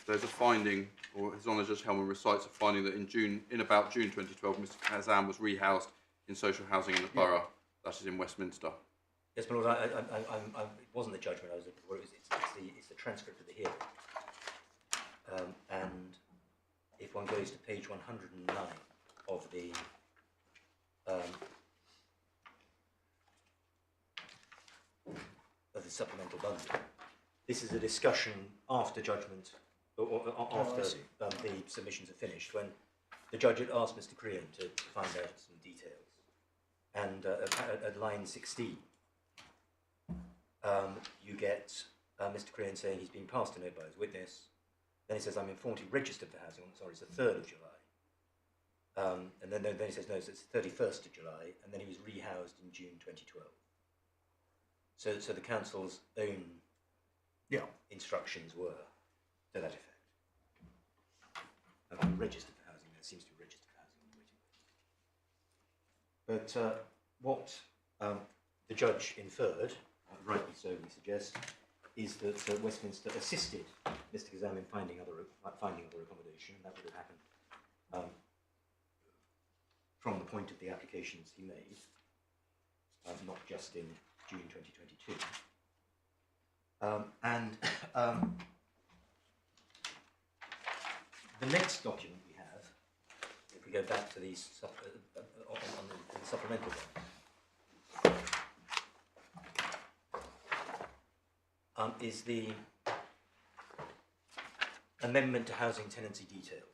there's a finding, or His Honour Judge Hellman recites a finding that in about June 2012, Mr. Kazam was rehoused in social housing in the borough, that is in Westminster. Yes, my lord, it wasn't the judgment I was looking for, it's the transcript of the hearing. And if one goes to page 109 of the supplemental bundle, this is a discussion after judgment, or after the submissions are finished, when the judge had asked Mr. Crean to find out some details. And at line 16, you get Mr. Crean saying he's been passed a note by his witness. Then he says, I'm informed he registered for housing, sorry, it's the 3rd of July. And then he says, no, so it's the 31st of July, and then he was rehoused in June 2012. So the council's own instructions were to that effect. And registered for housing, there seems to be registered for housing on the waiting list. But what the judge inferred, rightly so we suggest, is that Westminster assisted Mr. Kazam in finding other accommodation, and that would have happened from the point of the applications he made, not just in June 2022. The next document we have, if we go back to these on the supplemental one, is the amendment to housing tenancy details.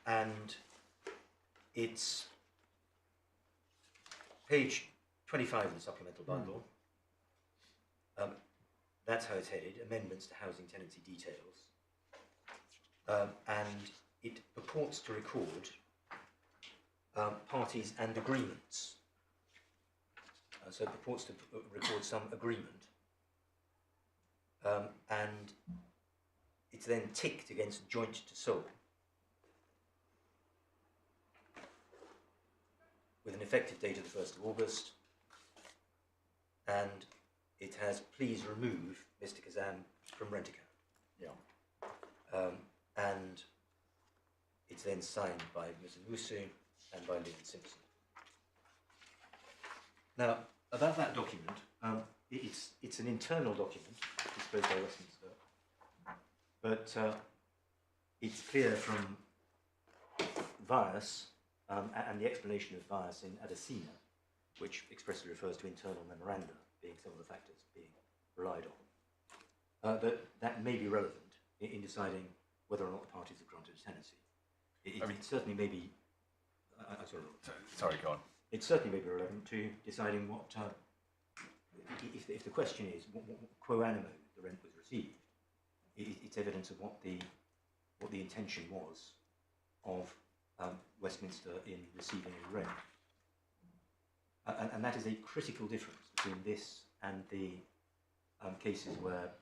And it's page 25 of the supplemental bundle. That's how it's headed, amendments to housing tenancy details. And it purports to record parties and agreements. So it purports to record some agreement. And it's then ticked against joint to sole, with an effective date of the 1st of August, and it has please remove Mr. Kazam from rent account. And it's then signed by Mr. Newey and by Lewison Simpson. Now, about that document, it's an internal document disclosed by Westminster, but it's clear from Vias and the explanation of Vias in Adesina, which expressly refers to internal memoranda being some of the factors being relied on, that may be relevant in deciding whether or not the parties have granted a tenancy. It certainly may be. Sorry, go on. It certainly may be relevant to deciding what, if the question is what quo animo the rent was received, it's evidence of what the intention was of Westminster in receiving a rent. And that is a critical difference between this and the cases where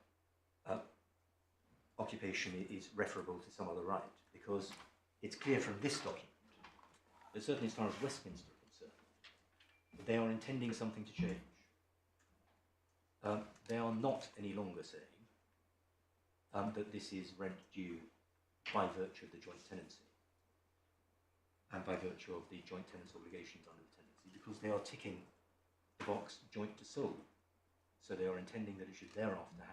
occupation is referable to some other right, because it's clear from this document that certainly as far as Westminster are concerned, that they are intending something to change. They are not any longer saying that this is rent due by virtue of the joint tenancy and by virtue of the joint tenants' obligations under the tenancy, because they are ticking the box joint to sole. So they are intending that it should thereafter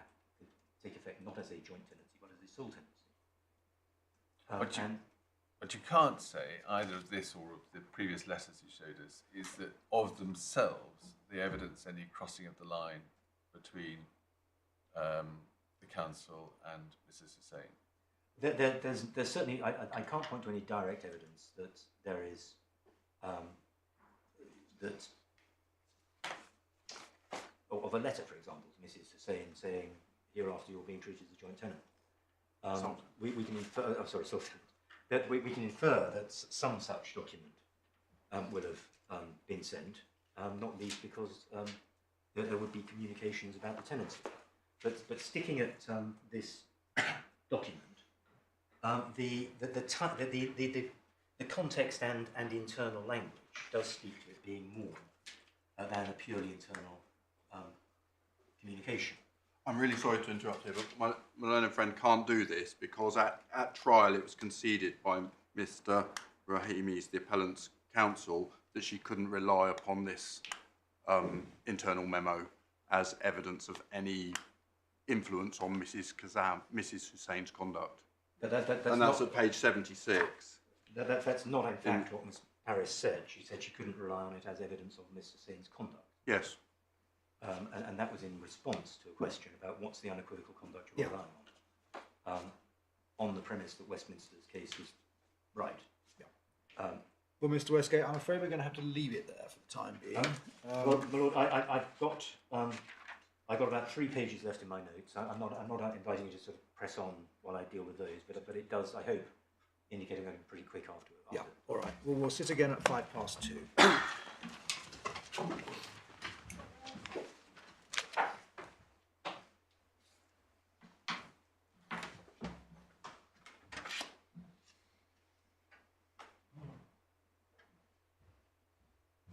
take effect not as a joint tenancy, but as a sole tenancy. But you can't say, either of this or of the previous letters you showed us, is that of themselves, the evidence any crossing of the line between the council and Mrs. Hussain. There's certainly, I can't point to any direct evidence that there is, of a letter, for example, to Mrs. Hussain saying, hereafter you're being treated as a joint tenant. We can infer, sole tenant. That we can infer that some such document will have been sent, not least because there would be communications about the tenancy. But sticking at this document, the context and internal language does speak to it being more than a purely internal communication. I'm really sorry to interrupt here, but my learned friend can't do this because at trial it was conceded by Mr. Rahimi's, the appellant's counsel, that she couldn't rely upon this internal memo as evidence of any influence on Mrs. Hussain's conduct. That's at page 76. That's not in fact what Ms. Harris said. She said she couldn't rely on it as evidence of Ms. Hussain's conduct. Yes. And that was in response to a question about what's the unequivocal conduct you're relying on the premise that Westminster's case is right. Well, Mr. Westgate, I'm afraid we're going to have to leave it there for the time being. Well, my Lord, I've got about 3 pages left in my notes. I'm not inviting you to sort of press on while I deal with those, but it does, I hope, indicating I'm pretty quick after. Yeah, all right. Well, we'll sit again at 2:05.